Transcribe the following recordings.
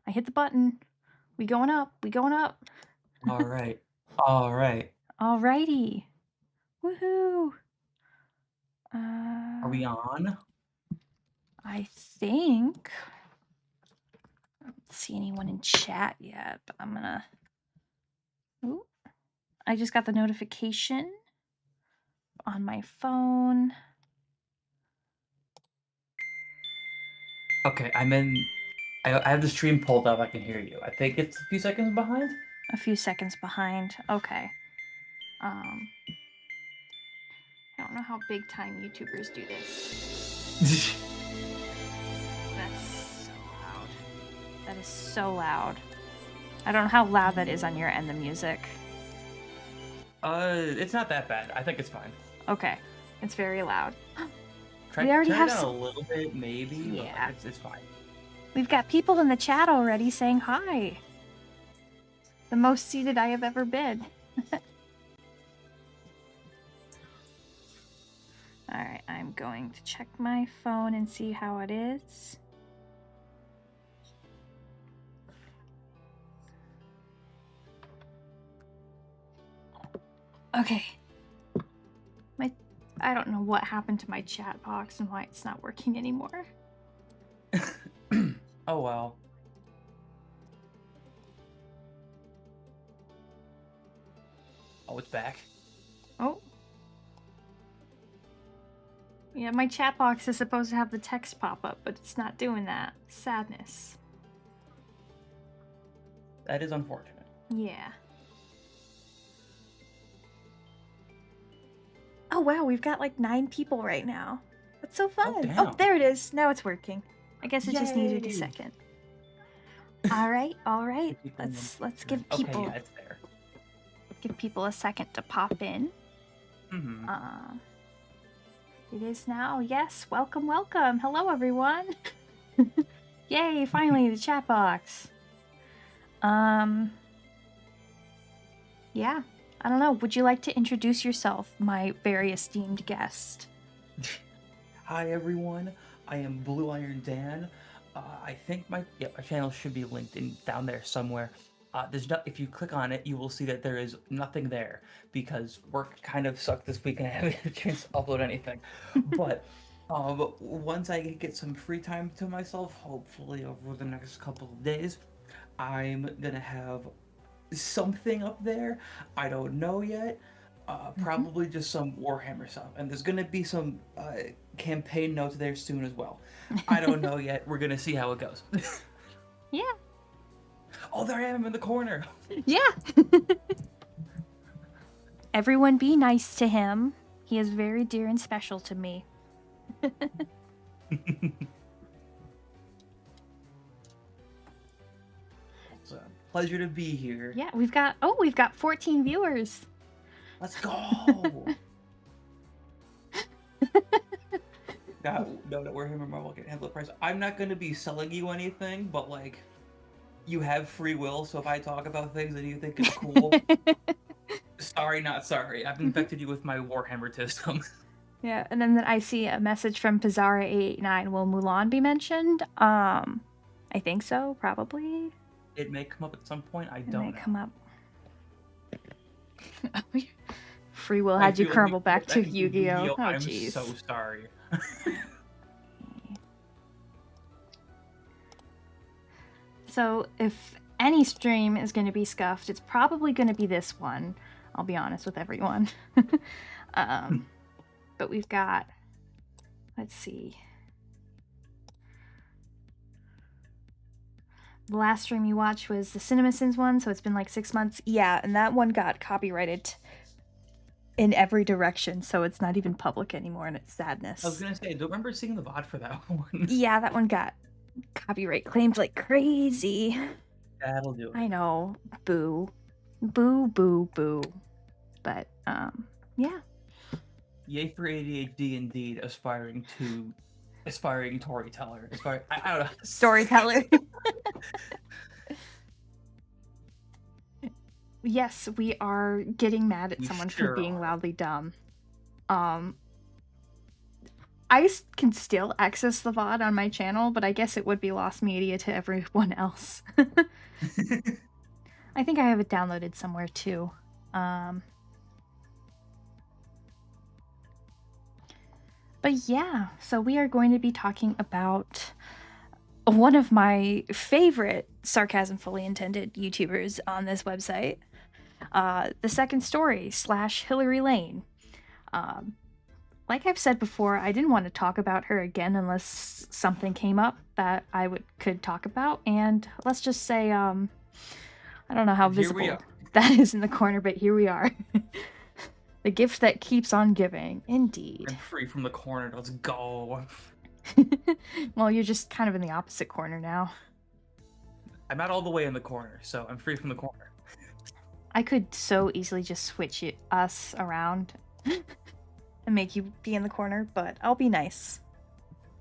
I hit the button. We going up. We going up. All right. All right. Alrighty. Woohoo. Are we on? I think. I don't see anyone in chat yet, but I'm gonna. Ooh. I just got the notification on my phone. Okay, I'm in. I have the stream pulled up. I can hear you. I think it's a few seconds behind. A few seconds behind. Okay. I don't know how big time YouTubers do this. That's so loud. That is so loud. I don't know how loud that is on your end, the music. It's not that bad. I think it's fine. Okay. It's very loud. Try We already turn it have down a some. little bit, maybe, but like Yeah. it's fine. We've got people in the chat already saying hi. The most seated I have ever been. Alright, I'm going to check my phone and see how it is. Okay. I don't know what happened to my chat box and why it's not working anymore. Oh well. Oh, it's back. Oh. Yeah, my chat box is supposed to have the text pop up, but it's not doing that. Sadness. That is unfortunate. Yeah. Oh wow, we've got like 9 people right now. That's so fun. Oh, Oh, damn. there it is. Now it's working. I guess it just needed a Yay! second. All right. People in the- Let's Okay, yeah, it's there. give people a second to pop in. Mm-hmm. It is now. Yes, welcome. Hello, everyone. Yay! Finally, the chat box. Yeah. I don't know. Would you like to introduce yourself, my very esteemed guest? Hi everyone, I am Blue Iron Dan. I think my channel should be linked in down there somewhere. If you click on it, you will see that there is nothing there because work kind of sucked this week and I haven't had a chance to upload anything. But once I get some free time to myself, hopefully over the next couple of days, I'm gonna have something up there. I don't know yet. Probably just some Warhammer stuff, and there's gonna be some campaign notes there soon as well. I don't know yet. We're gonna see how it goes. Yeah. Oh, there I am in the corner. Yeah. Everyone be nice to him. He is very dear and special to me. It's a pleasure to be here. Yeah, we've got 14 viewers. Let's go. No, that Warhammer Marvel can handle the price. I'm not gonna be selling you anything, but like, you have free will. So if I talk about things that you think is cool, sorry, not sorry. I've infected you with my Warhammer-tism. Yeah, and then I see a message from Pizarra889. Will Mulan be mentioned? I think so, probably. It may come up at some point. I It don't may know. come up. Free will I had you feel like crumble back to Yu-Gi-Oh! Oh, I'm jeez. so sorry. So, if any stream is going to be scuffed, it's probably going to be this one. I'll be honest with everyone. But we've got, let's see. The last stream you watched was the CinemaSins one, so it's been like 6 months. Yeah, and that one got copyrighted in every direction, so it's not even public anymore, and it's sadness. I was gonna say, I don't remember seeing the VOD for that one. Yeah, that one got copyright claimed like crazy. That'll do it. I know. Boo. Boo, boo, boo. But, yeah. Yay for ADHD indeed, aspiring storyteller. I don't know. Storyteller. Yes, we are getting mad at someone for being loudly dumb. can still access the VOD on my channel, but I guess it would be lost media to everyone else. I think I have it downloaded somewhere too. But yeah, so we are going to be talking about one of my favorite sarcasm fully intended YouTubers on this website, the Second Story / Hilary Layne. Like I've said before, I didn't want to talk about her again unless something came up that I could talk about, and let's just say, I don't know how And here we visible are. that is in the corner, but here we are. The gift that keeps on giving, indeed. I'm free from the corner. Let's go. Well, you're just kind of in the opposite corner now. I'm not all the way in the corner, so I'm free from the corner. I could so easily just switch us around and make you be in the corner, but I'll be nice.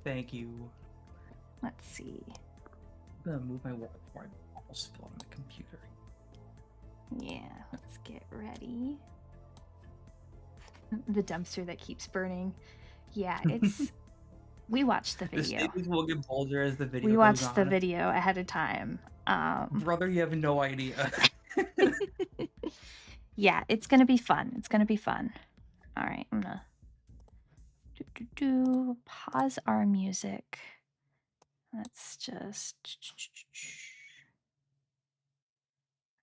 Thank you. Let's see. I'm gonna move my water before I almost spill on the computer. Yeah, let's get ready. The dumpster that keeps burning. Yeah, it's... We watched the The video. statements will get bolder as the video We goes watched on. the video ahead of time. Brother, you have no idea. Yeah, it's gonna be fun. It's gonna be fun. All right, I'm gonna pause our music. Let's just...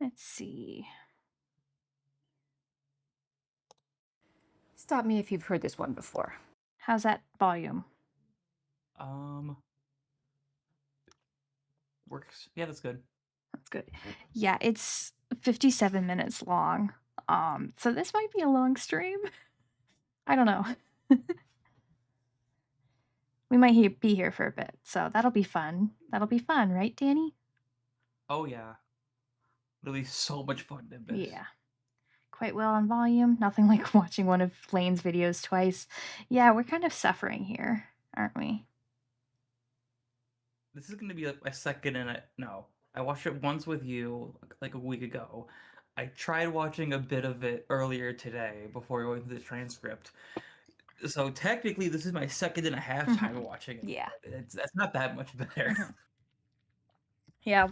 Let's see. Stop me if you've heard this one before. How's that volume? Works. Yeah, that's good. That's good. Yeah, it's 57 minutes long. So this might be a long stream. I don't know. We might be here for a bit, so that'll be fun. That'll be fun, right, Danny? Oh yeah. Really so much fun in this. Yeah. Quite well on volume. Nothing like watching one of Layne's videos twice. Yeah, we're kind of suffering here, aren't we? This is gonna be like my second and no. I watched it once with you like a week ago. I tried watching a bit of it earlier today before going through the transcript. So technically, this is my second and a half time watching it. Yeah. That's not that much better. Yeah,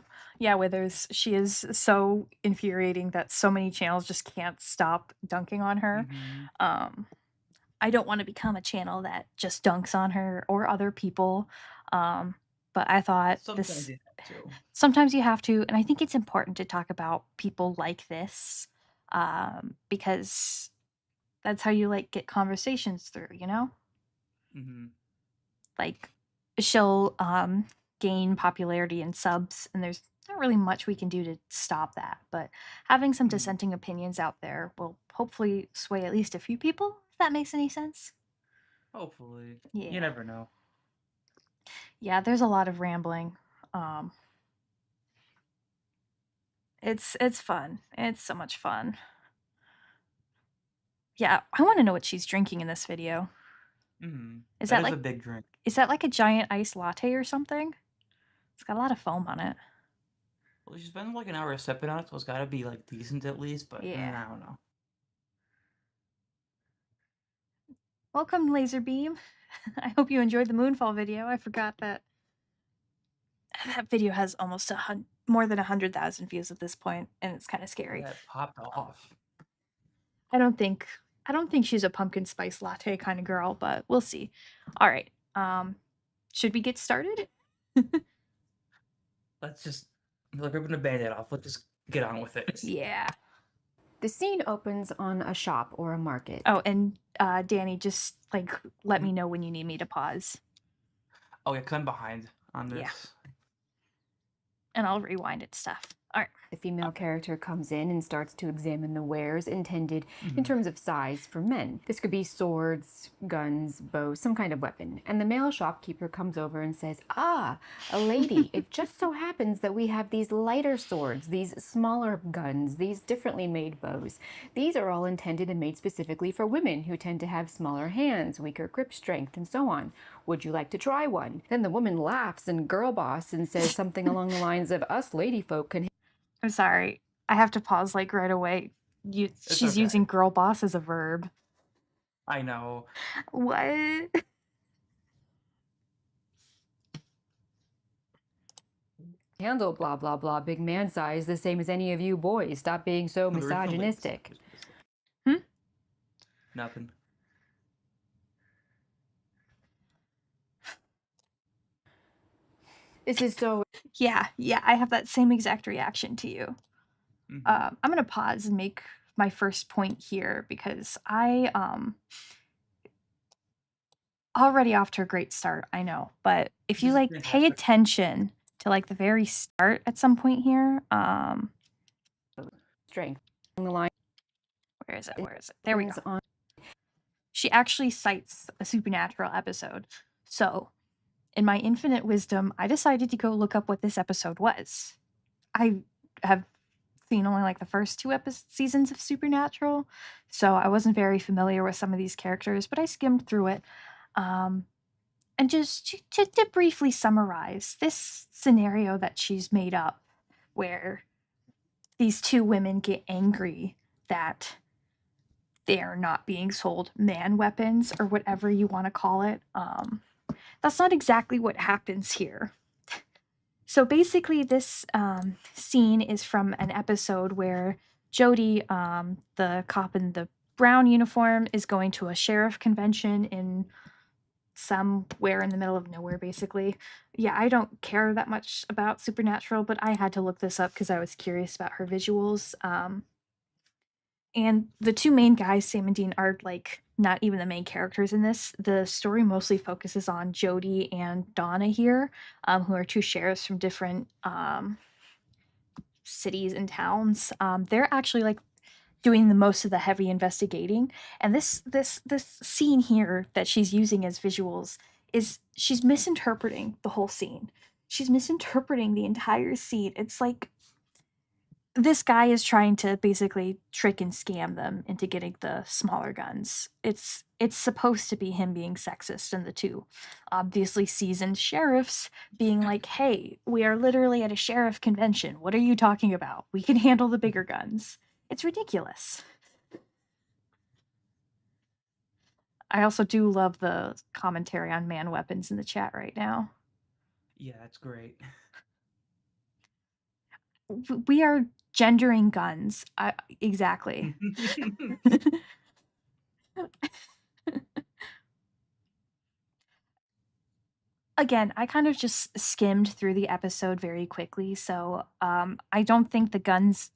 Withers. She is so infuriating that so many channels just can't stop dunking on her. Mhm. I don't want to become a channel that just dunks on her or other people. But I thought Sometimes you have to. sometimes you have to, and I think it's important to talk about people like this, because that's how you like get conversations through, you know? Mhm. Like she'll gain popularity and subs, and there's not really much we can do to stop that. But having some Mhm. dissenting opinions out there will hopefully sway at least a few people, if that makes any sense. Hopefully. Yeah. You never know. Yeah, there's a lot of rambling. It's fun. It's so much fun. Yeah, I want to know what she's drinking in this video. Mhm. Is That that is like a big drink. is that like a giant iced latte or something? It's got a lot of foam on it. Well, she spent like an hour sipping on it, so it's got to be like decent at least. But Yeah. I don't know. Welcome, Laserbeam. I hope you enjoyed the Moonfall video. I forgot that video has almost more than 100,000 views at this point, and it's kind of scary. That popped off. I don't think she's a pumpkin spice latte kind of girl, but we'll see. All right. Should we get started? Let's just like ripping a band-aid off. Let's just get on with it. Yeah. The scene opens on a shop or a market. Oh, and Danny, just like let me know when you need me to pause. Oh yeah, because I'm behind on this. Yeah. And I'll rewind it stuff. All right. The female character comes in and starts to examine the wares intended in terms of size for men. This could be swords, guns, bows, some kind of weapon. And the male shopkeeper comes over and says, "Ah, a lady, it just so happens that we have these lighter swords, these smaller guns, these differently made bows. These are all intended and made specifically for women who tend to have smaller hands, weaker grip strength, and so on. Would you like to try one?" Then the woman laughs and girl boss and says something along the lines of, "Us lady folk can..." I'm sorry. I have to pause like right away. She's okay. using girl boss as a verb. I know. What? handle blah blah blah big man size the same as any of you boys. Stop being so The original links. misogynistic. Hmm? Nothing. This is so Yeah, I have that same exact reaction to you. Mm-hmm. I'm gonna pause and make my first point here because I already off to a great start, I know. But if This you is like pay fantastic. attention to like the very start at some point here, strength. The line where is it? Where is it? There we go. on She actually cites a supernatural episode. So, in my infinite wisdom, I decided to go look up what this episode was. I have seen only like the first two seasons of Supernatural, so I wasn't very familiar with some of these characters, but I skimmed through it. And just to briefly summarize this scenario that she's made up, where these two women get angry that they are not being sold man weapons or whatever you want to call it. That's not exactly what happens here. So basically, this scene is from an episode where Jody, the cop in the brown uniform, is going to a sheriff convention in somewhere in the middle of nowhere, basically. Yeah, I don't care that much about Supernatural, but I had to look this up because I was curious about her visuals. And the two main guys, Sam and Dean, are like not even the main characters in this. The story mostly focuses on Jody and Donna here, who are two sheriffs from different cities and towns. They're actually like doing the most of the heavy investigating, and this scene here that she's using as visuals is she's misinterpreting the whole scene. She's misinterpreting the entire scene. It's like this guy is trying to basically trick and scam them into getting the smaller guns. It's supposed to be him being sexist and the two obviously seasoned sheriffs being like, "Hey, we are literally at a sheriff convention. What are you talking about? We can handle the bigger guns." It's ridiculous. I also do love the commentary on man weapons in the chat right now. Yeah, it's great. We are gendering guns. Exactly. Again, I kind of just skimmed through the episode very quickly, so I don't think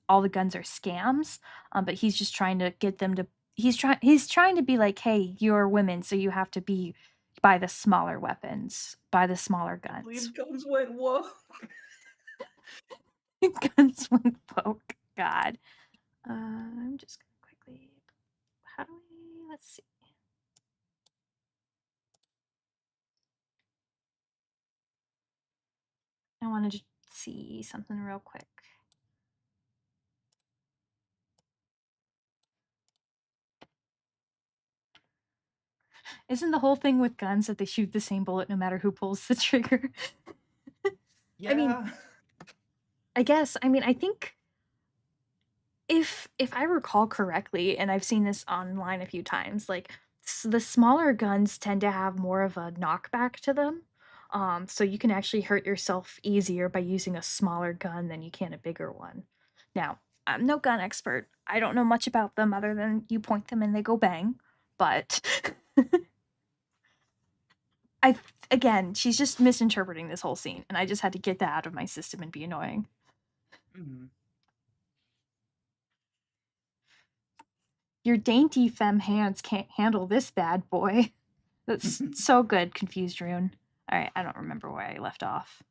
all the guns are scams, but he's just trying to get them to. He's trying to be like, hey, you're women, so you have to be buy the smaller weapons, buy the smaller guns. Believe guns went whoa. Guns won't poke. God, I'm just gonna quickly. How do we? Let's see. I want to just see something real quick. Isn't the whole thing with guns that they shoot the same bullet no matter who pulls the trigger? Yeah. I mean, I guess. I mean, I think if I recall correctly, and I've seen this online a few times, like the smaller guns tend to have more of a knockback to them. So you can actually hurt yourself easier by using a smaller gun than you can a bigger one. Now, I'm no gun expert. I don't know much about them other than you point them and they go bang. But I again, she's just misinterpreting this whole scene, and I just had to get that out of my system and be annoying. Mm-hmm. Your dainty femme hands can't handle this bad boy. That's so good, confused Rune. All right, I don't remember where I left off.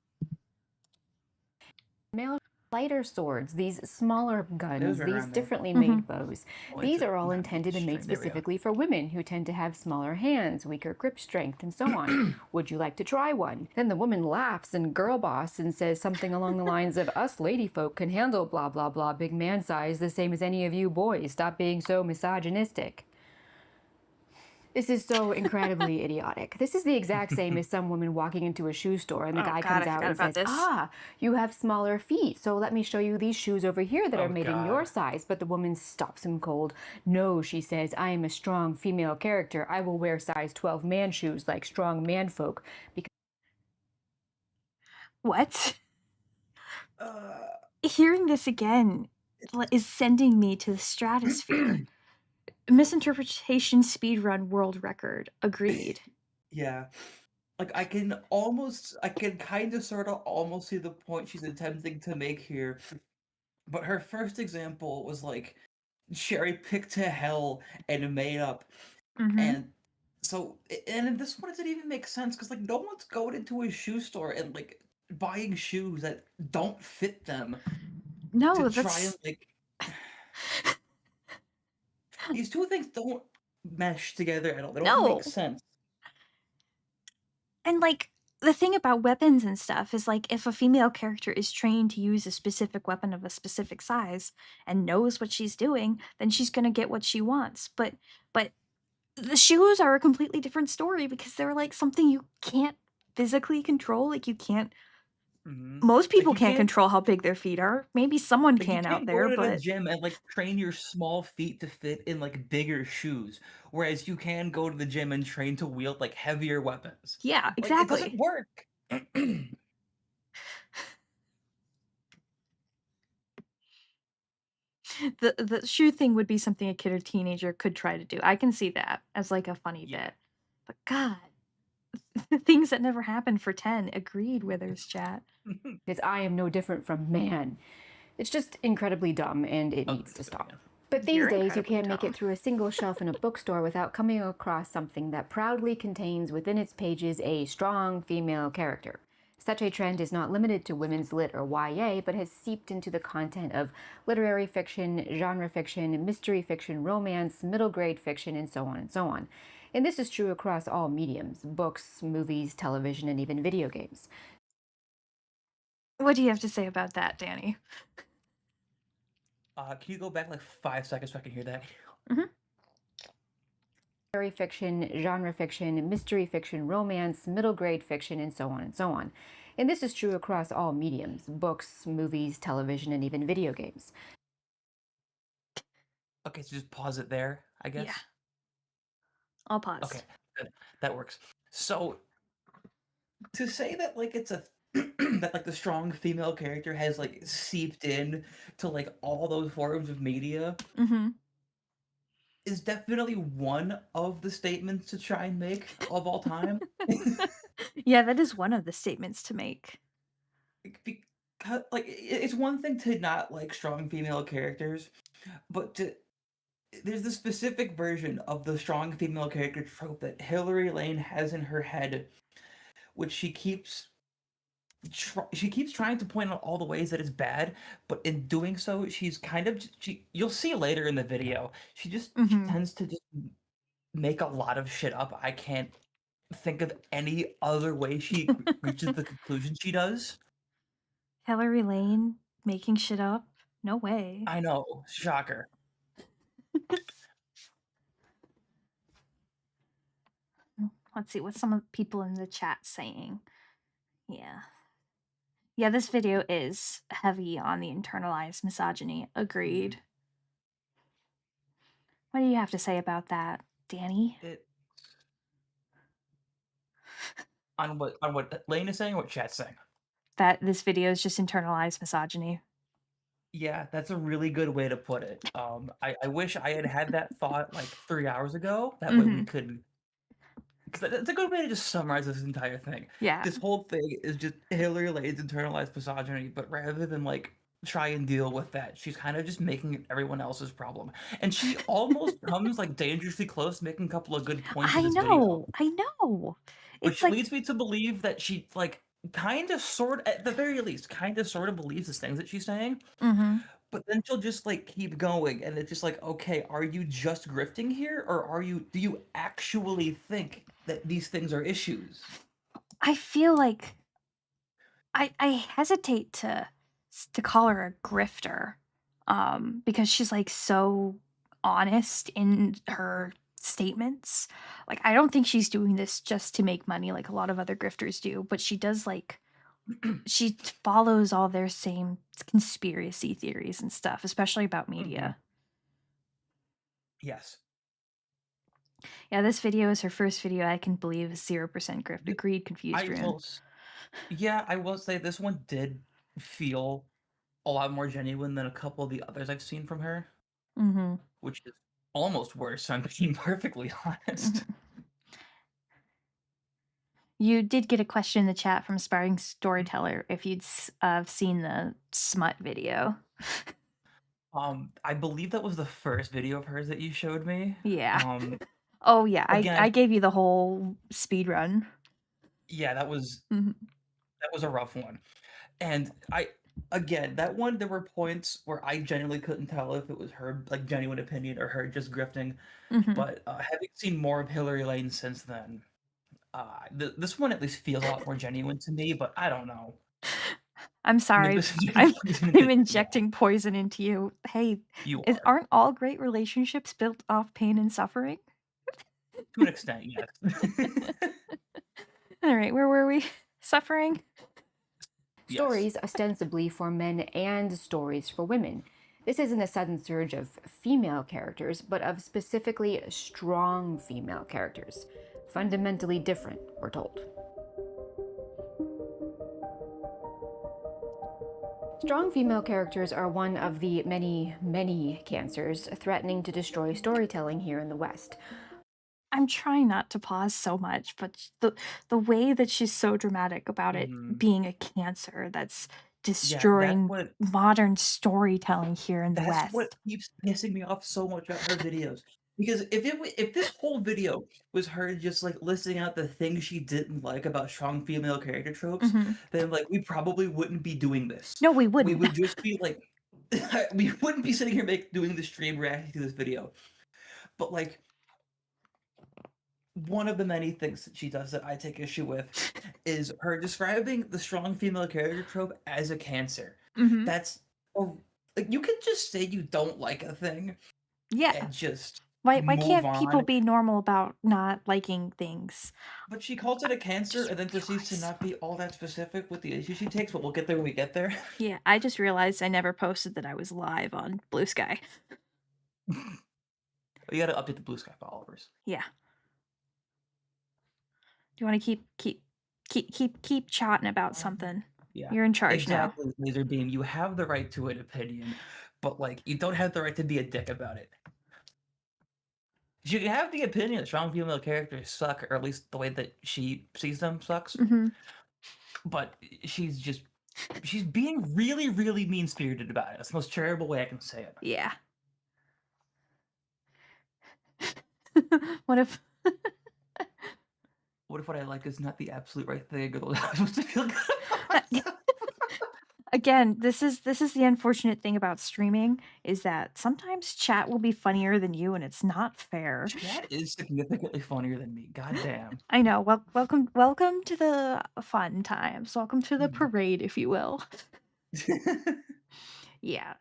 male lighter swords, these smaller guns, right these around there. differently Mhm. made bows. These are all intended and made There we are. specifically for women who tend to have smaller hands, weaker grip strength, and so on. Would you like to try one? Then the woman laughs and girl boss and says something along the lines of, us lady folk can handle blah blah blah big man size the same as any of you boys. Stop being so misogynistic. This is so incredibly idiotic. This is the exact same as some woman walking into a shoe store and the guy God, comes I out forgot and about says, this. ah, you have smaller feet, so let me show you these shoes over here that are made in your God. size. But the woman stops him cold. No, she says, I am a strong female character. I will wear size 12 man shoes like strong man folk. What? Uh, Hearing this again is sending me to the stratosphere. Misinterpretation speedrun world record. Agreed. yeah. Like, I can kinda sorta almost see the point she's attempting to make here, but her first example was, like, cherry-picked to hell and made up, Mhm. and and in this one, it didn't even make sense because, like, no one's going into a shoe store and, like, buying shoes that don't fit them to No, try and, that's like these 2 things don't mesh together at all, they don't make no. sense. And, like, the thing about weapons and stuff is, like, if a female character is trained to use a specific weapon of a specific size and knows what she's doing, then she's gonna get what she wants. But the shoes are a completely different story because they're, like, something you can't physically control, like, you can't Mhm. most Like, people can't control how big their feet are. Maybe someone you can out can't go there, to the but gym and, like, train your small feet to fit in, like, bigger shoes, whereas you can go to the gym and train to wield, like, heavier weapons. yeah, Like, it doesn't exactly. work. The shoe thing would be something a kid or teenager could try to do. I can see that as, like, a funny Yeah. bit. But god, things that never happened for 10. Agreed, Withers chat. Because I am no different from man. It's just incredibly dumb and it needs Agreed to to it, stop. yeah. But these You're days, you incredibly can't make it dumb. through a single shelf in a bookstore without coming across something that proudly contains within its pages a strong female character. Such a trend is not limited to women's lit or YA, but has seeped into the content of literary fiction, genre fiction, mystery fiction, romance, middle grade fiction, and so on and so on. And this is true across all mediums: books, movies, television, and even video games. What do you have to say about that, Danny? Can you go back, like, 5 seconds so I can hear that? Mhm. Literary fiction, genre fiction, mystery fiction, romance, middle grade fiction, and so on and so on. And this is true across all mediums: books, movies, television, and even video games. Okay, so just pause it there, I Yeah, guess? I'll pause. Okay, good. That works. So, to say that, like, it's a that, like, the strong female character has, like, seeped in to, like, all those forms of media Mhm. is definitely one of the statements to try and make of all time. Yeah, that is one of the statements to make. Because, like, it's one thing to not like strong female characters, but to there's the specific version of the strong female character trope that Hilary Layne has in her head, which she keeps trying to point out all the ways that it's bad, but in doing so, she's kind of you'll see later in the video, she Mhm. tends to just make a lot of shit up. I can't think of any other way she reaches the conclusion she does. Hilary Layne making shit up? No way. I know, shocker. Let's see, what's some of the people in the chat saying? Yeah. Yeah, this video is heavy on the internalized misogyny. Mhm. Agreed. What do you have to say about that, Danny? It on what Lane is saying, or what chat's saying. That this video is just internalized misogyny. Yeah, that's a really good way to put it. I wish I had that thought like 3 hours ago. That way we Mhm. could 'cause that's a good way to just summarize this entire thing. Yeah. This whole thing is just Hillary Lay's internalized misogyny, but rather than, like, try and deal with that, she's kind of just making it everyone else's problem, and she almost comes, like, dangerously close to making a couple of good points in I this video, know. I know. It's which like leads me to believe that she, like, kinda sort at the very least, kinda sorta believes these things that she's saying, mhm. but then she'll just, like, keep going, and it's just like, "Okay, are you just grifting here, or do you actually think that these things are issues?" I feel like I hesitate to call her a grifter, because she's, like, so honest in her statements. Like, I don't think she's doing this just to make money like a lot of other grifters do, but she does, like she follows all their same conspiracy theories and stuff, especially about Mhm. media. Yes. Yeah, this video is her first video I can believe is 0% grift. Th Agreed, confused I rune. will s Yeah, I will say this one did feel a lot more genuine than a couple of the others I've seen from her, Mhm. which is almost worse, I'm being perfectly honest. Mhm. You did get a question in the chat from Aspiring Storyteller if you'd seen the smut video. I believe that was the first video of hers that you showed me. Yeah. Um, Oh, yeah, I again, gave you the whole speed run. yeah, Mhm. that was a rough one. And again, that one, there were points where I genuinely couldn't tell if it was her like genuine opinion or her just grifting. Mhm. But having seen more of Hilary Layne since then, this one at least feels a lot more genuine to me. But I don't know. I'm Maybe sorry. this is getting I'm poison into I'm the wall. injecting poison into you. Hey, You is are aren't all great relationships built off pain and suffering? to an extent, yes. Alright, where were we? Suffering? Yes. Stories ostensibly for men and stories for women. This isn't a sudden surge of female characters, but of specifically strong female characters. Fundamentally different, we're told. Strong female characters are one of the many, many cancers threatening to destroy storytelling here in the West. I'm trying not to pause so much, but the way that she's so dramatic about it Mhm. being a cancer that's Yeah, destroying modern storytelling here in the that's what West. keeps pissing me off so much about her videos. Because if this whole video was her just, like, listing out the things she didn't like about strong female character tropes, Mhm. then, like, we probably wouldn't be doing this. No, we We wouldn't. would just be, like we wouldn't be sitting here doing the stream reacting to this video. But, like, one of the many things that she does that I take issue with is her describing the strong female character trope as a cancer. Mhm. That's or like, you could just say you don't like a thing Yeah. and just Why move can't people on, be normal about not liking things? but she calls it a cancer Just and then proceeds to realized. not be all that specific with the issue she takes, but we'll get there when we get there. Yeah, I just realized I never posted that I was live on Blue Sky. You gotta update the Blue Sky followers. Yeah. Do you wanna keep chatting about Um, something? yeah, You're in charge now. exactly, Laserbeam, you have the right to an opinion, but, like, you don't have the right to be a dick about it. You can have the opinion that strong female characters suck, or at least the way that she sees them sucks, Mhm. but she's being really, really mean-spirited about it. That's the most charitable way I can say it. Yeah. What if What if what I like is not the absolute right thing, or I'm supposed to feel good about myself? again, this is the unfortunate thing about streaming is that sometimes chat will be funnier than you, and it's not fair. Chad is significantly funnier than me, goddamn. I know. Welcome to the fun times. Welcome to the Mhm. parade, if you will. Yeah,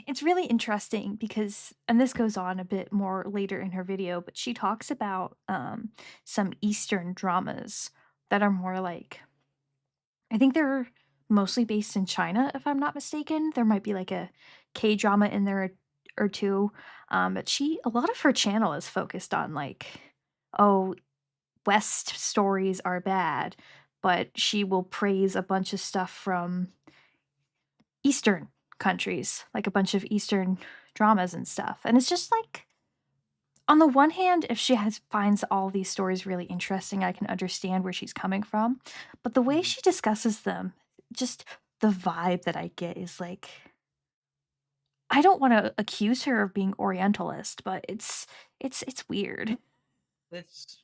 it's really interesting because and this goes on a bit more later in her video, but she talks about, some Eastern dramas that are more like I think they're mostly based in China, if I'm not mistaken. There might be, like, a K-drama in there or 2, but she a lot of her channel is focused on, like, "Oh, West stories are bad," but she will praise a bunch of stuff from Eastern countries, like a bunch of Eastern dramas and stuff. And it's just like, on the one hand, if she finds all these stories really interesting, I can understand where she's coming from. But the way Mhm. she discusses them, just the vibe that I get is like, I don't want to accuse her of being Orientalist, but it's weird. It's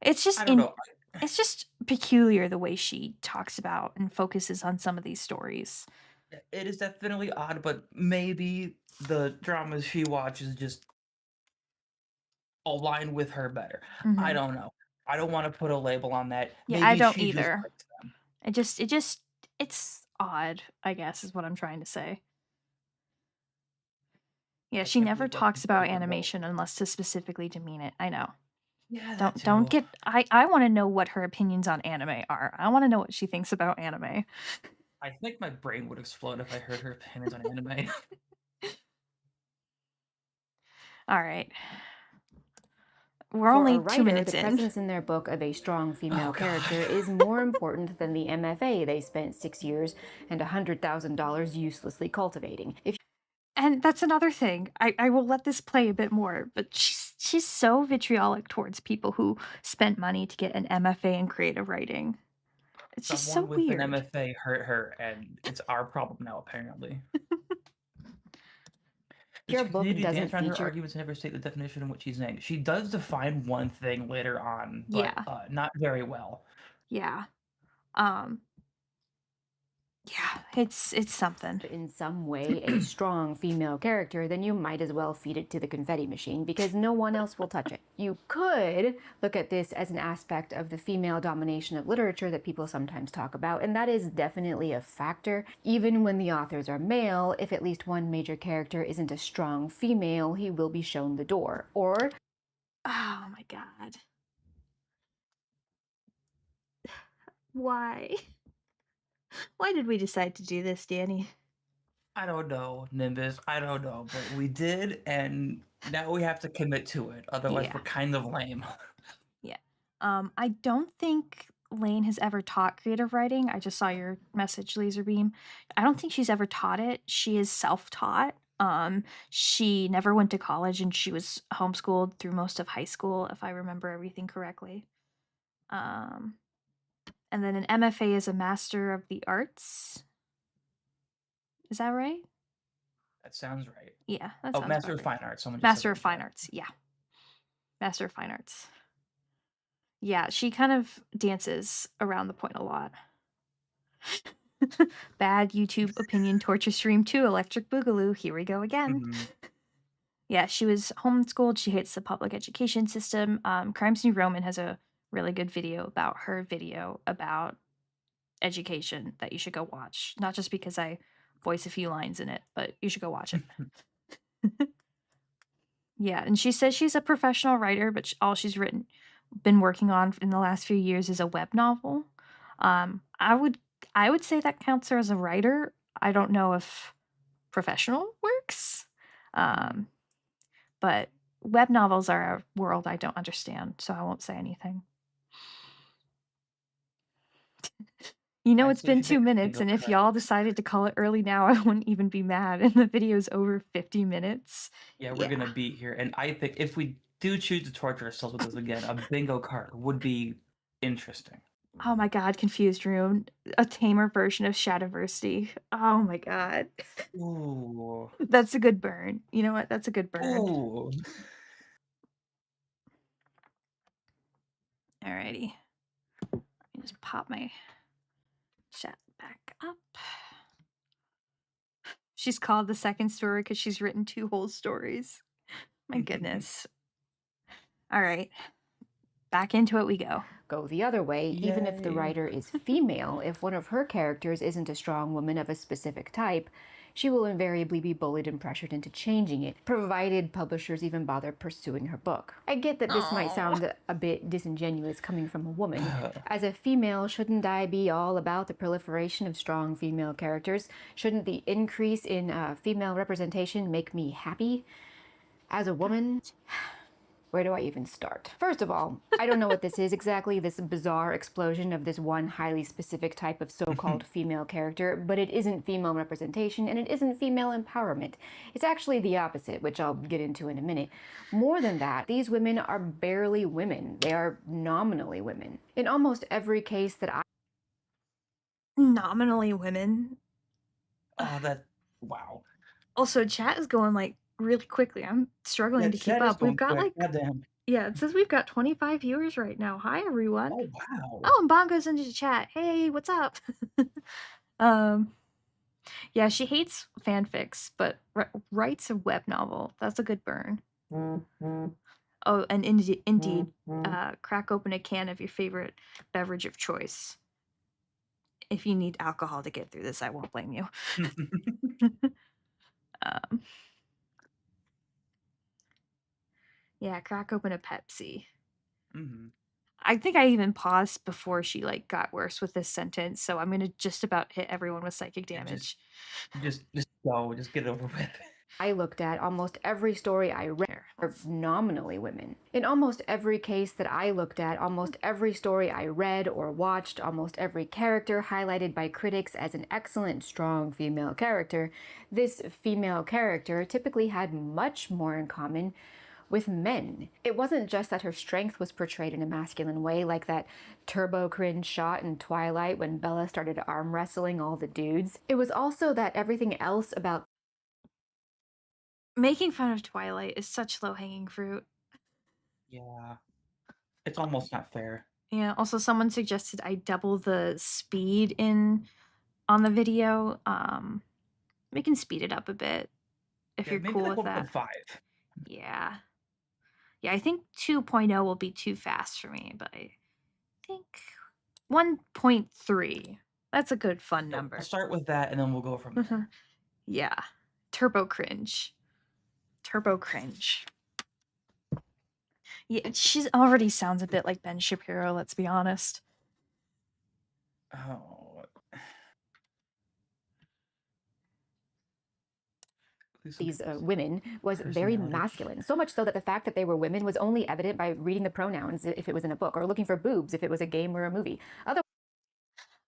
It's just I don't in know. it's just peculiar the way she talks about and focuses on some of these stories. It is definitely odd, but maybe the dramas she watches just align with her better. I Mhm. don't know. I don't wanna put a label on that. Yeah, I Maybe don't she just either. likes them. It just it's odd, I guess, is what I'm trying to say. Yeah, I she can't never believe what talks about we're both. animation unless to specifically demean it. I know. Yeah, that Don't too. get I wanna know what her opinions on anime are. I wanna know what she thinks about anime. I think my brain would explode if I heard her opinions on anime. Alright. We're For a only 2 writer, the minutes in. presence in their book of a strong Oh female God. character is more important than the MFA they spent 6 years and $100,000 uselessly cultivating. If And that's another thing. I will let this play a bit more, but she's so vitriolic towards people who spent money to get an MFA in creative writing. It's just Someone so with an weird. MFA hurt her, and it's our problem now, apparently. Does your she book continue to doesn't dance around her feature arguments and never state the definition of what she's saying? She does define one thing later on, but Yeah. not very well. Yeah. Um, yeah, it's something. in some way a strong female character, then you might as well feed it to the confetti machine because no one else will touch it. You could look at this as an aspect of the female domination of literature that people sometimes talk about, and that is definitely a factor. Even when the authors are male, if at least one major character isn't a strong female, he will be shown the door. Or Oh my god. Why? Why did we decide to do this, Danny? I don't know, Nimbus. I don't know, but we did, and now we have to commit to it. Otherwise, Yeah. we're kind of lame. Yeah. I don't think Lane has ever taught creative writing. I just saw your message, Laserbeam. I don't think she's ever taught it. She is self-taught. She never went to college and she was homeschooled through most of high school, if I remember everything correctly. Um, and then an MFA is a Master of the Arts. Is that right? That sounds right. Yeah, that Oh, sounds Master about of right. Fine Arts. Someone just said Master it of in Fine chat. Arts. Yeah, Master of Fine Arts. Yeah, she kind of dances around the point a lot. Bad YouTube opinion torture stream 2, Electric Boogaloo. Here we go again. Mhm. Yeah, she was homeschooled. She hates the public education system. Crimes New Roman has a really good video about her video about education that you should go watch. Not just because I voice a few lines in it, but you should go watch it. Yeah, and she says she's a professional writer, but all she's been working on in the last few years is a web novel. Um, I would I would say that counts her as a writer. I don't know if professional works, um, but web novels are a world I don't understand, so I won't say anything. You know, I'd it's say you been should make 2 a minutes, bingo and if card. y'all decided to call it early now, I wouldn't even be mad, and the video's over 50 minutes. Yeah, we're Yeah. gonna beat here, and I think if we do choose to torture ourselves with this again, a bingo card would be interesting. Oh my god, Confused Room, a tamer version of Shadowversity. Oh my god. Ooh. That's a good burn. You know what? That's a good burn. Ooh. Alrighty. Let me just pop my chat back up. She's called the second story because she's written 2 whole stories. My goodness. Alright. Back into it we go. go the other way, even if the Yay. writer is female, if one of her characters isn't a strong woman of a specific type, she will invariably be bullied and pressured into changing it, provided publishers even bother pursuing her book. I get that this might Oh. sound a bit disingenuous coming from a woman. As a female, shouldn't I be all about the proliferation of strong female characters? Shouldn't the increase in female representation make me happy? As a woman, where do I even start? First of all, I don't know what this is exactly, this bizarre explosion of this one highly specific type of so-called female character, but it isn't female representation and it isn't female empowerment. It's actually the opposite, which I'll get into in a minute. More than that, these women are barely women. They are nominally women. In almost every case that I Nominally women. Oh, that wow. Also, chat is going, like, really quickly. I'm Yeah, struggling to keep chat is up. We've going got, quick. like Goddamn. yeah, it says we've got 25 viewers right now. Hi, everyone. Oh wow. Oh, and Bongo's into the chat. Hey, what's up? Um, yeah, she hates fanfics, but writes a web novel. That's a good burn. Oh, and indeed, crack open a can of your favorite beverage of choice. If you need alcohol to get through this, I won't blame you. Um, yeah, crack open a Pepsi. Mhm. I think I even paused before she like got worse with this sentence, so I'm gonna just about hit everyone with psychic Yeah, damage. just go, just get it over with. I looked at, almost every story I read Here, were nominally women. In almost every case that I looked at, almost every story I read or watched, almost every character highlighted by critics as an excellent, strong female character, this female character typically had much more in common with men. It wasn't just that her strength was portrayed in a masculine way, like that turbo cringe shot in Twilight when Bella started arm wrestling all the dudes. It was also that everything else about making fun of Twilight is such low-hanging fruit. Yeah. It's almost not fair. Yeah, also someone suggested I double the speed on the video. We can speed it up a bit if Yeah, you're maybe cool like with that. 1.5. Yeah. Yeah, I think 2.0 will be too fast for me, but I think 1.3. That's a good fun Yeah, we'll number. start with that and then we'll go from there. Yeah. Turbo cringe. Turbo cringe. Yeah, she already sounds a bit like Ben Shapiro, let's be honest. Oh. these women was very Personality. masculine. So much so that the fact that they were women was only evident by reading the pronouns if it was in a book, or looking for boobs if it was a game or a movie.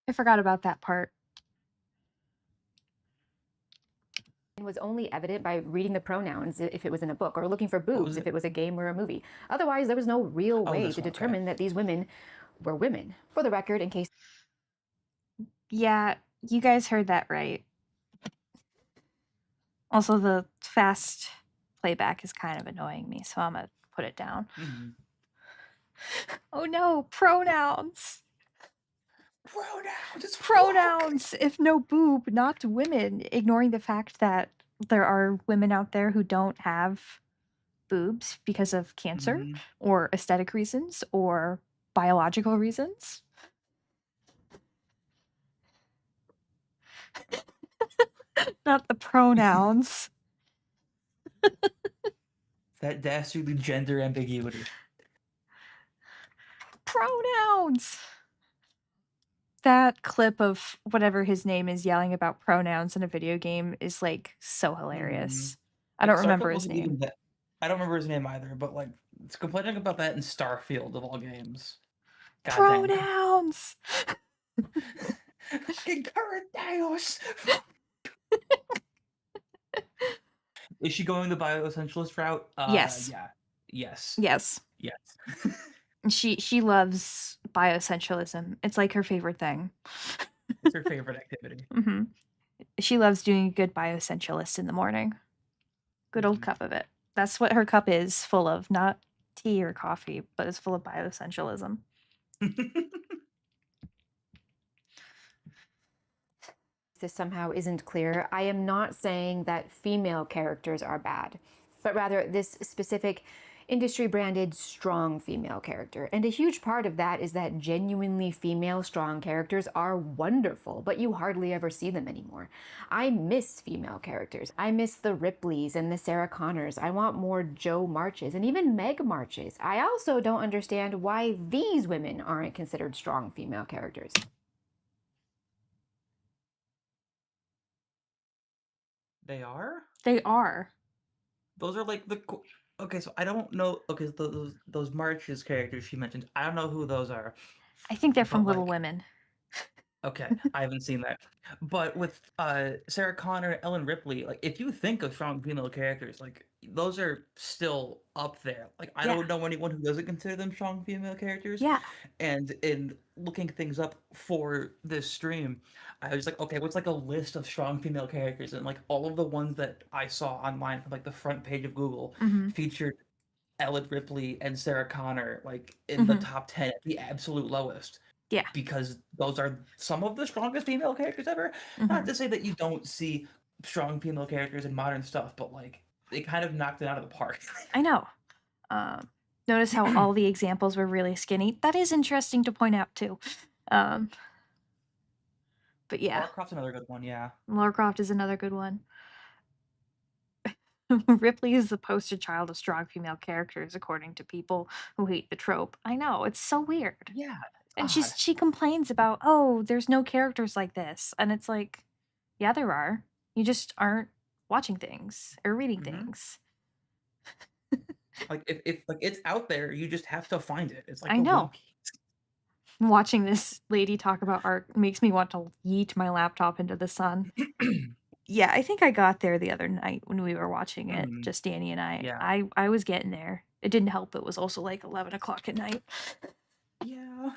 I forgot about that part. Was only evident by reading the pronouns if it was in a book, or looking for boobs if it was a game or a movie. Otherwise, there was no real Oh, way this to one, okay. determine that these women were women. For the record, in case Yeah, you guys heard that right. Also, the fast playback is kind of annoying me, so I'm gonna put it down. Mhm. Oh no, pronouns! Pronouns! It's woke! Pronouns! If no boob, not women, ignoring the fact that there are women out there who don't have boobs because of cancer Mhm. or aesthetic reasons or biological reasons. Not the pronouns. That dastardly gender ambiguity. Pronouns! That clip of whatever his name is yelling about pronouns in a video game is like so Mhm. hilarious. I Like, don't remember Starfield his wasn't even name. that. I don't remember his name either, but like, it's complaining about that in Starfield of all games. Goddamn. Pronouns! Concurrent Deus! Is she going the bioessentialist route? Yes. Yeah. Yes. Yes. Yes. She loves bioessentialism. It's like her favorite thing. It's her favorite activity. hmm She loves doing a good bioessentialist in the morning. Good old Mhm. cup of it. That's what her cup is full of, not tea or coffee, but it's full of bioessentialism. this somehow isn't clear, I am not saying that female characters are bad, but rather this specific industry branded strong female character. And a huge part of that is that genuinely female strong characters are wonderful, but you hardly ever see them anymore. I miss female characters. I miss the Ripleys and the Sarah Connors. I want more Jo Marches and even Meg Marches. I also don't understand why these women aren't considered strong female characters. They are? They are. Those are like the. Okay, so I don't know. Okay, so those Marches characters she mentioned, I don't know who those are, I think they're from but Little like, Women. okay, I haven't seen that. But with Sarah Connor, Ellen Ripley, like if you think of strong female characters, like those are still up there. Like I Yeah. don't know anyone who doesn't consider them strong female characters. Yeah. And in looking things up for this stream, I was like, okay, what's like a list of strong female characters? And like all of the ones that I saw online from like the front page of Google hmm featured Ellen Ripley and Sarah Connor like in the hmm top 10 at the absolute lowest Yeah. because those are some of the strongest female characters ever. Not hmm to say that you don't see strong female characters in modern stuff, but like they kind of knocked it out of the park. I know. Notice how all the examples were really skinny. That is interesting to point out too. Um, but yeah, Lara Croft's another good one, yeah. Lara Croft is another good one. Ripley is the poster child of strong female characters, according to people who hate the trope. I know, it's so weird. Yeah, it's And odd. she complains about, oh, there's no characters like this. And it's like, yeah, there are. You just aren't watching things or reading Mhm. things. Like, if like, it's out there, you just have to find it. It's like I the One know. Piece. Watching this lady talk about art makes me want to yeet my laptop into the sun. Yeah, I think I got there the other night when we were watching it, Mhm. just Danny and I. Yeah. I was getting there. It didn't help, it was also, like, 11 o'clock at night. Yeah.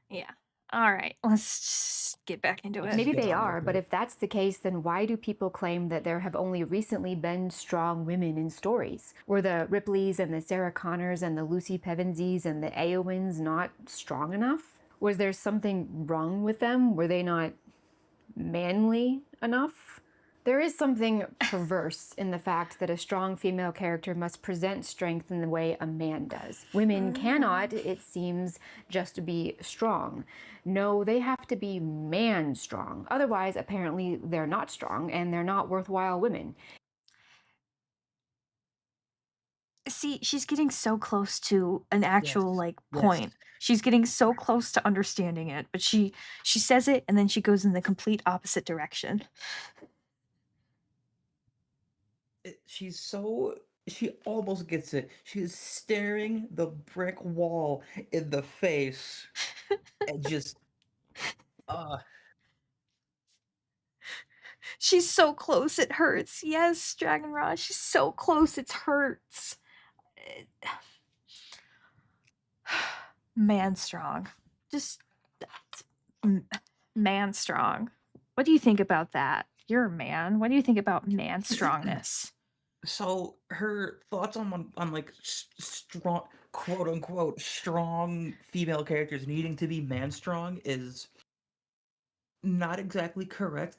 Yeah. Alright, let's just get back into Let's it. just Maybe get they on with are, but it. if that's the case, then why do people claim that there have only recently been strong women in stories? Were the Ripleys and the Sarah Connors and the Lucy Pevensies and the Eowyn not strong enough? Was there something wrong with them? Were they not manly enough? There is something perverse in the fact that a strong female character must present strength in the way a man does. Women cannot, it seems, just be strong. No, they have to be man strong. Otherwise, apparently, they're not strong and they're not worthwhile women. See, she's getting so close to an actual, Yes. like, Yes. point. She's getting so close to understanding it, but she says it, and then she goes in the complete opposite direction. She almost gets it. She is staring the brick wall in the face and just, uh She's so close, it hurts. Yes, Dragon Raw, she's so close, it hurts. Eh Man strong. Just m man strong. What do you think about that? You're a man. What do you think about man strongness? So her thoughts on like strong, quote unquote, strong female characters needing to be man strong is not exactly correct.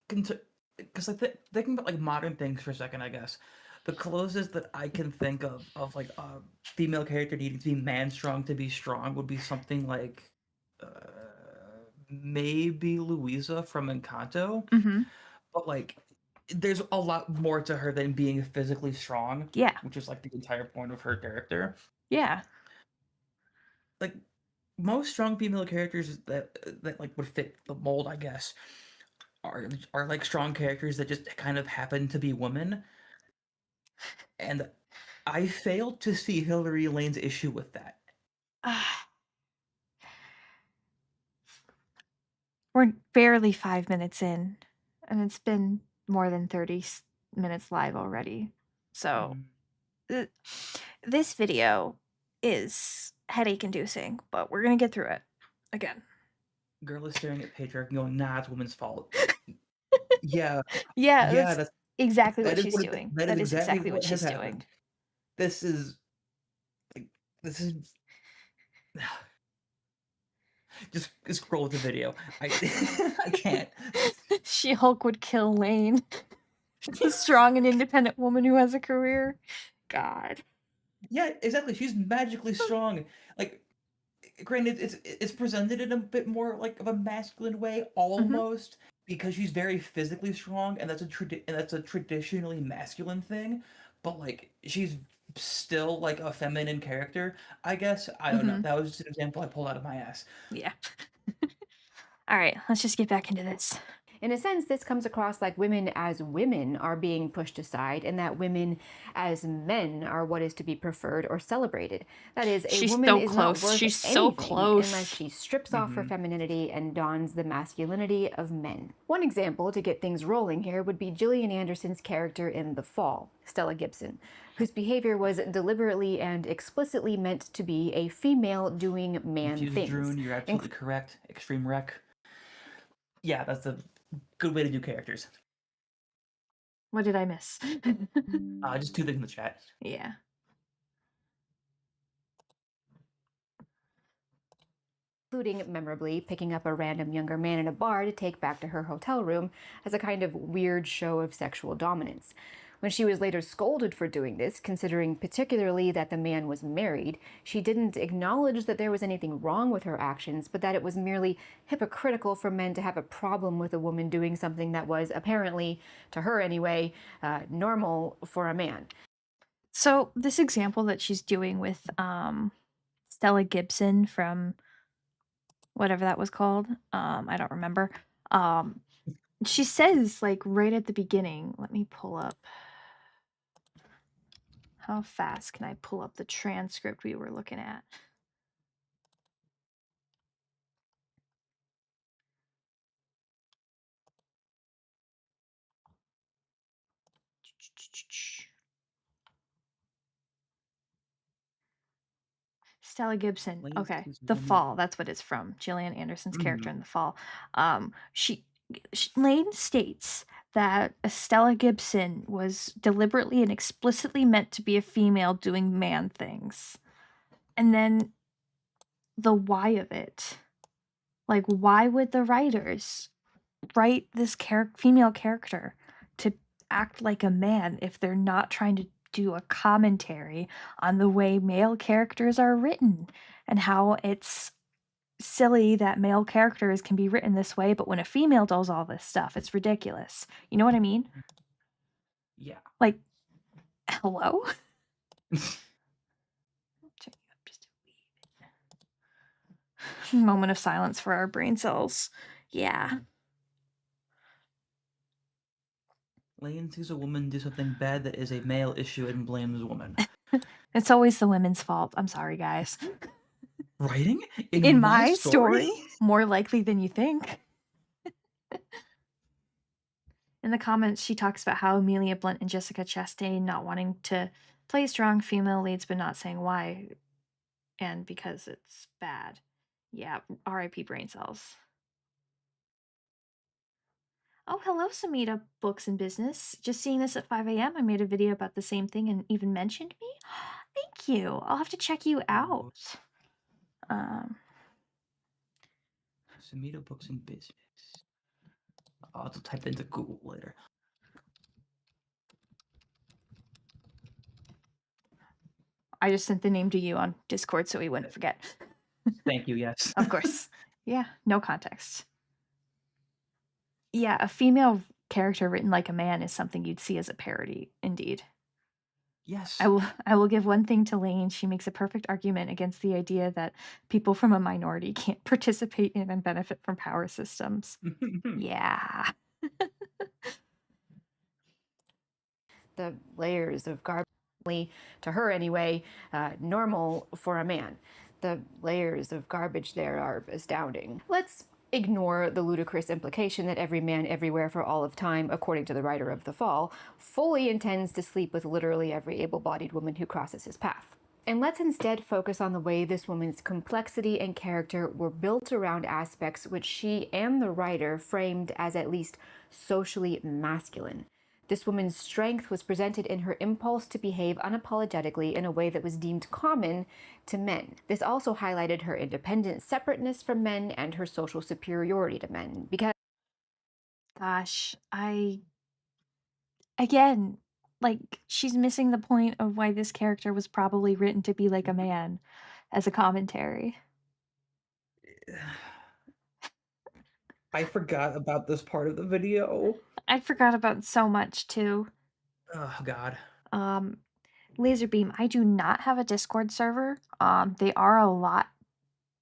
Because I think thinking about like modern things for a second, I guess the closest that I can think of like a female character needing to be man strong to be strong would be something like maybe Louisa from Encanto, Mhm. but like there's a lot more to her than being physically strong, Yeah. which is like the entire point of her character. Yeah. Like most strong female characters that like would fit the mold, I guess, are like strong characters that just kind of happen to be women, and I failed to see Hilary Layne's issue with that. We're barely 5 minutes in, and it's been more than 30 minutes live already. So, Mhm. uh, this video is headache inducing, but we're gonna get through it again. Girl is staring at patriarchy and going, "Nah, it's women's fault." Yeah, Yeah, yeah, that's exactly what that is she's doing. that is That is exactly exactly what what has she's doing. happened. This is like this is just scroll with the video. I I can't. She-Hulk would kill Lane, a strong and independent woman who has a career. God. Yeah, exactly. She's magically strong. Like, granted, it's presented in a bit more like of a masculine way, Mhm, almost, because she's very physically strong, and that's a traditionally masculine thing. But like, she's still like a feminine character. I guess I don't know. mhm. That was just an example I pulled out of my ass. Yeah. Alright, let's just get back into this. In a sense, this comes across like women as women are being pushed aside, and that women as men are what is to be preferred or celebrated. That is, a She's woman so is not close. worth She's so anything unless close. she strips off her Hmm. femininity and dons the masculinity of men. One example to get things rolling here would be Gillian Anderson's character in The Fall, Stella Gibson, whose behavior was deliberately and explicitly meant to be a female doing man Infused things. Drune, you're absolutely correct. Extreme wreck. Yeah, that's a good way to do characters. What did I miss? Just two things in the chat. Yeah. Including memorably picking up a random younger man in a bar to take back to her hotel room as a kind of weird show of sexual dominance. When she was later scolded for doing this, considering particularly that the man was married, she didn't acknowledge that there was anything wrong with her actions, but that it was merely hypocritical for men to have a problem with a woman doing something that was apparently, to her anyway, normal for a man. So this example that she's doing with Stella Gibson from whatever that was called, I don't remember. Um She says, like, right at the beginning, let me pull up. How fast can I pull up the transcript we were looking at? Stella Gibson. Layne Okay. sees a The woman. Fall. That's what it's from. Gillian Anderson's character Mhm. in The Fall. Layne states that Stella Gibson was deliberately and explicitly meant to be a female doing man things. And then the why of it. Like, why would the writers write this female character to act like a man if they're not trying to do a commentary on the way male characters are written and how it's silly that male characters can be written this way, but when a female does all this stuff, it's ridiculous. You know what I mean? Yeah. Like, hello? Check it up just a wee bit. Moment of silence for our brain cells. Yeah. Layne sees a woman do something bad that is a male issue and blames woman. It's always the women's fault. I'm sorry, guys. Writing? In My my story? story, more likely than you think. In the comments, she talks about how Amelia Blunt and Jessica Chastain not wanting to play strong female leads, but not saying why, and because it's bad. Yeah, R.I.P. brain cells. Oh, hello, Samita Books and Business. Just seeing this at 5 a.m. I made a video about the same thing and even mentioned me. Thank you. I'll have to check you out. Um, Samita Books and Business. I'll have to type into Google later. I just sent the name to you on Discord so we wouldn't forget. Thank you, yes. Of course. Yeah, no context. Yeah, a female character written like a man is something you'd see as a parody, indeed. Yes. I will give one thing to Layne. She makes a perfect argument against the idea that people from a minority can't participate in and benefit from power systems. Yeah. The layers of garbage, to her anyway, normal for a man. The layers of garbage there are astounding. Let's ignore the ludicrous implication that every man everywhere for all of time, according to the writer of The Fall, fully intends to sleep with literally every able-bodied woman who crosses his path. And let's instead focus on the way this woman's complexity and character were built around aspects which she and the writer framed as at least socially masculine. This woman's strength was presented in her impulse to behave unapologetically in a way that was deemed common to men. This also highlighted her independent separateness from men and her social superiority to men. Because Gosh, again, like, she's missing the point of why this character was probably written to be like a man as a commentary. I forgot about this part of the video. I forgot about so much too. Oh, God. Um, Laserbeam, I do not have a Discord server. They are a lot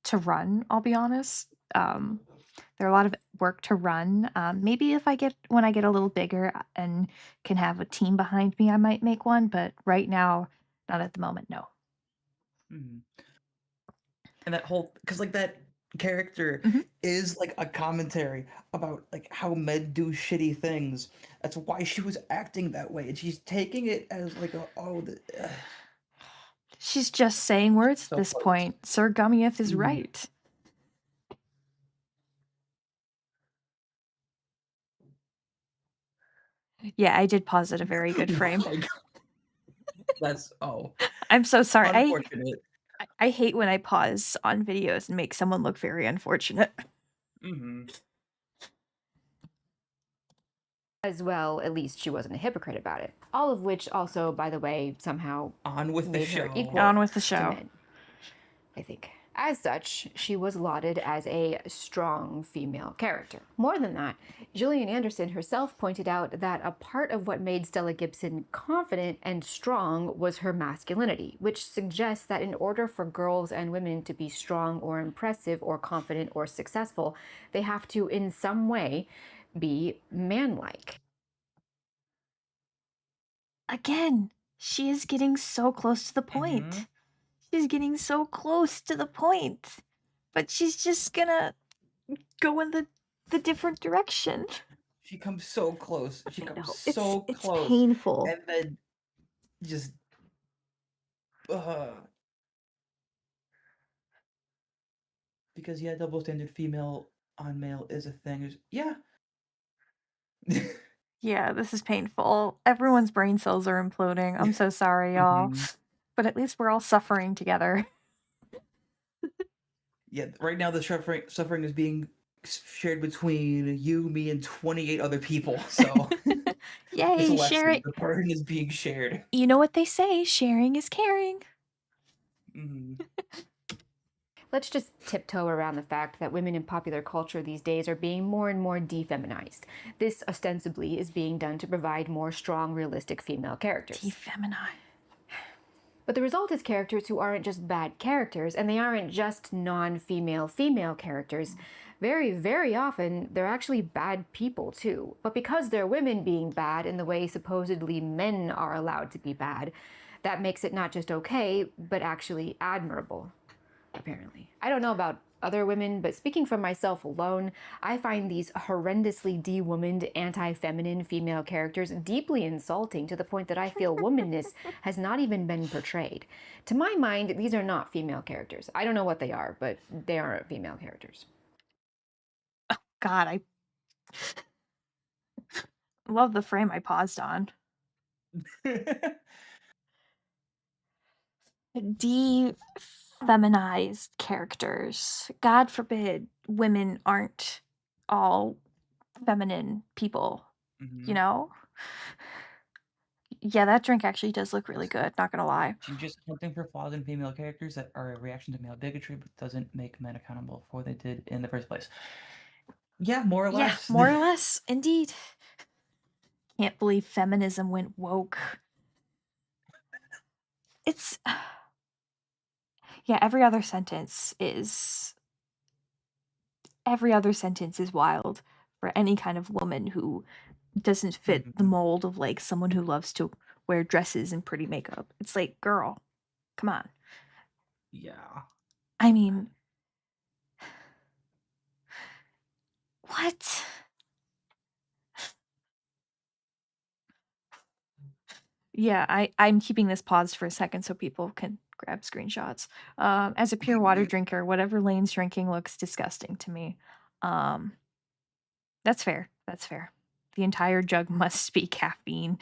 to run, I'll be honest. They're a lot of work to run. Maybe if when I get a little bigger and can have a team behind me, I might make one, but right now, not at the moment, no. Mhm. And that whole, because like that character Mhm. is like a commentary about like how men do shitty things. That's why she was acting that way, and she's taking it as like She's just saying words at so this close. point. Sir Gummyeth is Mhm. right. Yeah, I did pause at a very good Oh frame. my God. That's I'm so sorry. unfortunate. I hate when I pause on videos and make someone look very unfortunate. Hmm. as well, at least she wasn't a hypocrite about it. All of which also, by the way, somehow On with the made her show. equal On with the to show. men, I think. As such, she was lauded as a strong female character. More than that, Gillian Anderson herself pointed out that a part of what made Stella Gibson confident and strong was her masculinity, which suggests that in order for girls and women to be strong or impressive or confident or successful, they have to, in some way, be manlike. Again, she is getting so close to the Mm-hmm. point. She's getting so close to the point. But she's just gonna go in the different direction. She comes so close. She I comes know. so It's close, painful. and then just because yeah, double standard female on male is a thing. Yeah. Yeah, this is painful. Everyone's brain cells are imploding. I'm so sorry, y'all. Mhm. But at least we're all suffering together. Yeah, right now the suffering is being shared between you, me, and 28 other people. So it's Yay, share lessened. it. The burden is being shared. You know what they say, sharing is caring. Mhm. Let's just tiptoe around the fact that women in popular culture these days are being more and more defeminized. This ostensibly is being done to provide more strong, realistic female characters. Defeminize. But the result is characters who aren't just bad characters, and they aren't just non-female female characters. Very, very often, they're actually bad people too. But because they're women being bad in the way supposedly men are allowed to be bad, that makes it not just okay, but actually admirable, apparently. I don't know about other women, but speaking for myself alone, I find these horrendously de-womaned, anti-feminine female characters deeply insulting to the point that I feel womanness has not even been portrayed. To my mind, these are not female characters. I don't know what they are, but they aren't female characters. God, I love the frame I paused on. Defeminized characters. God forbid women aren't all feminine people, you Mhm. know? Yeah, that drink actually does look really good, not gonna lie. She's just hunting for flaws in female characters that are a reaction to male bigotry, but doesn't make men accountable for what they did in the first place. Yeah, more or Yeah, less. more or less, indeed. Can't believe feminism went woke. It's yeah, every other sentence is wild for any kind of woman who doesn't fit the Mhm. mold of like someone who loves to wear dresses and pretty makeup. It's like, girl, come on. Yeah. I mean, what? Yeah, I'm keeping this paused for a second so people can grab screenshots. As a pure water drinker, whatever Lane's drinking looks disgusting to me. Um, that's fair. That's fair. The entire jug must be caffeine.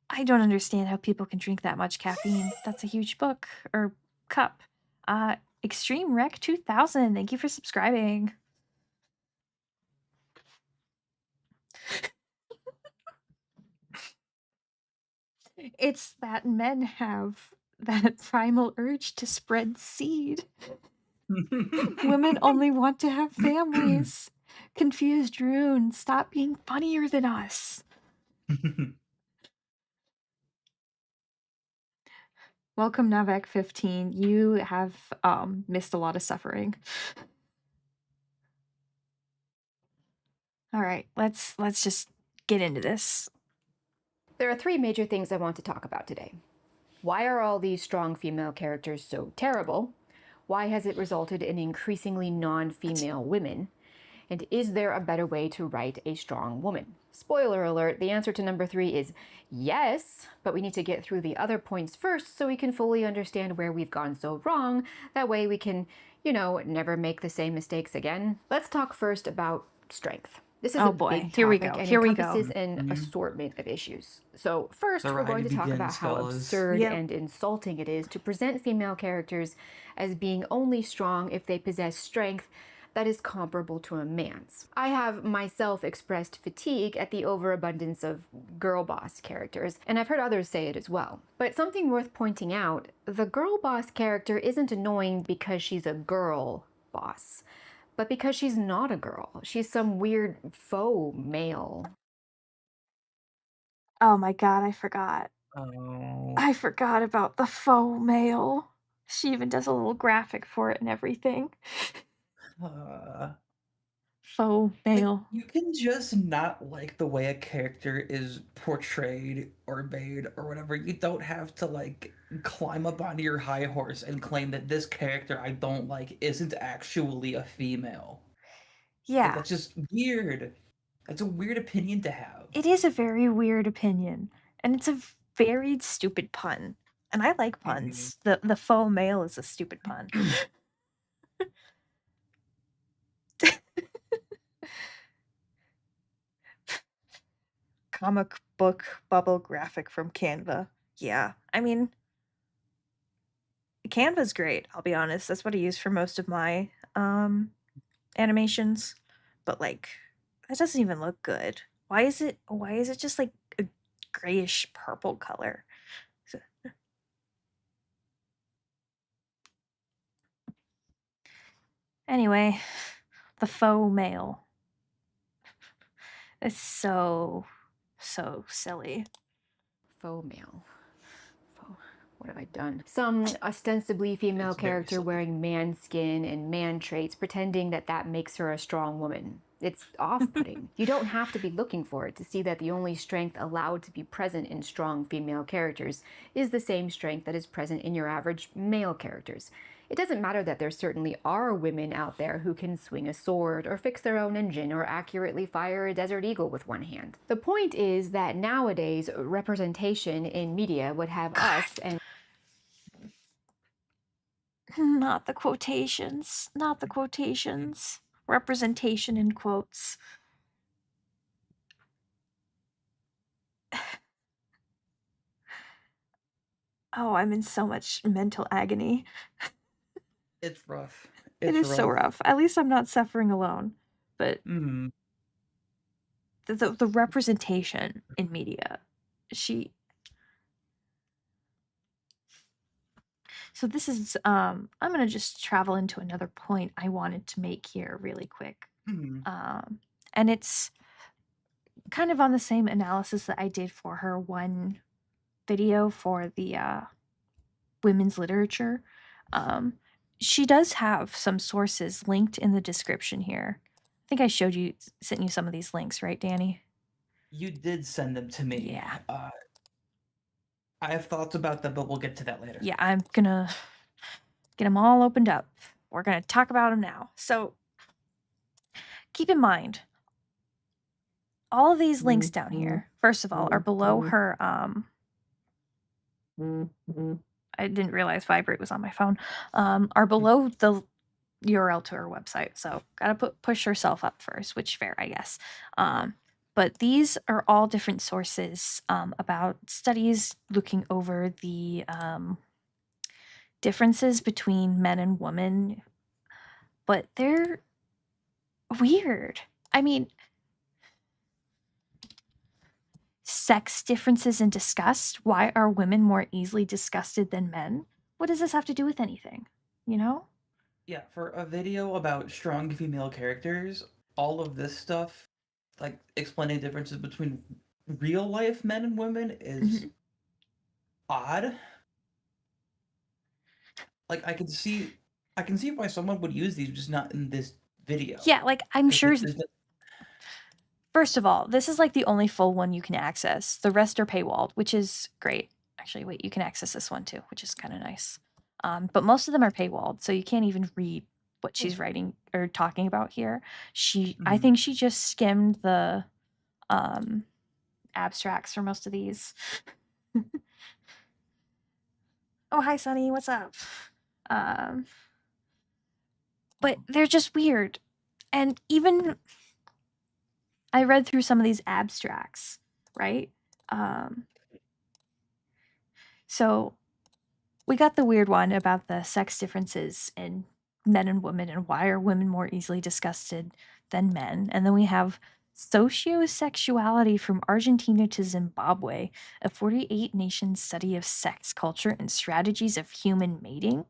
I don't understand how people can drink that much caffeine. That's a huge book or cup. Extreme Rec 2000. Thank you for subscribing. It's that men have that primal urge to spread seed. Women only want to have families. Confused Rune, stop being funnier than us. Welcome Navek 15. You have missed a lot of suffering. All right, let's just get into this. There are three major things I want to talk about today. Why are all these strong female characters so terrible? Why has it resulted in increasingly non-female women? And is there a better way to write a strong woman? Spoiler alert, the answer to number 3 is yes, but we need to get through the other points first so we can fully understand where we've gone so wrong. That way we can, never make the same mistakes again. Let's talk first about strength. This is Oh a boy, big here we topic go. and Here we go. encompasses an Mhm. assortment of issues. So, The first, we're going ride to talk about begins, how fellas. absurd Yep. and insulting it is to present female characters as being only strong if they possess strength that is comparable to a man's. I have myself expressed fatigue at the overabundance of girl boss characters, and I've heard others say it as well. But something worth pointing out, the girl boss character isn't annoying because she's a girl boss, but because she's not a girl. She's some weird faux male. Oh my god, I forgot. Oh. I forgot about the faux male. She even does a little graphic for it and everything. Uh, Faux Like, male. you can just not like the way a character is portrayed or made or whatever. You don't have to, like, climb up onto your high horse and claim that this character I don't like isn't actually a female. Like, Yeah, that's just weird. That's a weird opinion to have. it is a very weird opinion, and it's a very stupid pun. And I like Mhm. puns. The faux male is a stupid pun. Comic book bubble graphic from Canva. Yeah, I mean, Canva's great, I'll be honest. That's what I use for most of my animations. But like that doesn't even look good. Why is it just like a grayish purple color? So- Anyway, the faux male is so silly. Faux male. What have I done? Some ostensibly female It's very character silly. wearing man skin and man traits, pretending that that makes her a strong woman. It's off putting. You don't have to be looking for it to see that the only strength allowed to be present in strong female characters is the same strength that is present in your average male characters. It doesn't matter that there certainly are women out there who can swing a sword, or fix their own engine, or accurately fire a Desert Eagle with one hand. The point is that nowadays, representation in media would have us and Not the quotations. Not the quotations. Representation in quotes. Oh, I'm in so much mental agony. It's rough. It It's is so rough. rough. At least I'm not suffering alone. But Mhm. the representation in media, she. So this is I'm gonna just travel into another point I wanted to make here really quick. Mhm. And it's kind of on the same analysis that I did for her one video for the women's literature. Um, she does have some sources linked in the description here. I think I showed you, sent you some of these links, right, Danny? You did send them to me. Yeah. I have thoughts about them, but we'll get to that later. Yeah, I'm gonna get them all opened up. We're gonna talk about them now. So keep in mind, all of these links down here, first of all, are below her. I didn't realize Vibrate was on my phone. Are below the URL to her website. So gotta push herself up first, which fair, I guess. But these are all different sources about studies looking over the differences between men and women, but they're weird. I mean, sex differences in disgust. Why are women more easily disgusted than men? What does this have to do with anything? You know? Yeah, for a video about strong female characters, all of this stuff, like explaining differences between real life men and women, is Mhm. odd. Like, I can see why someone would use these, just not in this video. Yeah, like I'm Because sure. there's no, First of all, this is like the only full one you can access. The rest are paywalled, which is great. Actually, wait, you can access this one too, which is kind of nice. But most of them are paywalled, so you can't even read what she's writing or talking about here. I Mhm. think she just skimmed the um, abstracts for most of these. Oh, hi, Sunny. What's up? Um, but they're just weird. And even I read through some of these abstracts, right? Um, so we got the weird one about the sex differences in men and women and why are women more easily disgusted than men. And then we have sociosexuality from Argentina to Zimbabwe, a 48 nation study of sex culture and strategies of human mating.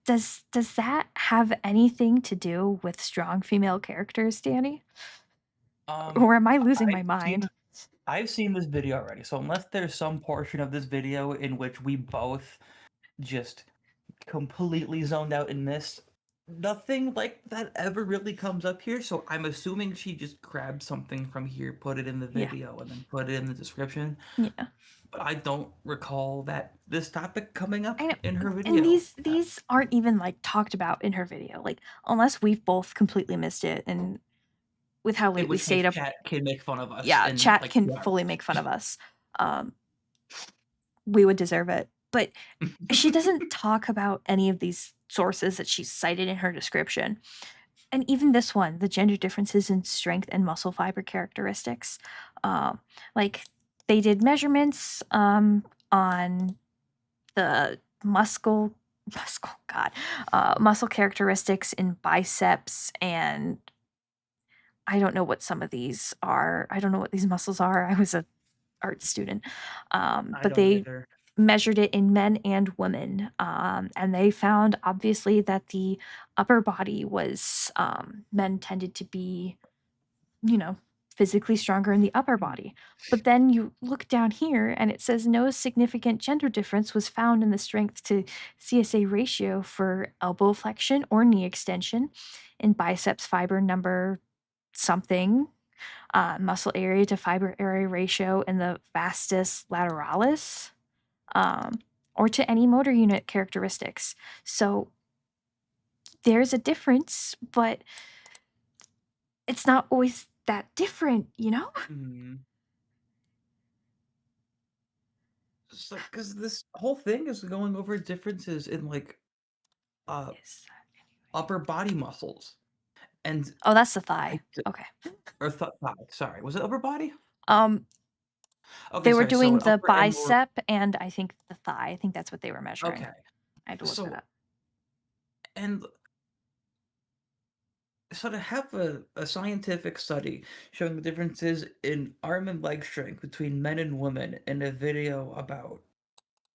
Does that have anything to do with strong female characters, Danny? Um, Or am I losing I've my seen mind? I've seen this video already, so unless there's some portion of this video in which we both just completely zoned out and missed, nothing like that ever really comes up here, so I'm assuming she just grabbed something from here, put it in the Yeah. video, and then put it in the description. Yeah. But I don't recall that this topic coming up I know. in her And video. these aren't even like talked about in her video. Like unless we've both completely missed it and with how In late we which case, stayed up, chat can make fun of us yeah, in chat like can 2 fully make fun of us. Um, we would deserve it. But she hours. doesn't talk about any of these sources that she's cited in her description. And even this one, the gender differences in strength and muscle fiber characteristics. Like they did measurements on the muscle characteristics in biceps, and I don't know what some of these are. I don't know what these muscles are. I was a art student, I but don't they either. measured it in men and women, and they found obviously that the upper body was men tended to be, you know, physically stronger in the upper Hmm. body. But then you look down here and it says no significant gender difference was found in the strength to CSA ratio for elbow flexion or knee extension in biceps fiber number something, muscle area to fiber area ratio in the vastus lateralis, um, or to any motor unit characteristics. So there's a difference, but it's not always that different, you know? Mhm. Just like, because this whole thing is going over differences in like uh Is that anyway? upper body muscles, and Oh, that's the I thigh. d- Okay. or thigh. Sorry, was it upper body? Um, Okay, they were sorry. So doing an the upper and lower. bicep and I think the thigh. I think that's what they were measuring. Okay, I had to look that so up. and so to have a scientific study showing the differences in arm and leg strength between men and women in a video about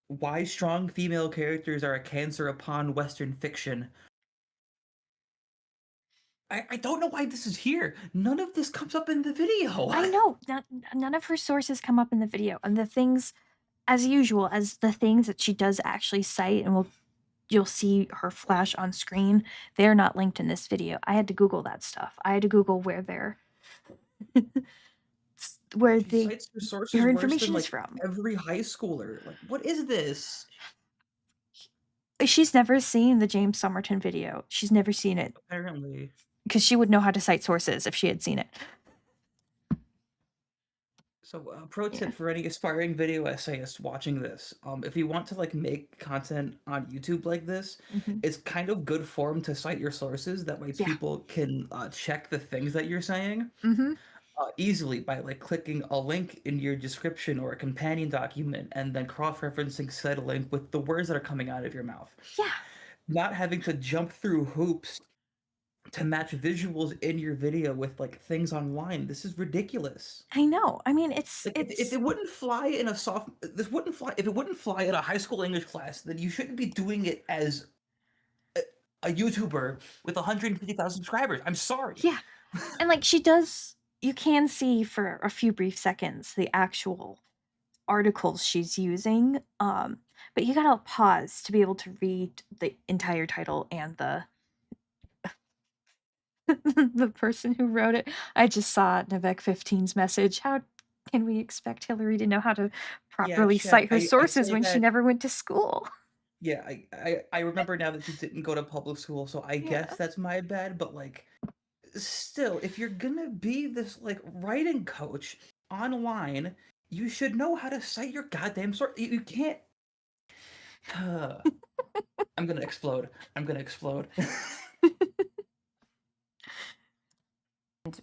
why strong female characters are a cancer upon Western fiction. I don't know why this is here. None of this comes up in the video. I know none of her sources come up in the video, and the things, as usual, as the things that she does actually cite, and you'll see her flash on screen. They're not linked in this video. I had to Google that stuff. I had to Google where they're where She they cites resources her worse than information is like from. every high schooler. Like, what is this? She's never seen the James Somerton video. She's never seen it Apparently. because she would know how to cite sources if she had seen it. So, pro Yeah. tip for any aspiring video essayists watching this: if you want to like make content on YouTube like this, Mhm. it's kind of good form to cite your sources. That way, Yeah. people can check the things that you're saying Mhm. easily by like clicking a link in your description or a companion document, and then cross-referencing said link with the words that are coming out of your mouth. Yeah. Not having to jump through hoops to match visuals in your video with like things online. This is ridiculous. I know. I mean, Like if it's it wouldn't fly in a soft this wouldn't fly if it wouldn't fly in a high school English class, then you shouldn't be doing it as a, a YouTuber with 150,000 subscribers. I'm sorry. yeah. And like she does, you can see for a few brief seconds the actual articles she's using. But you gotta pause to be able to read the entire title and the the person who wrote it. I just saw Navek 15's message. How can we expect Hillary to know how to Yeah, properly chat. cite her I sources say when she that. never went to school? Yeah, I remember now that you didn't go to public school, so I guess Yeah. that's my bad, but like still, if you're gonna be this like writing coach online, you should know how to cite your goddamn source. You can't. I'm gonna explode. I'm gonna explode.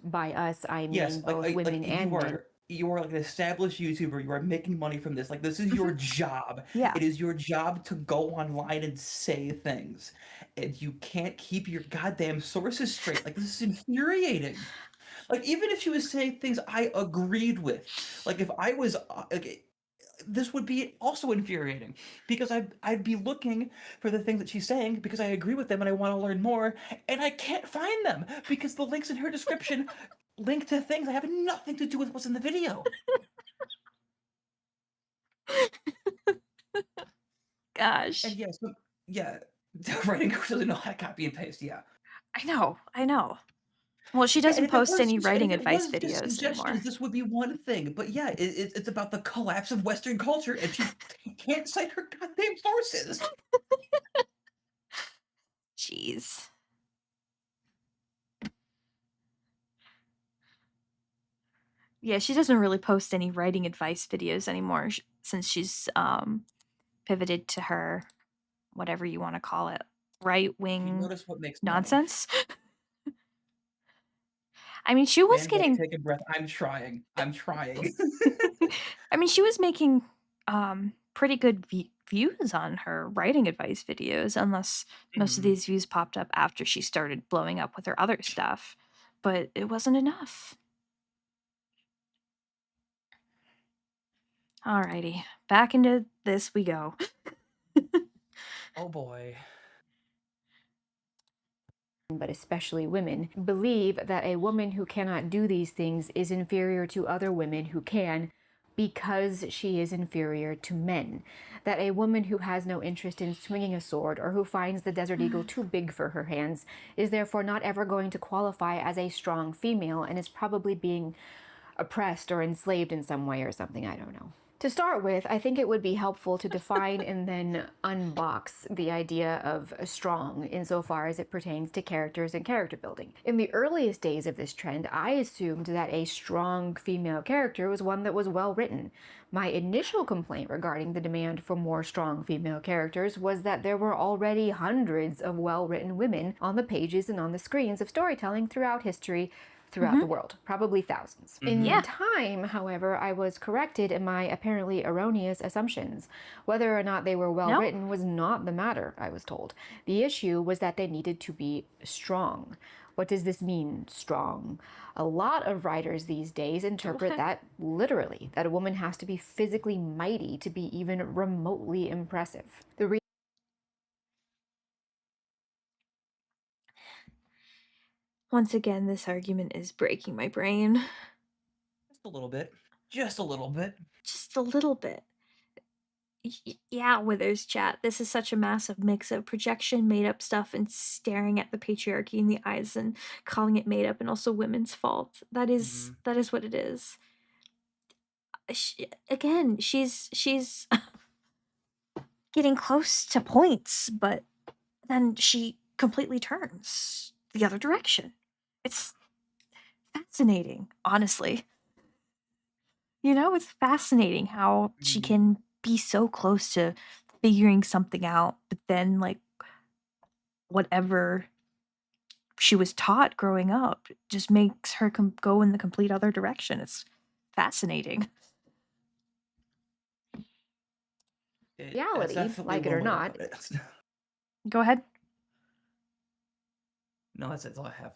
By us, I Yes, mean both like women and men. you are like an established YouTuber. You are making money from this. Like this is your Mhm. job. Yeah. It is your job to go online and say things, and you can't keep your goddamn sources straight. Like this is infuriating. Like even if she was saying things I agreed with, like if I was like this would be also infuriating because I'd be looking for the things that she's saying because I agree with them and I want to learn more, and I can't find them because the links in her description link to things that have nothing to do with what's in the video. And Gosh. yeah, so yeah, Writing coach doesn't know how to copy and paste. Yeah. I know, I know. Well, she Yeah, and doesn't post any writing if it advice was just videos suggestions, anymore. this would be one thing. But yeah, it's about the collapse of Western culture, and she can't cite her goddamn sources. Jeez. Yeah, she doesn't really post any writing advice videos anymore since she's pivoted to her whatever you want to call it, right If you wing notice what makes money, nonsense. I mean, she was man's like getting take a breath. I'm trying. I'm trying. I mean, she was making pretty good views on her writing advice videos, unless most of Mhm. these views popped up after she started blowing up with her other stuff. But it wasn't enough. Alrighty, back into this we go. Oh boy. but especially women, believe that a woman who cannot do these things is inferior to other women who can because she is inferior to men. That a woman who has no interest in swinging a sword or who finds the desert eagle too big for her hands is therefore not ever going to qualify as a strong female and is probably being oppressed or enslaved in some way or something, I don't know. To start with, I think it would be helpful to define and then unbox the idea of strong insofar as it pertains to characters and character building. In the earliest days of this trend, I assumed that a strong female character was one that was well written. My initial complaint regarding the demand for more strong female characters was that there were already hundreds of well written women on the pages and on the screens of storytelling throughout history, throughout the world, probably thousands. In Yeah. time, however, I was corrected in my apparently erroneous assumptions. Whether or not they were well No? written was not the matter, I was told. The issue was that they needed to be strong. What does this mean, strong? A lot of writers these days interpret that literally, that a woman has to be physically mighty to be even remotely impressive. Once again, this argument is breaking my brain. Just a little bit. Just a little bit. Just a little bit. Yeah, Withers chat. This is such a massive mix of projection, made up stuff, and staring at the patriarchy in the eyes and calling it made up and also women's fault. Mhm. That is what it is. Again, she's getting close to points, but then she completely turns the other direction. It's fascinating, honestly. You know, it's fascinating how she Mhm. can be so close to figuring something out, but then like whatever she was taught growing up just makes her go in the complete other direction. It's fascinating. That's Reality, definitely like it one or way to not, put it. Go ahead. No, that's all I have.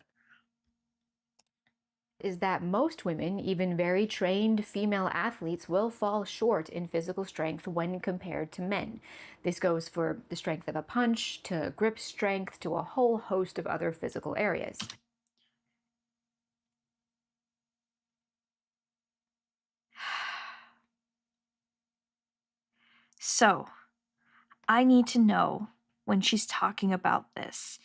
is that most women, even very trained female athletes, will fall short in physical strength when compared to men. This goes for the strength of a punch, to grip strength, to a whole host of other physical areas. So, I need to know when she's talking about this,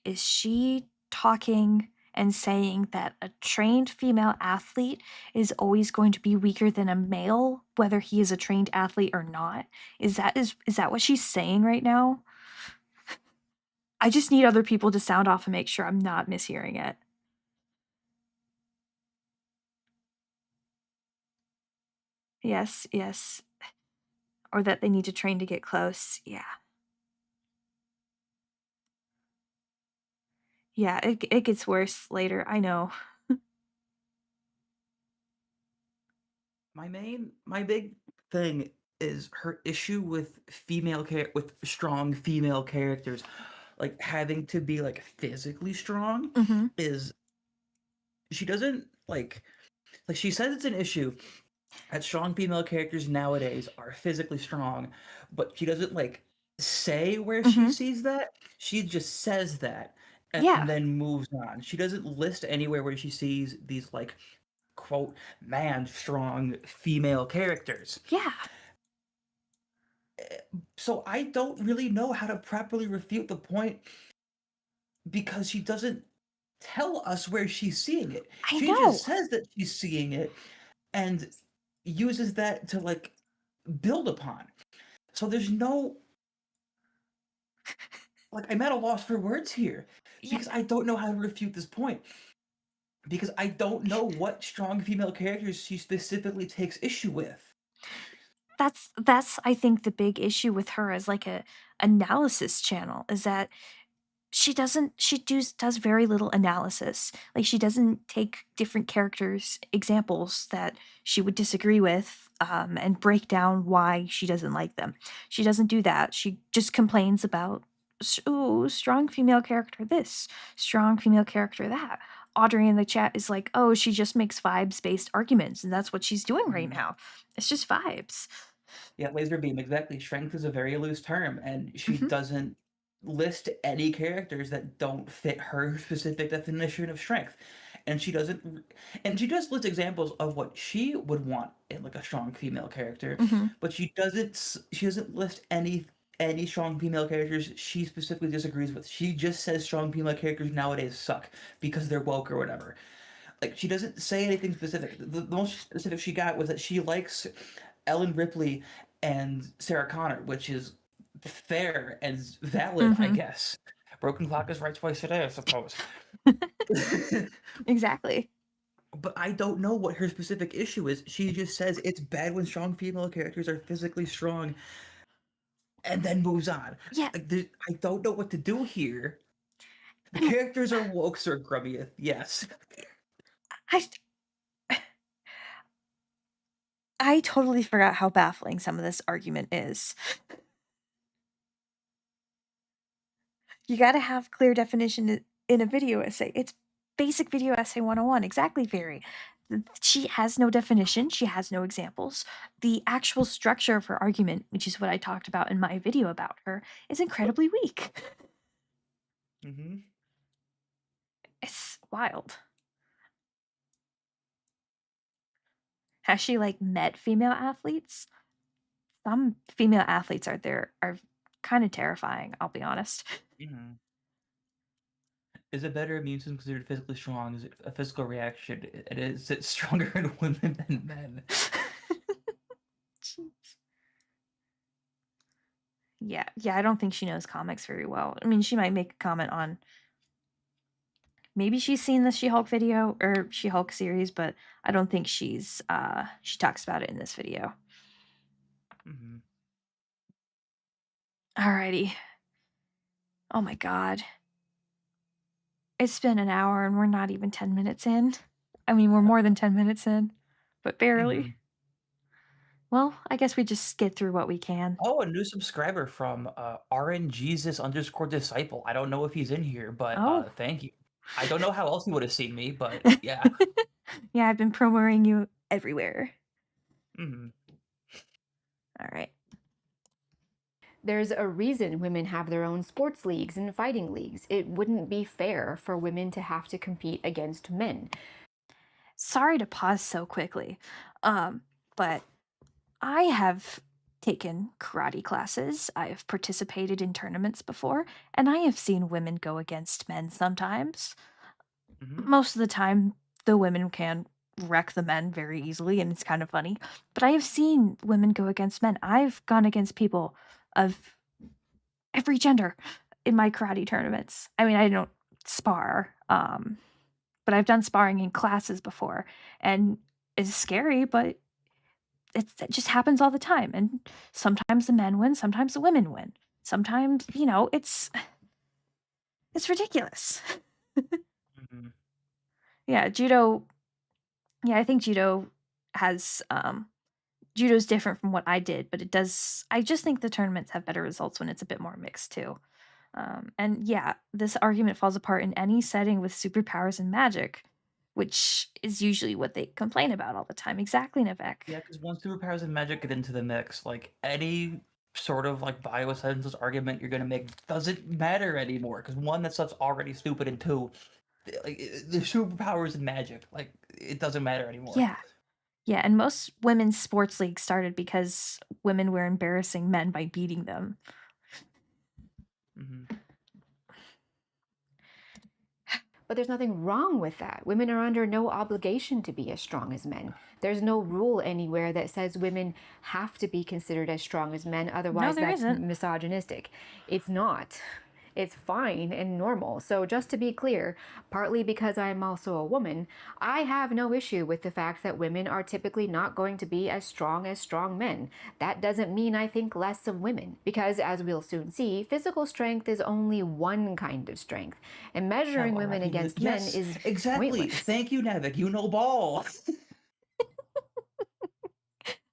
is she talking and saying that a trained female athlete is always going to be weaker than a male, whether he is a trained athlete or not? Is that what she's saying right now? I just need other people to sound off and make sure I'm not mishearing it. Yes, yes. Or that they need to train to get close. Yeah. Yeah, it gets worse later. I know. My big thing is her issue with with strong female characters, like having to be like physically strong, Mhm. is she doesn't like she says it's an issue that strong female characters nowadays are physically strong, but she doesn't like say where she Mhm. sees that. She just says that and Yeah. then moves on. She doesn't list anywhere where she sees these like quote man strong female characters. Yeah. So I don't really know how to properly refute the point because she doesn't tell us where she's seeing it. I She just know. says that she's seeing it and uses that to like build upon. So there's no like I'm at a loss for words here Yeah, because I don't know how to refute this point because I don't know what strong female characters she specifically takes issue with. that's I think the big issue with her as like a analysis channel is that she does very little analysis. Like she doesn't take different characters examples that she would disagree with and break down why she doesn't like them. She doesn't do that. She just complains about oh, strong female character this, strong female character that. Audrey in the chat is like, oh, she just makes vibes based arguments, and that's what she's doing right Mhm. now. It's just vibes. Yeah, laser beam, exactly. Strength is a very loose term, and she Mhm, doesn't list any characters that don't fit her specific definition of strength. And she doesn't, and she does list examples of what she would want in like a strong female character, mhm, but she doesn't list any strong female characters she specifically disagrees with. She just says strong female characters nowadays suck because they're woke or whatever. Like she doesn't say anything specific. The most specific she got was that she likes Ellen Ripley and Sarah Connor, which is fair and valid, I mhm. guess. Broken clock is right twice a day, I suppose. Exactly. But I don't know what her specific issue is. She just says it's bad when strong female characters are physically strong and then moves on. Yeah, Like, I don't know what to do here. The and characters are woke, Sir Grummy. Yes. I I totally forgot how baffling some of this argument is. You gotta have clear definition in a video essay. It's basic video essay 101. Exactly, Fairy. She has no definition, she has no examples. The actual structure of her argument, which is what I talked about in my video about her, is incredibly weak. Hmm. It's wild. Has she like met female athletes? Some female athletes out there are kind of terrifying, I'll be honest. Hmm. Is a better immune system considered physically strong? Is it a physical reaction? It is it stronger in women than men? Jeez. Yeah, yeah, I don't think she knows comics very well. I mean, she might make a comment on maybe she's seen the She-Hulk video or She-Hulk series, but I don't think she talks about it in this video. Hmm. Alrighty. Oh my god. It's been an hour and we're not even 10 minutes in. I mean, we're more than 10 minutes in, but barely. Hmm. Well, I guess we just get through what we can. Oh, a new subscriber from RNJesus_disciple. I don't know if he's in here, but Oh. thank you. I don't know how else he would have seen me, but yeah. Yeah, I've been promoting you everywhere. Hmm. All right. There's a reason women have their own sports leagues and fighting leagues. It wouldn't be fair for women to have to compete against men. Sorry to pause so quickly, but I have taken karate classes. I have participated in tournaments before, and I have seen women go against men sometimes. Hmm. Most of the time, the women can wreck the men very easily, and it's kind of funny. But I have seen women go against men. I've gone against people of every gender in my karate tournaments. I mean, I don't spar, but I've done sparring in classes before, and it's scary, but it just happens all the time. And sometimes the men win, sometimes the women win. Sometimes, it's ridiculous. Hmm. Yeah, judo. Yeah, I think has judo's different from what I did, but it does. I just think the tournaments have better results when it's a bit more mixed too. And yeah, this argument falls apart in any setting with superpowers and magic, which is usually what they complain about all the time. Exactly, Nivek. Yeah, because once superpowers and magic get into the mix, like any sort of like bioessentials argument you're gonna make doesn't matter anymore. Because one, that stuff's already stupid, and two, like the superpowers and magic, like it doesn't matter anymore. Yeah, Yeah, and most women's sports leagues started because women were embarrassing men by beating them. Hmm. But there's nothing wrong with that. Women are under no obligation to be as strong as men. There's no rule anywhere that says women have to be considered as strong as men, No, otherwise, there that's isn't. misogynistic. It's not. It's fine and normal. So, just to be clear, partly because I'm also a woman, I have no issue with the fact that women are typically not going to be as strong men. That doesn't mean I think less of women, because as we'll soon see, physical strength is only one kind of strength, and measuring Now, a women recognition. against men Yes, is exactly. pointless. Thank you, Navik. You know ball.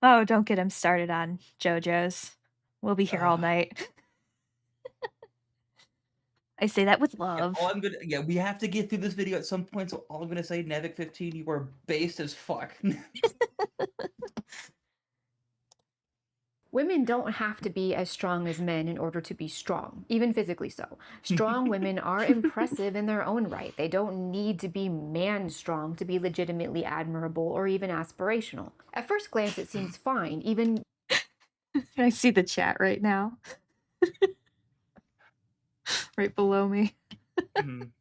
Oh, don't get him started on JoJo's. We'll be here all uh, night. I say that with yeah, all love. I'm gonna. Yeah, we have to get through this video at some point. So all I'm gonna say, Navik 15, you are based as fuck. Women don't have to be as strong as men in order to be strong, even physically so. Strong women are impressive in their own right. They don't need to be man strong to be legitimately admirable or even aspirational. At first glance, it seems fine, even I see the chat right now, right below me. Mhm.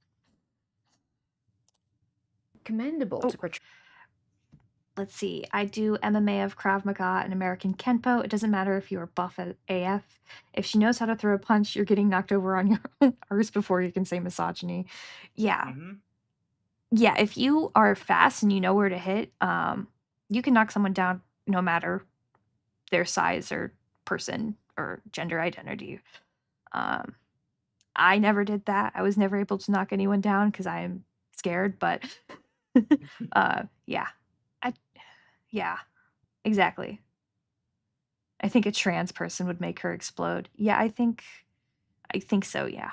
commendable Oh, to portray let's see. I do MMA of Krav Maga and American Kenpo. It doesn't matter if you are buff at AF. If she knows how to throw a punch, you're getting knocked over on your own arse before you can say misogyny. Yeah. Mhm. Yeah, if you are fast and you know where to hit, you can knock someone down no matter their size or person or gender identity. Um, I never did that. I was never able to knock anyone down because I am scared, but yeah. I yeah, exactly. I think a trans person would make her explode. Yeah, I think so, yeah.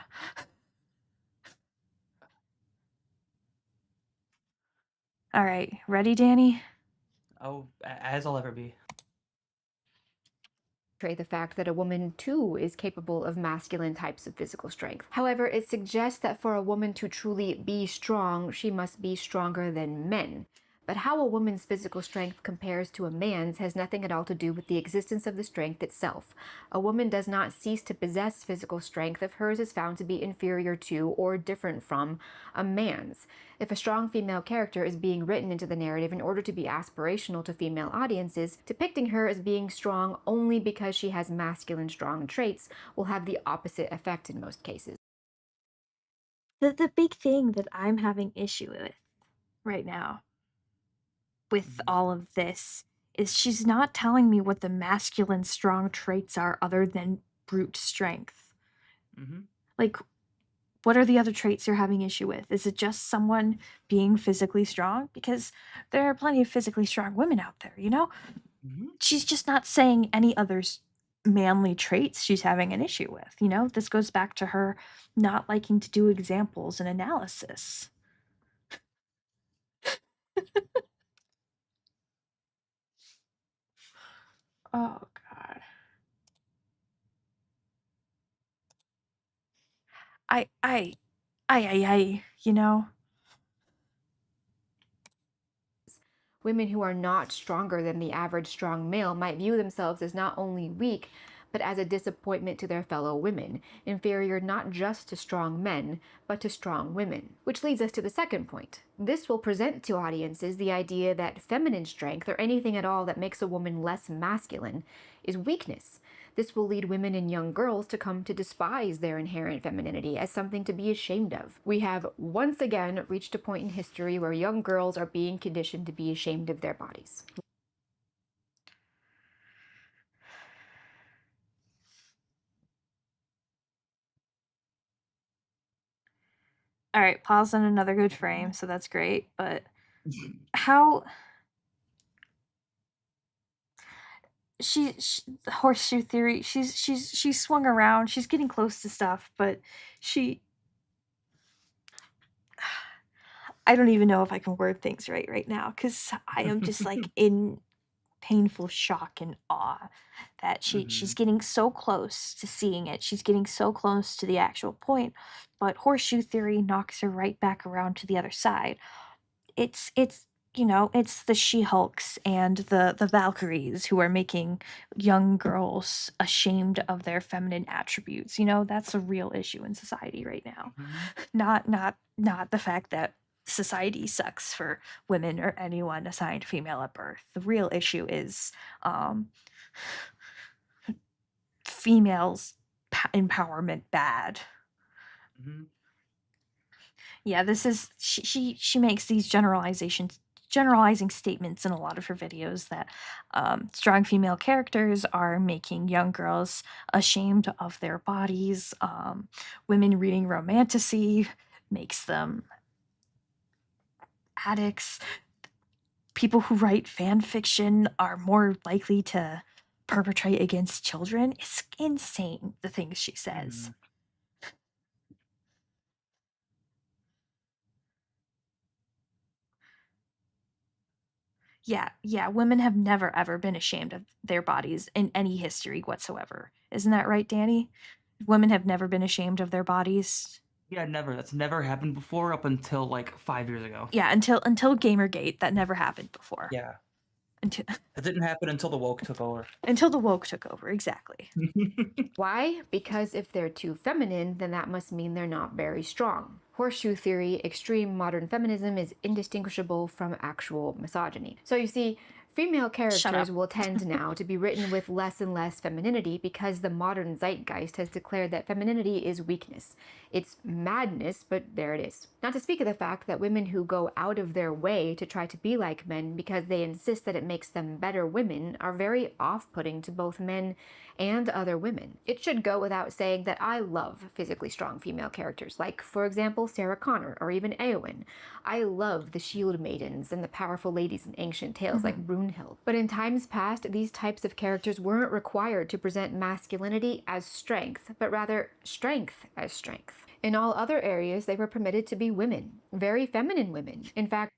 All right, ready, Danny? Oh, as I'll ever be. the fact that a woman too is capable of masculine types of physical strength. However, it suggests that for a woman to truly be strong, she must be stronger than men. But how a woman's physical strength compares to a man's has nothing at all to do with the existence of the strength itself. A woman does not cease to possess physical strength if hers is found to be inferior to or different from a man's. If a strong female character is being written into the narrative in order to be aspirational to female audiences, depicting her as being strong only because she has masculine strong traits will have the opposite effect in most cases. The big thing that I'm having issue with right now with Mhm. all of this is she's not telling me what the masculine strong traits are other than brute strength. Mhm. Like, what are the other traits you're having issue with? Is it just someone being physically strong? Because there are plenty of physically strong women out there, you know? Mhm. She's just not saying any other's manly traits she's having an issue with, you know? This goes back to her not liking to do examples and analysis. Oh god. I I I, you know? Women who are not stronger than the average strong male might view themselves as not only weak, but as a disappointment to their fellow women, inferior not just to strong men, but to strong women. Which leads us to the second point. This will present to audiences the idea that feminine strength, or anything at all that makes a woman less masculine, is weakness. This will lead women and young girls to come to despise their inherent femininity as something to be ashamed of. We have once again reached a point in history where young girls are being conditioned to be ashamed of their bodies. All right, pause on another good frame, so that's great, but how the horseshoe theory, she's swung around, she's getting close to stuff, but she I don't even know if I can word things right now because I am just like in painful shock and awe that she's Mhm. getting so close to seeing it. She's getting so close to the actual point, but horseshoe theory knocks her right back around to the other side. It's it's the She-Hulks and the Valkyries who are making young girls ashamed of their feminine attributes. That's a real issue in society right now. Mhm. Not the fact that society sucks for women or anyone assigned female at birth. The real issue is um, females empowerment bad. Mhm. Yeah, this is she makes these generalizing statements in a lot of her videos that strong female characters are making young girls ashamed of their bodies. Women reading romantasy makes them addicts. People who write fan fiction are more likely to perpetrate against children. It's insane, the things she says. Mhm. Yeah, yeah, women have never ever been ashamed of their bodies in any history whatsoever. Isn't that right, Danny? Women have never been ashamed of their bodies. Yeah, never. That's never happened before up until like 5 years ago. Yeah, until Gamergate, that never happened before. Yeah, Until that didn't happen until the woke took over. until the woke took over, exactly. Why? Because if they're too feminine, then that must mean they're not very strong. Horseshoe theory, extreme modern feminism is indistinguishable from actual misogyny. So you see, female Shut characters up. will tend now to be written with less and less femininity because the modern zeitgeist has declared that femininity is weakness. It's madness, but there it is. Not to speak of the fact that women who go out of their way to try to be like men because they insist that it makes them better women are very off-putting to both men and other women. It should go without saying that I love physically strong female characters, like, for example, Sarah Connor or even Eowyn. I love the shield maidens and the powerful ladies in ancient tales like Mhm. Brunhild. But in times past, these types of characters weren't required to present masculinity as strength, but rather strength as strength. In all other areas, they were permitted to be women, very feminine women. In fact,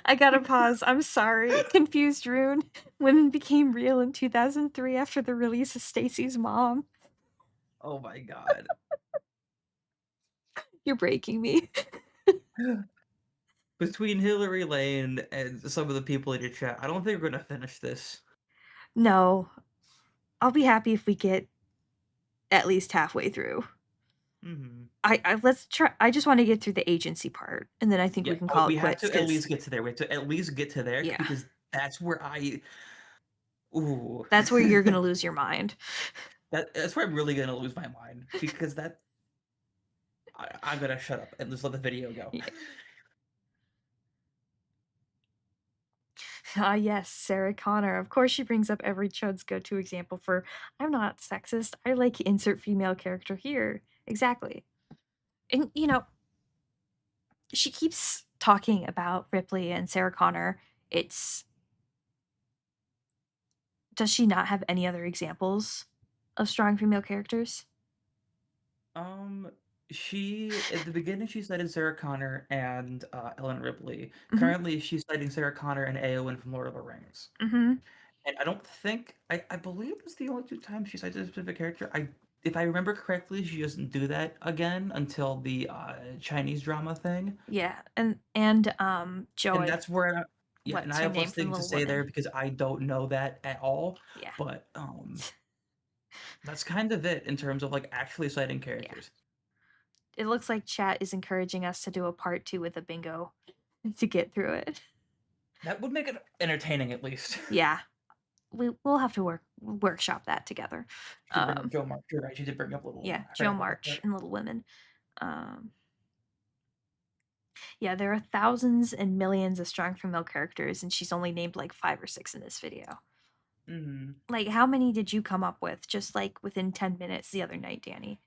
I gotta pause. I'm sorry. Confused Rune. Women became real in 2003 after the release of Stacy's mom. Oh my god. You're breaking me. Between Hilary Layne and some of the people in your chat, I don't think we're gonna finish this. No, I'll be happy if we get at least halfway through. Mhm. I let's try. I just want to get through the agency part, and then I think Yeah, we can oh, call it we have quits. to at Because least get to there. We have to at least get to there yeah, because that's where I ooh. that's where you're gonna lose your mind. That's where I'm really gonna lose my mind because I'm gonna shut up and just let the video go. Yeah. Ah, yes, Sarah Connor. Of course, she brings up every chud's go-to example for "I'm not sexist. I like insert female character here." Exactly, and she keeps talking about Ripley and Sarah Connor. It's Does she not have any other examples of strong female characters? Um, she at the beginning she cited Sarah Connor and Ellen Ripley. Mm-hmm. Currently, she's citing Sarah Connor and Eowyn from Lord of the Rings. Mm-hmm. And I don't think I believe it's the only two times she cited a specific character. If I remember correctly, she doesn't do that again until the Chinese drama thing. Yeah, and And Joy. that's where yeah, and What's I her have name less from things to Little say there Women? because I don't know that at all. Yeah, But that's kind of it in terms of like actually citing yeah. characters. It looks like chat is encouraging us to do a part 2 with a bingo to get through it. That would make it entertaining at least. Yeah, we'll have to workshop that together. She did bring up Um, Joe Mark. You're right. She did bring up Little yeah, Women. I Jo forgot about that March part. and Little Women. Um, yeah, there are thousands and millions of strong female characters, and she's only named like 5 or 6 in this video. Hmm. Like, how many did you come up with just like within 10 minutes the other night, Danny?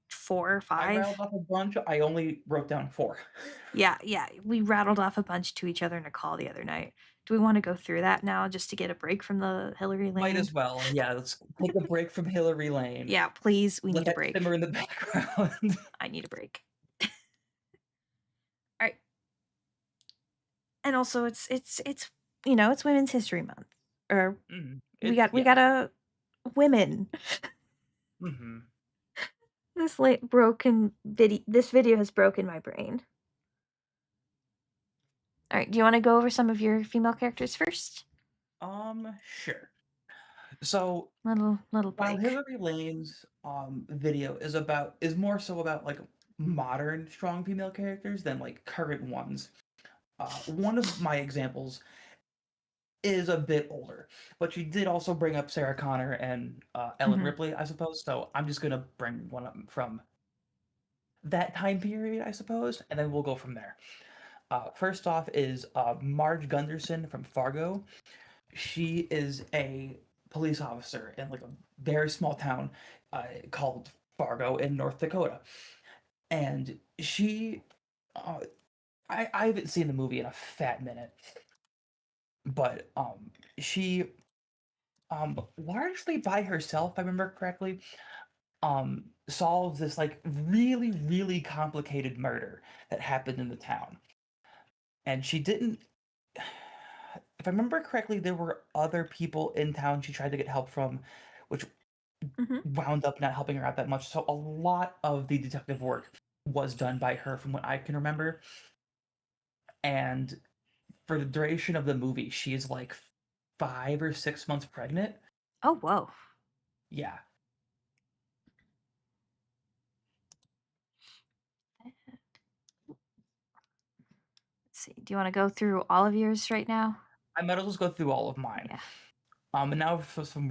4 or I rattled 5? off a bunch. I only wrote down four. Yeah, yeah. We rattled off a bunch to each other in a call the other night. Do we want to go through that now just to get a break from the Hilary Might Layne? as well. Yeah, let's take a break from Hilary Lane. Yeah, please. We Let need a that break. simmer in the background. I need a break. All right. And also it's it's Women's History Month. Or Mhm. we It's got we yeah. got a women. Hmm. This video has broken my brain. All right, do you want to go over some of your female characters first? Sure. So Little while break. Hilary Layne's video is more so about like modern strong female characters than like current ones. One of my examples is a bit older, but she did also bring up Sarah Connor and Ellen Hmm. Ripley, I suppose. So I'm just gonna bring one up from that time period, I suppose, and then we'll go from there. First off is Marge Gunderson from Fargo. She is a police officer in like a very small town called Fargo in North Dakota, and she, uh, I haven't seen the movie in a fat minute, but she largely by herself, if I remember correctly, solves this like really really complicated murder that happened in the town, and she didn't. If I remember correctly, there were other people in town she tried to get help from, which Hmm. wound up not helping her out that much. So a lot of the detective work was done by her, from what I can remember. And for the duration of the movie, she is like 5 or 6 months pregnant. Oh, whoa. Yeah, Let's see. Do you want to go through all of yours right now? I might as well go through all of mine. Yeah. And now for some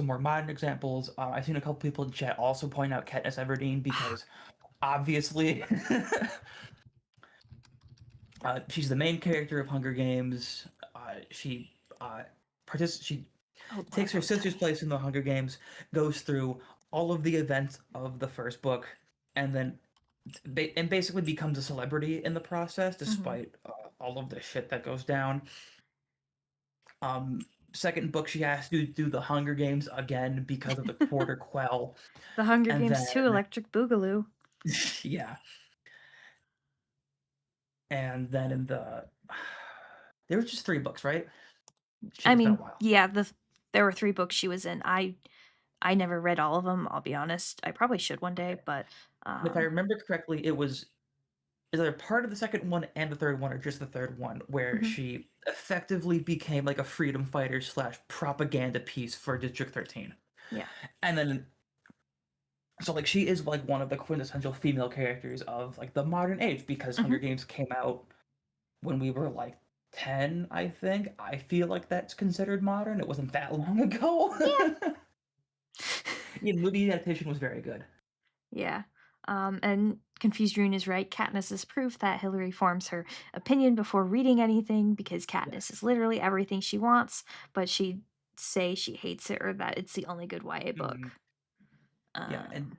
more modern examples, I've seen a couple people in chat also point out Katniss Everdeen because obviously she's the main character of Hunger Games. She she Oh, takes her bravo, sister's Tony. place in the Hunger Games, goes through all of the events of the first book, and then basically becomes a celebrity in the process, Hmm. despite all of the shit that goes down. Um, Second book, she has to do the Hunger Games again because of the Quarter Quell, The Hunger and Games then 2 Electric Boogaloo. yeah, and then in the there were just 3 books, right? Shit, I it's been a mean, while. yeah, there were 3 books she was in. I never read all of them, I'll be honest. I probably should one day, Okay, but if I remember correctly, it was either part of the second one and the third one, or just the third one, where mhm. she effectively became like a freedom fighter slash propaganda piece for District 13. Yeah. And then, so like she is like one of the quintessential female characters of like the modern age because Hunger Mhm. Games came out when we were like 10, I think. I feel like that's considered modern. It wasn't that long ago. Yeah. Yeah, the movie adaptation was very good. Yeah. And Confused Rune is right. Katniss is proof that Hillary forms her opinion before reading anything because Katniss Yes. is literally everything she wants, but she'd say she hates it or that it's the only good YA Mhm. book. Yeah, and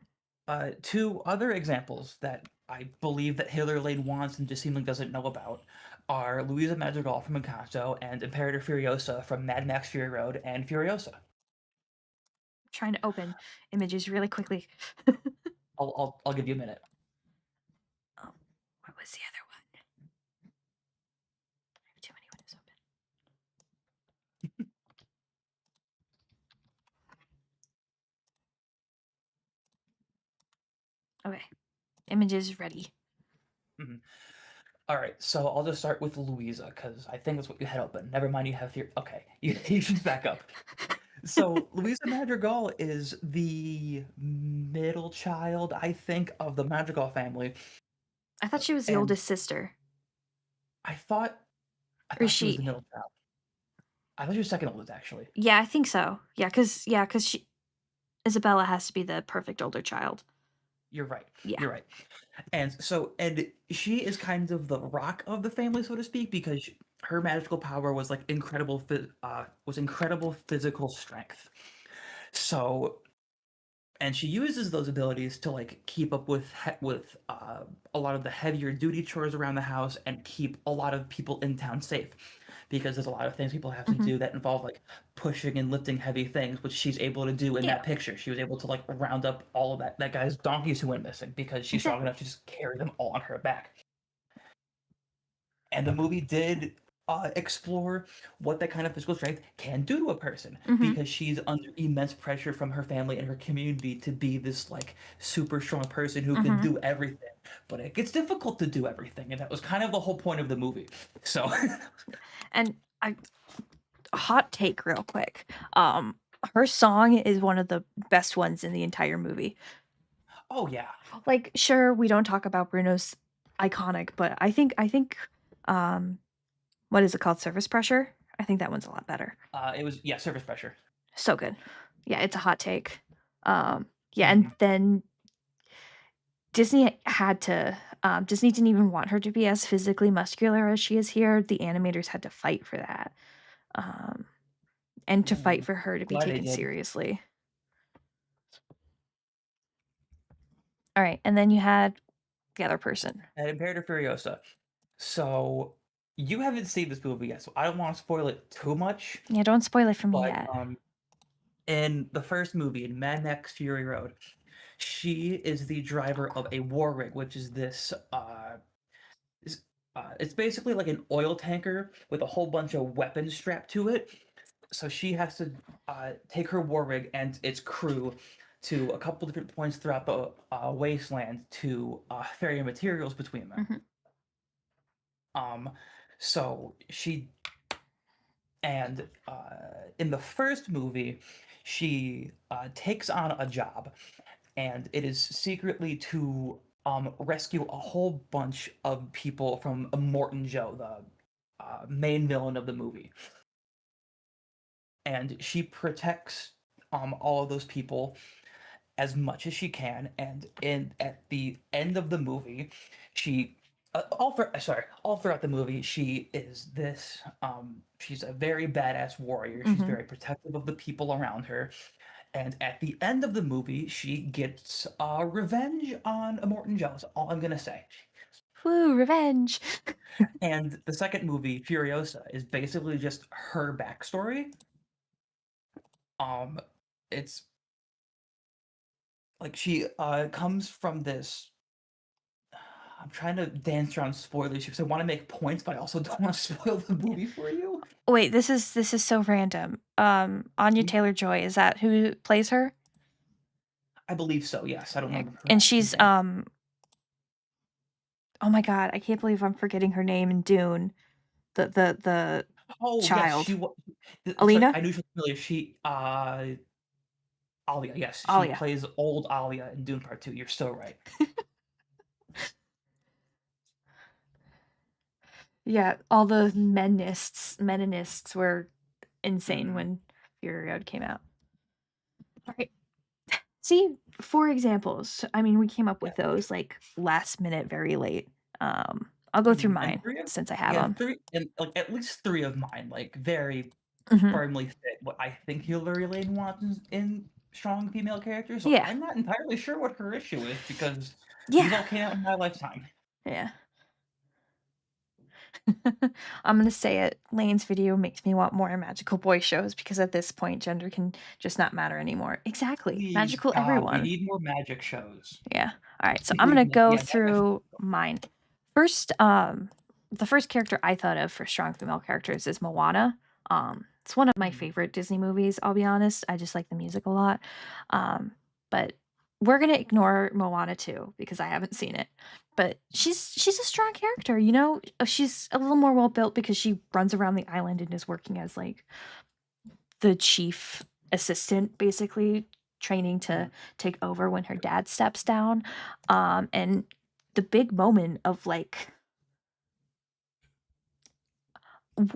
Um, 2 other examples that I believe that Hilary Layne wants and just seemingly doesn't know about are Louisa Madrigal from Encanto and Imperator Furiosa from Mad Max Fury Road and Furiosa. trying to open images really quickly. I'll give you a minute. Oh, what was the other one? I have too many windows open. Okay, images ready. Mhm. All right, so I'll just start with Louisa because I think that's what you had open. Never mind, you have your okay. You should back up. So Louisa Madrigal is the middle child, I think, of the Madrigal family, I thought she was the and oldest sister. I thought I Or is thought she was the she? middle child. I thought she was second oldest, actually. Yeah, I think so. Yeah, cause she Isabella has to be the perfect older child. You're right. Yeah. You're right. And she is kind of the rock of the family, so to speak, because her magical power was like was incredible physical strength. So, and she uses those abilities to like keep up with a lot of the heavier duty chores around the house and keep a lot of people in town safe, because there's a lot of things people have to Mhm. do that involve like pushing and lifting heavy things, which she's able to do in Yeah, that picture. She was able to like round up all of that guy's donkeys who went missing because she's strong exactly. enough to just carry them all on her back. And the movie did explore what that kind of physical strength can do to a person Mm-hmm. because she's under immense pressure from her family and her community to be this like super strong person who can Mm-hmm. do everything. But it gets difficult to do everything, and that was kind of the whole point of the movie. So, And I hot take real quick. Her song is one of the best ones in the entire movie. oh yeah, Like, sure, we don't talk about Bruno's iconic, but I think um what is it called? Surface Pressure? I think that one's a lot better. it was yeah, surface pressure. So good. Yeah, it's a hot take. Yeah, and Mhm. then Disney didn't even want her to be as physically muscular as she is here. The animators had to fight for that. Um, and to fight Ooh, for her to be glad they taken did. seriously. All right, and then you had the other person. And Imperator Furiosa. So you haven't seen this movie yet, so I don't want to spoil it too much. Yeah, don't spoil it for me But yet. in the first movie, in Mad Max Fury Road, she is the driver of a war rig, which is this. Is- it's basically like an oil tanker with a whole bunch of weapons strapped to it. So she has to take her war rig and its crew to a couple different points throughout the wasteland to ferry materials between them. Mhm. Um, so she and in the first movie, she takes on a job, and it is secretly to rescue a whole bunch of people from Morton Joe, the main villain of the movie. And she protects all of those people as much as she can. And in at the end of the movie, she all throughout the movie, she is this. She's a very badass warrior. She's Mhm. very protective of the people around her. And at the end of the movie, she gets revenge on Immortan Joe. That's all I'm gonna say. Woo, revenge. And the second movie, Furiosa, is basically just her backstory. Um, it's like she comes from this. I'm trying to dance around spoilers because I want to make points, but I also don't want to spoil the Yeah. movie for you. Wait, this is so random. Anya Mhm. Taylor-Joy, is that who plays her? I believe so. Yes, I don't Yeah. remember her And actress she's name. oh my god, I can't believe I'm forgetting her name in Dune. The Oh yes, child. she was. Sorry, Alina? I knew she was familiar. She Alia. Yes, Oh she yeah. plays old Alia in Dune Part Two. You're still right. Yeah, all the meninists were insane Hmm. when Fury Road came out. All right. See, for examples, I mean, we came up Yeah. with those like last minute, very late. I'll go through And mine three of since I have yeah, them. three and like at least three of mine like very Hmm. firmly fit what I think Hilary Layne wants in strong female characters. So Yeah, I'm not entirely sure what her issue is because these yeah, all came out in my lifetime. yeah. I'm gonna say it. Lane's video makes me want more magical boy shows because at this point, gender can just not matter anymore. Exactly, Please, magical God, we everyone. need more magic shows. Yeah. All right. So We I'm need gonna more, go yeah, Mad Max. through mine. First, the first character I thought of for strong female characters is Moana. It's one of my Mhm. favorite Disney movies. I'll be honest. I just like the music a lot. But we're gonna ignore Moana too because I haven't seen it. But she's a strong character. You know, she's a little more well built because she runs around the island and is working as like the chief assistant, basically training to Mhm. take over when her dad steps down. And the big moment of like,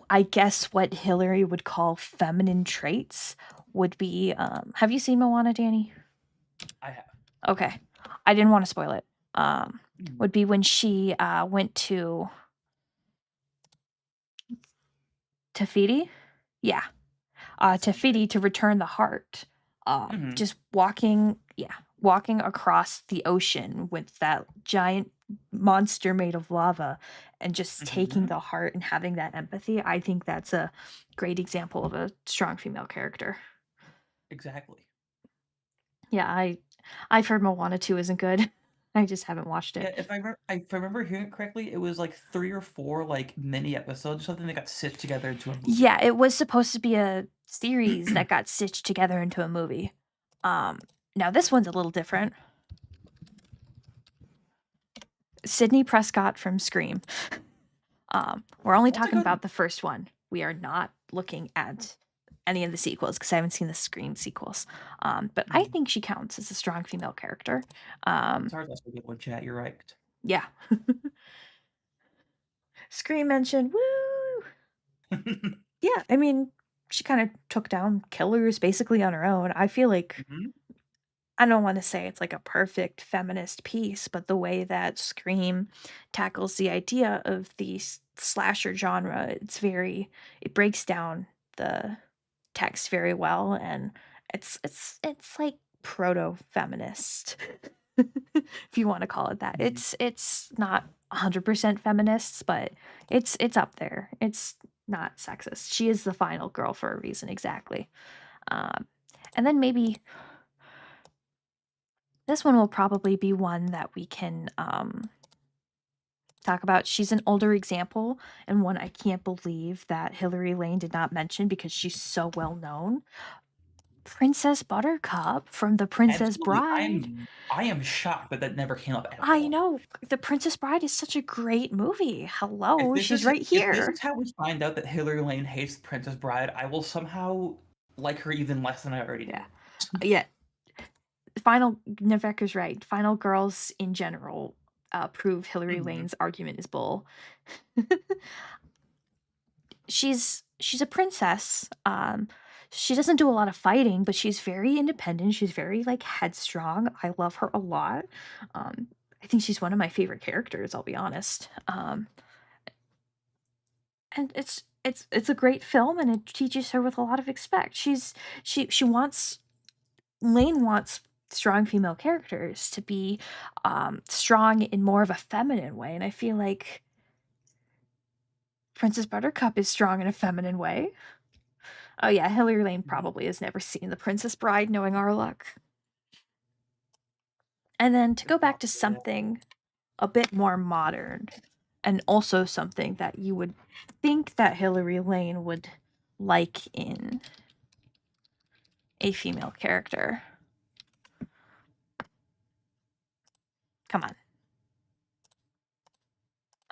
I guess what Hillary would call feminine traits would be. Have you seen Moana, Danny? I have. Okay, I didn't want to spoil it. Um, Mhm. would be when she went to Tafiti. Yeah, That sounds right. Tafiti to return the heart. Mhm. Just walking, yeah, walking across the ocean with that giant monster made of lava and just taking Mhm. the heart and having that empathy. I think that's a great example of a strong female character. Exactly. Yeah, I've heard Moana 2 isn't good. I just haven't watched Yeah, it. if I remember hearing it correctly, it was like 3 or 4, like, mini episodes or something that got stitched together into a movie. Yeah, it was supposed to be a series that got stitched together into a movie. Um, Now this one's a little different. Sidney Prescott from Scream. We're only That's a talking good one. about the first one. We are not looking at any of the sequels because I haven't seen the Scream sequels. But I Mhm. think she counts as a strong female character. Sorry, that's a good one, chat, you're right. Yeah. Scream mentioned, woo! Yeah, I mean, she kind of took down killers basically on her own. I feel like Mhm. I don't want to say it's like a perfect feminist piece, but the way that Scream tackles the idea of the slasher genre, it breaks down the text very well, and it's like proto feminist, if you want to call it that. Mhm. It's not 100% feminists, but it's up there. It's not sexist. She is the final girl for a reason, exactly. Um, and then maybe this one will probably be one that we can talk about. She's an older example and one I can't believe that Hilary Layne did not mention because she's so well known. Princess Buttercup from The Princess Absolutely, Bride. I am shocked that that never came up at I all. know. The Princess Bride is such a great movie. Hello, she's right If this here. is how we find out that Hilary Layne hates Princess Bride, I will somehow like her even less than I already Yeah. do. Yeah. Final Neveka's right. Final girls in general prove Hilary Mhm. Layne's argument is bull. She's a princess. She doesn't do a lot of fighting, but she's very independent. She's very like headstrong. I love her a lot. Um, I think she's one of my favorite characters. I'll be honest. And it's a great film, and it teaches her with a lot of respect. She wants Lane wants strong female characters to be strong in more of a feminine way, and I feel like Princess Buttercup is strong in a feminine way. Oh yeah, Hilary Layne Mhm. probably has never seen The Princess Bride, knowing our luck. And then to Good go back call. to Yeah. something a bit more modern, and also something that you would think that Hilary Layne would like in a female character. Come on.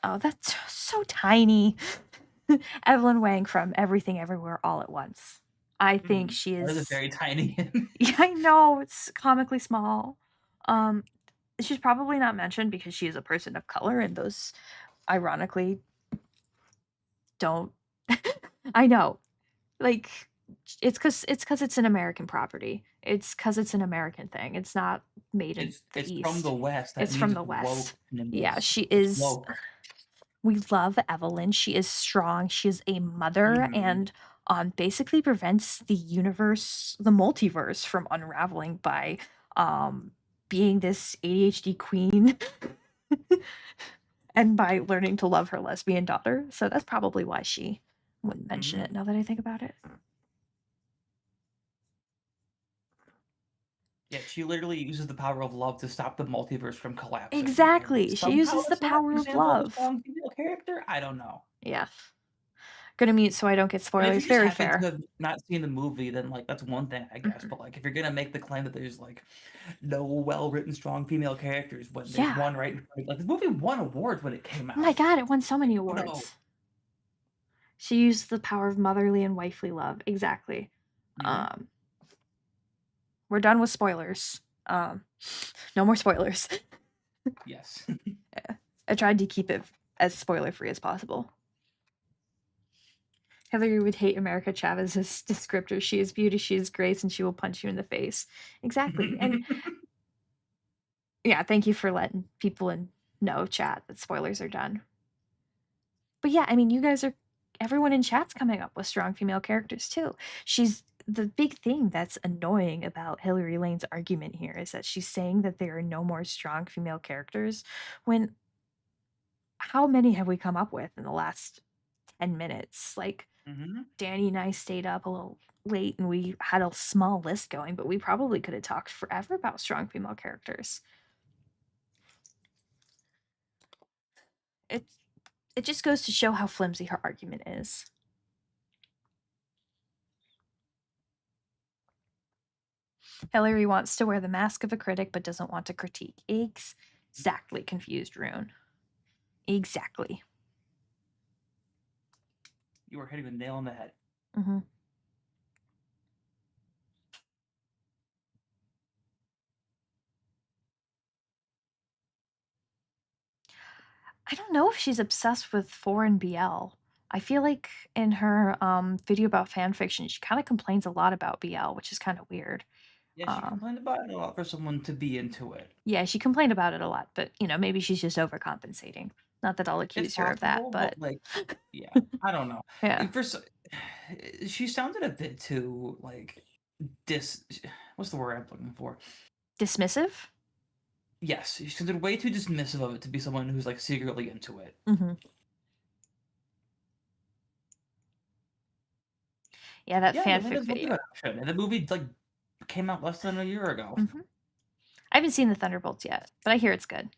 Oh, that's so tiny. Evelyn Wang from Everything Everywhere All at Once. I think Mhm. she That is a is. very tiny Yeah, I know, it's comically small. Um, she's probably not mentioned because she is a person of color, and those ironically don't. I know. Like, it's because it's an American property. It's because it's an American thing. It's not made in the it's from the East. West, that It's means from it's the West. woke, Yeah, Nimbus. she It's is. woke. We love Evelyn. She is strong. She is a mother Mhm. and basically prevents the multiverse from unraveling by um, being this ADHD queen and by learning to love her lesbian daughter. So that's probably why she wouldn't mention Mhm. it now that I think about it. Yeah, she literally uses the power of love to stop the multiverse from collapsing, and Exactly. She somehow uses the that's not an power of example of a love. strong female character? I don't know. Yeah. Gonna mute so I don't get And if spoilers. you just Very happen to fair. have not seen the movie, then, like, that's one thing, I guess, Mhm. but, like, if you're gonna make the claim that there's, like, no well-written, strong female characters when there's Yeah. one right in front of like, this movie won awards when it came Oh my out. god, it won so many Oh, no. awards. She used the power of motherly and wifely love. Exactly. Mhm. Um, we're done with spoilers. No more spoilers. Yes. Yeah. I tried to keep it as spoiler free as possible. Hillary would hate America Chavez's descriptor. She is beauty, she is grace, and she will punch you in the face. Exactly. And yeah, thank you for letting people in know chat that spoilers are done. But yeah, I mean, everyone in chat's coming up with strong female characters too. She's the big thing that's annoying about Hilary Lane's argument here is that she's saying that there are no more strong female characters when how many have we come up with in the last 10 minutes? Like Mhm. Danny and I stayed up a little late and we had a small list going, but we probably could have talked forever about strong female characters. it just goes to show how flimsy her argument is. Hilary wants to wear the mask of a critic but doesn't want to critique. Exactly, confused Rune. Exactly. You are hitting the nail on the head. Mm-hmm. I don't know if she's obsessed with foreign BL. I feel like in her video about fan fiction, she kind of complains a lot about BL, which is kind of weird. Yeah, she Um, complained about it a lot for someone to be into it. yeah, she complained about it a lot, but maybe she's just overcompensating. Not that I'll It's accuse her of that, possible, but but like, yeah, I don't know. yeah, She sounded a bit too like dis. What's the word I'm looking for? dismissive. Yes, she sounded way too dismissive of it to be someone who's like secretly into it. Mm-hmm. Yeah, that Yeah, the fanfic Thunderbolts would be video. an option, and the movie like came out less than a year ago. Mm-hmm. I haven't seen the Thunderbolts yet, but I hear it's good.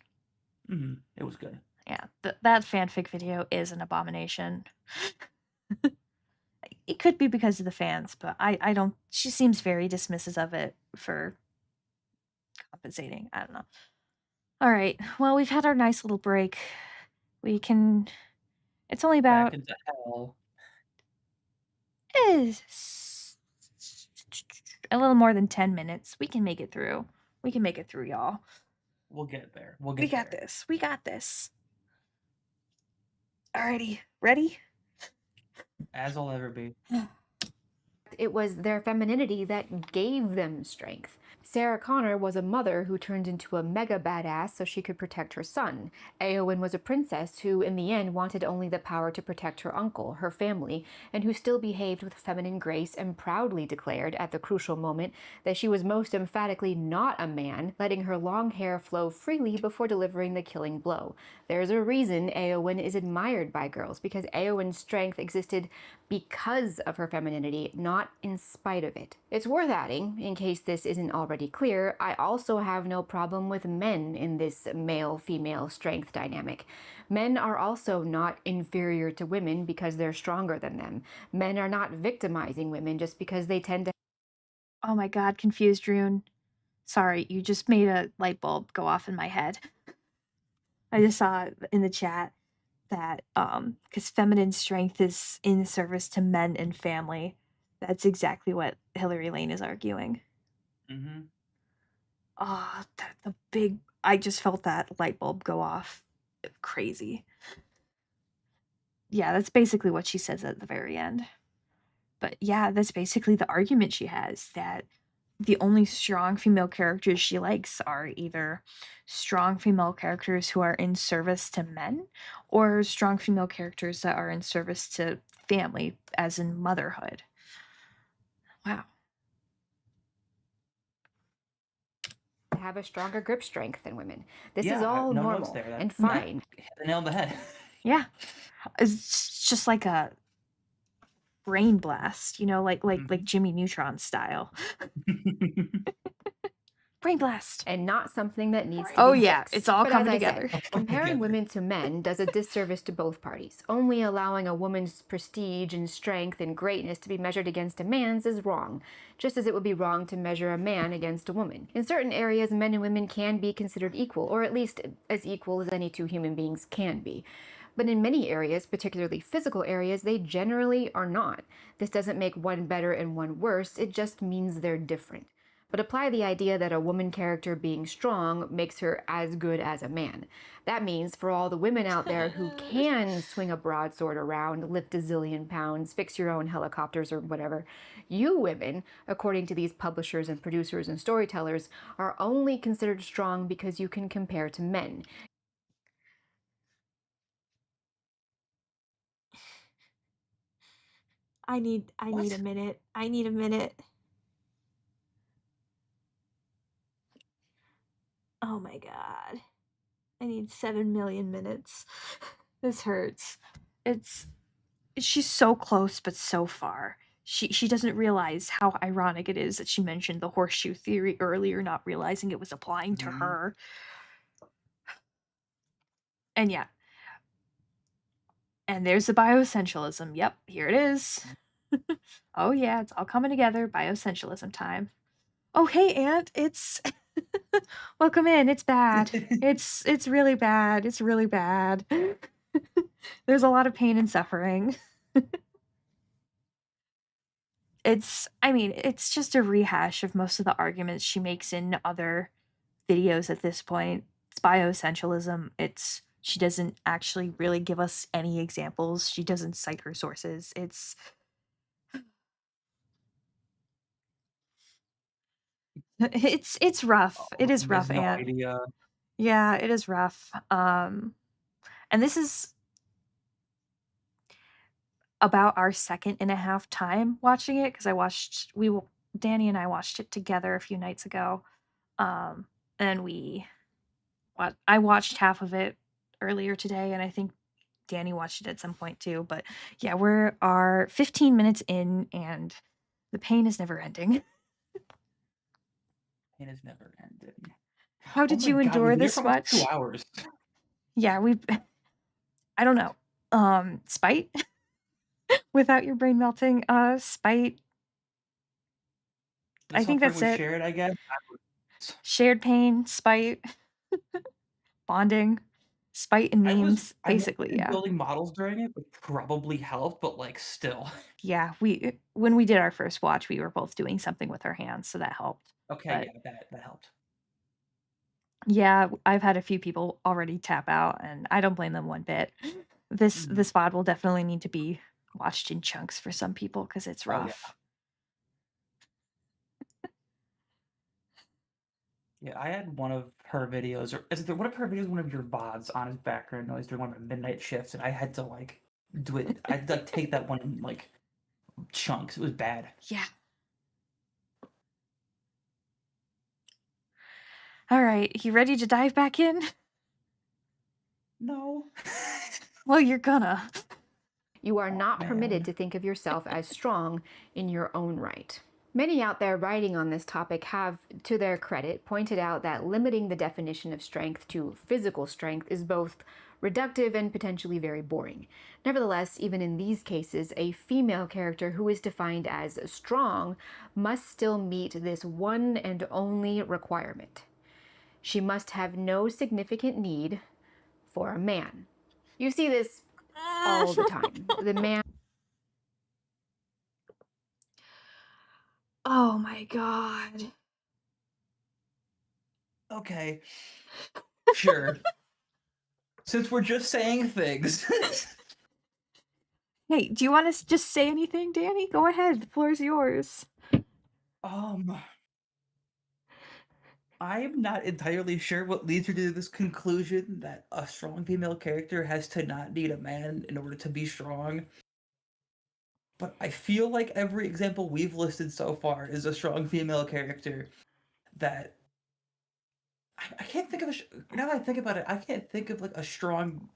It was good. Yeah, that fanfic video is an abomination. It could be because of the fans, but I don't. She seems very dismissive of it for compensating. I don't know. All right. Well, we've had our nice little break. We can. It's only Back about into hell. eh, a little more than 10 minutes. We can make it through. We can make it through, y'all. We'll get there. We'll We get got there. this. We got this. Alrighty. Ready? As I'll ever be. It was their femininity that gave them strength. Sarah Connor was a mother who turned into a mega badass so she could protect her son. Eowyn was a princess who, in the end, wanted only the power to protect her uncle, her family, and who still behaved with feminine grace and proudly declared, at the crucial moment, that she was most emphatically not a man, letting her long hair flow freely before delivering the killing blow. There's a reason Eowyn is admired by girls, because Eowyn's strength existed because of her femininity, not in spite of it. It's worth adding, in case this isn't already clear, I also have no problem with men in this male-female strength dynamic. Men are also not inferior to women because they're stronger than them. Men are not victimizing women just because they tend to. Oh my god, confused Rune. Sorry, you just made a light bulb go off in my head. I just saw in the chat that because feminine strength is in service to men and family. That's exactly what Hilary Layne is arguing. Mm-hmm. Ah, the big. I just felt that light bulb go off. Crazy. Yeah, that's basically what she says at the very end. But yeah, that's basically the argument she has, that the only strong female characters she likes are either strong female characters who are in service to men or strong female characters that are in service to family, as in motherhood. Wow. Have a stronger grip strength than women. This is Yeah, all no notes normal there. and That fine. hit the nail on the head. Yeah. It's just like a brain blast, like Jimmy Neutron style. Brain blast. And not something that needs to Oh be yeah, it's fixed. all But as coming I together. said, comparing Together. women to men does a disservice to both parties. Only allowing a woman's prestige and strength and greatness to be measured against a man's is wrong, just as it would be wrong to measure a man against a woman. In certain areas, men and women can be considered equal, or at least as equal as any two human beings can be. But in many areas, particularly physical areas, they generally are not. This doesn't make one better and one worse, it just means they're different. But apply the idea that a woman character being strong makes her as good as a man. That means for all the women out there who can swing a broadsword around, lift a zillion pounds, fix your own helicopters or whatever, you women, according to these publishers and producers and storytellers, are only considered strong because you can compare to men. I need a What? minute. I need a minute. Oh my god. I need 7 million minutes. This hurts. It's she's so close but so far. She doesn't realize how ironic it is that she mentioned the horseshoe theory earlier, not realizing it was applying to Mm-hmm. her. And yeah, And there's the bioessentialism. Yep, here it is. Oh yeah, it's all coming together. Bioessentialism time. Oh hey, Aunt, it's welcome in. It's bad. It's really bad. It's really bad. There's a lot of pain and suffering. I mean, it's just a rehash of most of the arguments she makes in other videos at this point. It's bioessentialism. She doesn't actually really give us any examples. She doesn't cite her sources. It's rough. It is There's rough, no Aunt. idea. Yeah, it is rough. And this is about our second and a half time watching it because Danny and I watched it together a few nights ago. And I watched half of it earlier today, and I think Danny watched it at some point too. But yeah, we're 15 minutes in, and the pain is never ending. Pain is never ending. How Oh did my you god, we've endure been here this for almost 2 much? hours. Yeah, I don't know. Spite without your brain melting. Spite. The I think suffering that's we it. shared, I guess. Shared pain, spite, bonding, spite and memes. I may Basically, have been yeah. building models during it, which probably helped, but, like, still. Yeah, when we did our first watch, we were both doing something with our hands, so that helped. Okay, But yeah, that helped. yeah, I've had a few people already tap out, and I don't blame them one bit. This Mhm. this VOD will definitely need to be watched in chunks for some people because it's Oh, yeah. rough. Yeah, I had one of her videos, or is it one of her videos, one of your VODs on his background noise during one of my midnight shifts, and I had to, like, do it I had to, like, take that one in, like, chunks. It was bad. Yeah. All right, you ready to dive back in? No. Well, you're gonna. You are Oh, not permitted man. to think of yourself as strong in your own right. Many out there writing on this topic have, to their credit, pointed out that limiting the definition of strength to physical strength is both reductive and potentially very boring. Nevertheless, even in these cases, a female character who is defined as strong must still meet this one and only requirement. She must have no significant need for a man. You see this all the time. The man Oh my god. Okay, sure. Since we're just saying things. Hey, do you want to just say anything, Danny? Go ahead. The floor is yours. Um, I am not entirely sure what leads her to this conclusion that a strong female character has to not need a man in order to be strong. But I feel like every example we've listed so far is a strong female character that I can't think of now that I think about it, I can't think of like a strong.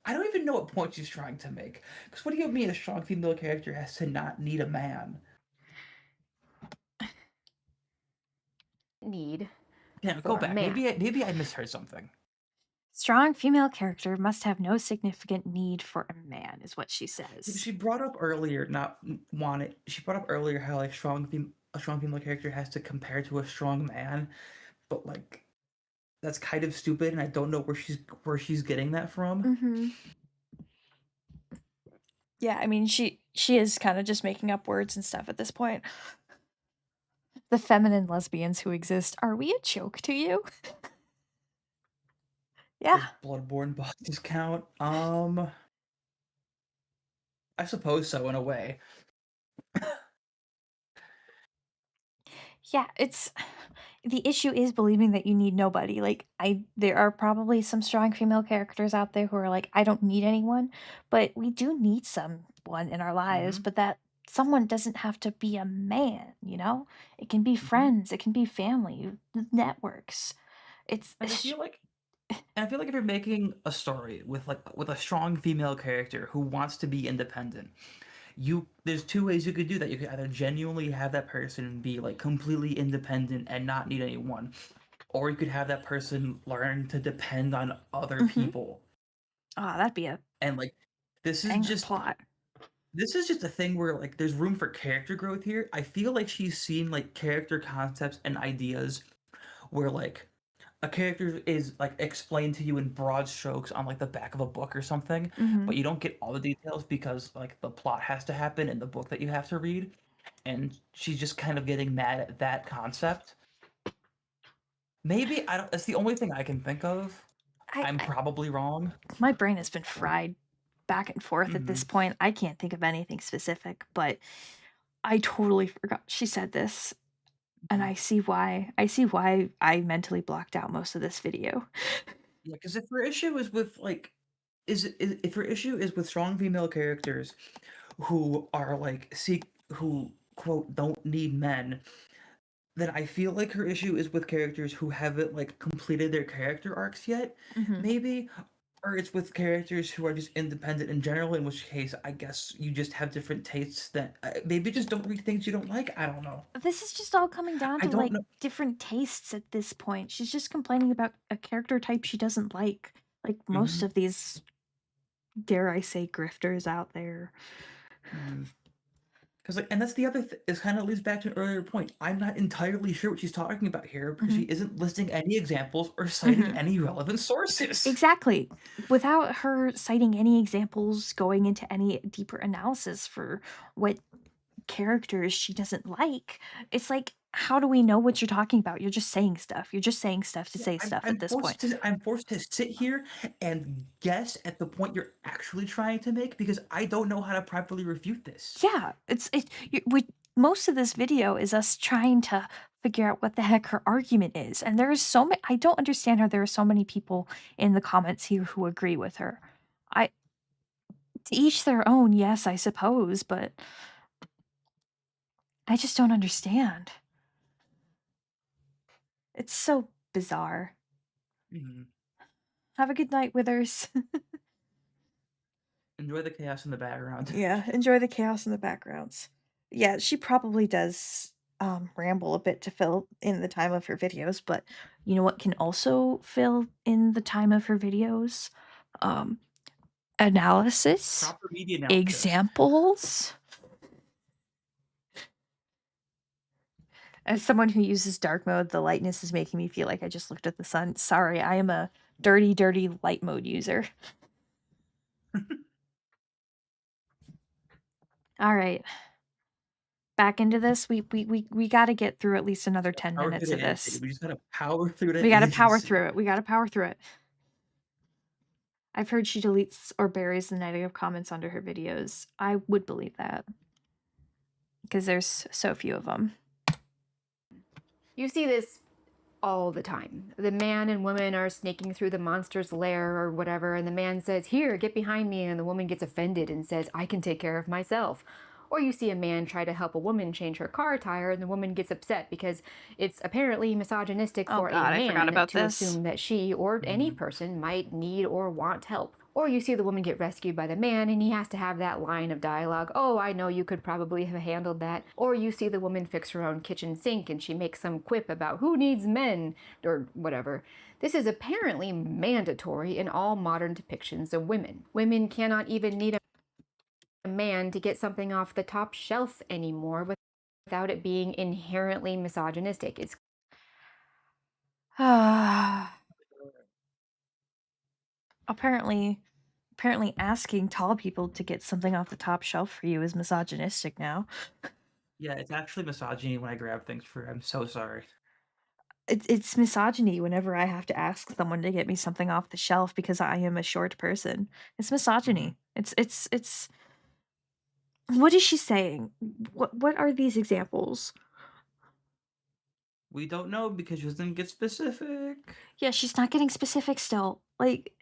I don't even know what point she's trying to make. Because what do you mean a strong female character has to not need a man? need Yeah, go for a back. man. Maybe I misheard something. Strong female character must have no significant need for a man, is what she Yeah, says. she brought up earlier not wanted. She brought up earlier how like a strong female character has to compare to a strong man, but like that's kind of stupid, and I don't know where she's getting that from. Mm-hmm. Yeah, I mean, she is kind of just making up words and stuff at this point. The feminine lesbians who exist, are we a joke to you? Yeah. Does Bloodborne bosses count? I suppose so in a way. Yeah, it's the issue is believing that you need nobody. Like there are probably some strong female characters out there who are like, I don't need anyone, but we do need someone in our lives, Hmm. but that someone doesn't have to be a man, you know? It can be Hmm. friends, it can be family, networks. It's And I feel like if you're making a story with a strong female character who wants to be independent, there's two ways you could do that. You could either genuinely have that person be like completely independent and not need anyone, or you could have that person learn to depend on other Mhm. people. Oh, that'd be a And, like, this is and her just plot. this is just a thing where, like, there's room for character growth here. I feel like she's seen, like, character concepts and ideas where, like, a character is, like, explained to you in broad strokes on, like, the back of a book or something, Hmm. but you don't get all the details because, like, the plot has to happen in the book that you have to read, and she's just kind of getting mad at that concept. Maybe I don't that's the only thing I can think of. I'm I probably wrong. my brain has been fried back and forth at this Mhm. point. I can't think of anything specific, but I totally forgot she said this, and Mhm. I see why I mentally blocked out most of this video. Yeah, because if her issue is with, like is if her issue is with strong female characters who are, like, who, quote, "don't need men," then I feel like her issue is with characters who haven't, like, completed their character arcs yet, Mhm. maybe, or it's with characters who are just independent in general, in which case, I guess you just have different tastes that maybe just don't read things you don't like, I don't know. This is just all coming down I to, don't like, know. different tastes at this point. She's just complaining about a character type she doesn't like most Mhm, of these, dare I say, grifters out there. mhm. 'Cause, like and that's the other thing. It kinda leads back to an earlier point. I'm not entirely sure what she's talking about here because she Mhm. isn't listing any examples or citing Mhm. any relevant sources. Exactly. Without her citing any examples, going into any deeper analysis for what characters she doesn't like, it's like, how do we know what you're talking about? You're just saying stuff. You're just saying stuff to Yeah, say I'm stuff at I'm this forced point. to I'm forced to sit here and guess at the point you're actually trying to make because I don't know how to properly refute this. Yeah, we most of this video is us trying to figure out what the heck her argument is, and there is so many. I don't understand how there are so many people in the comments here who agree with her. I To each their own, yes, I suppose, but I just don't understand. It's so bizarre. Mhm. Have a good night, Withers. Enjoy the chaos in the background. Yeah, enjoy the chaos in the backgrounds. Yeah, she probably does ramble a bit to fill in the time of her videos, but you know what can also fill in the time of her videos? Um, Analysis, Proper media analysis. examples. As someone who uses dark mode, the lightness is making me feel like I just looked at the sun. Sorry, I am a dirty, dirty light mode user. All right, back into this. We got to get through at least another 10 Power through minutes to of agency. this. We just gotta power through to We got to power agency. through it. We got to power through it. I've heard she deletes or buries the negative comments under her videos. I would believe that because there's so few of them. You see this all the time. The man and woman are sneaking through the monster's lair or whatever, and the man says, "Here, get behind me," and the woman gets offended and says, "I can take care of myself." Or you see a man try to help a woman change her car tire, and the woman gets upset because it's apparently misogynistic Oh for a god, I forgot man about to this. assume that she or any Mhm. person might need or want help. Or you see the woman get rescued by the man and he has to have that line of dialogue, "Oh, I know you could probably have handled that." Or you see the woman fix her own kitchen sink and she makes some quip about who needs men or whatever. This is apparently mandatory in all modern depictions of women. Women cannot even need a man to get something off the top shelf anymore without it being inherently misogynistic. It's apparently apparently asking tall people to get something off the top shelf for you is misogynistic now. Yeah, it's actually misogyny when I grab things for her. I'm so sorry. It's misogyny whenever I have to ask someone to get me something off the shelf because I am a short person. It's Mhm. misogyny. It's what is she saying? What are these examples? We don't know because she doesn't get specific. Yeah, she's not getting specific still. Like,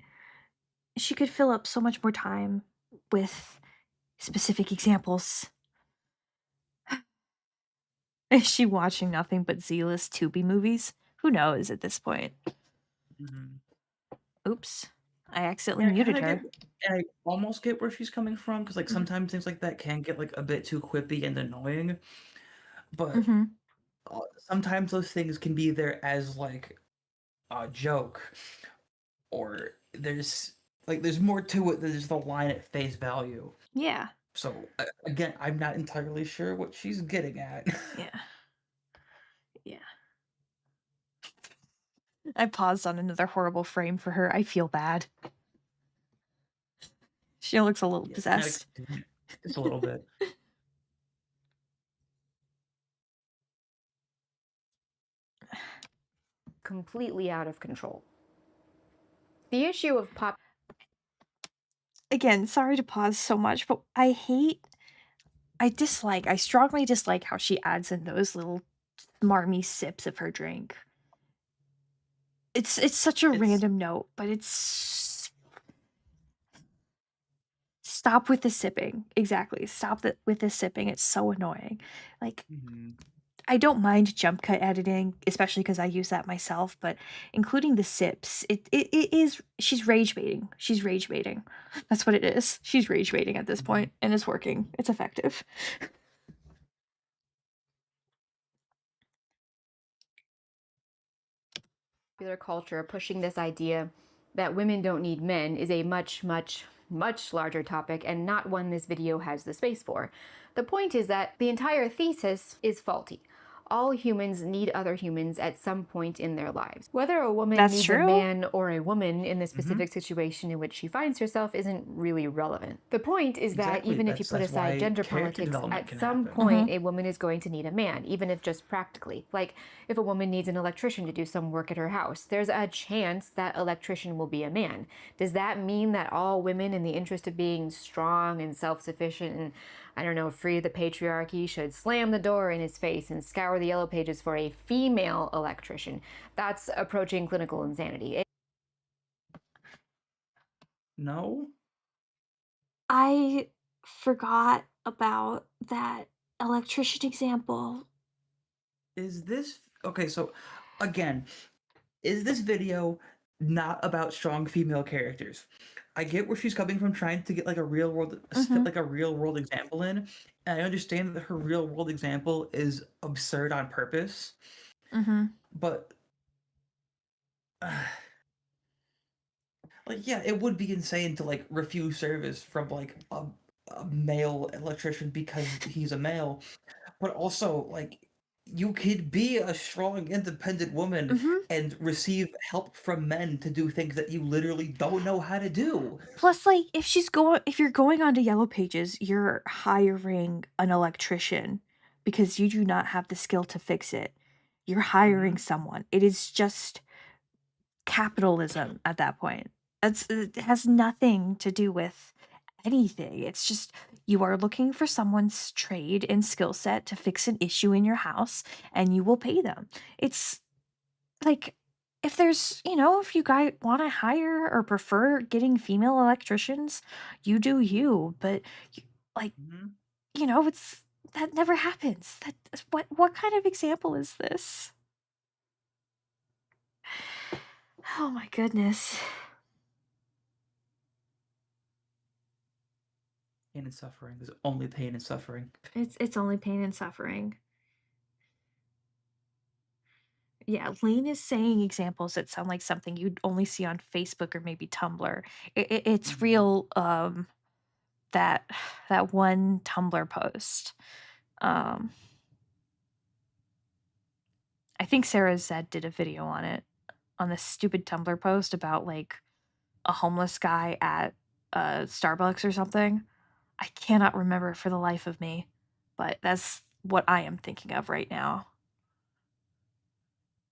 she could fill up so much more time with specific examples. Is she watching nothing but Z-list Tubi movies? Who knows at this point? Mhm. Oops. I I accidentally mean, I muted kinda get her. and I almost get where she's coming from because, like, Mhm. sometimes things like that can get, like, a bit too quippy and annoying, but, Mhm. sometimes those things can be there as, like, a joke, or there's Like there's more to it than just the line at face value. Yeah. So again, I'm not entirely sure what she's getting at. Yeah. Yeah. I paused on another horrible frame for her. I feel bad. She looks a little Yeah, kind of possessed. just a little bit. Completely out of control. The issue of pop Again, sorry to pause so much, but I strongly dislike how she adds in those little smarmy sips of her drink. It's such a It's random note, but it's stop with the sipping. Exactly. With the sipping. It's so annoying. Like mhm. I don't mind jump cut editing, especially because I use that myself, but including the sips, it is she's rage baiting. She's rage baiting. That's what it is. She's rage baiting at this Mhm. point, and it's working. It's effective. popular culture pushing this idea that women don't need men is a much, much, much larger topic and not one this video has the space for. The point is that the entire thesis is faulty. All humans need other humans at some point in their lives. Whether a woman That's needs a true. man or a woman in the Mhm. specific situation in which she finds herself isn't really relevant. The point is that Exactly. even if you put That's aside why gender character politics, development at can some happen. point Mhm. a woman is going to need a man, even if just practically. Like if a woman needs an electrician to do some work at her house, there's a chance that electrician will be a man. Does that mean that all women, in the interest of being strong and self-sufficient and, I don't know, free of the patriarchy, should slam the door in his face and scour the yellow pages for a female electrician? That's approaching clinical insanity. No? I forgot about that electrician example. Is this okay, so again, is this video not about strong female characters? I get where she's coming from trying to get like a real world fit Mhm. like a real world example in, and I understand that her real world example is absurd on purpose, Mhm. but like yeah, it would be insane to like refuse service from like a male electrician because he's a male, but also like you could be a strong independent woman Mhm. and receive help from men to do things that you literally don't know how to do. Plus, like, if you're going onto Yellow Pages, you're hiring an electrician because you do not have the skill to fix it. You're hiring Mhm. someone. It is just capitalism at that point. It has nothing to do with anything. It's just you are looking for someone's trade and skill set to fix an issue in your house, and you will pay them. It's like if there's, if you guys want to hire or prefer getting female electricians, you do you. But y- like, Mhm. it's that never happens. What kind of example is this? Oh my goodness. Pain and suffering. There's only pain and suffering. It's only pain and suffering. Yeah, Lane is saying examples that sound like something you'd only see on Facebook or maybe Tumblr. It's Mhm. real. That that one Tumblr post. Um, I think Sarah Zed did a video on it on this stupid Tumblr post about like a homeless guy at Starbucks or something. I cannot remember for the life of me, but that's what I am thinking of right now.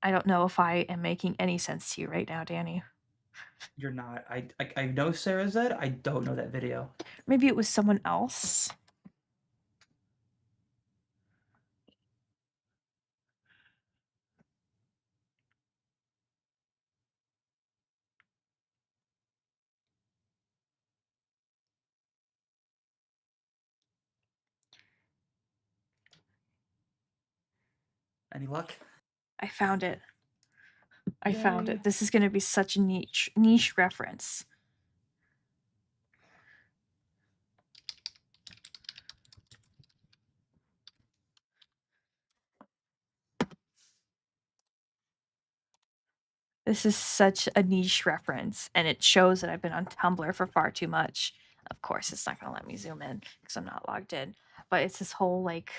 I don't know if I am making any sense to you right now, Danny. You're not. I know Sarah Zed. I don't know that video. Maybe it was someone else. Any luck? I found it. I found Yay. it. This is going to be such a niche reference. This is such a niche reference, and it shows that I've been on Tumblr for far too much. Of course, it's not gonna let me zoom in because I'm not logged in. But it's this whole like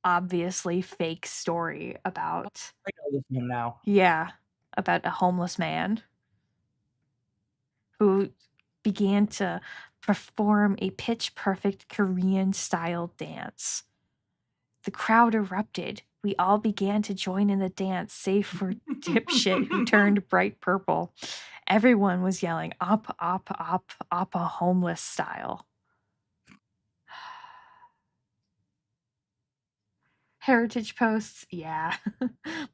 obviously fake story about I know this one now. yeah, about a homeless man who began to perform a pitch perfect Korean style dance. The crowd erupted. We all began to join in the dance, save for dipshit who turned bright purple. Everyone was yelling, up, up, up, up, a homeless style. Heritage posts, yeah.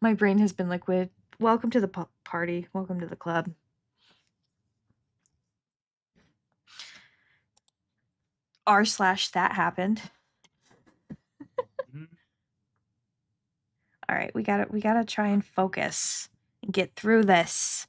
My brain has been liquid. Welcome to the party. Welcome to the club. r/that happened. Mhm. All right, we gotta try and focus and get through this.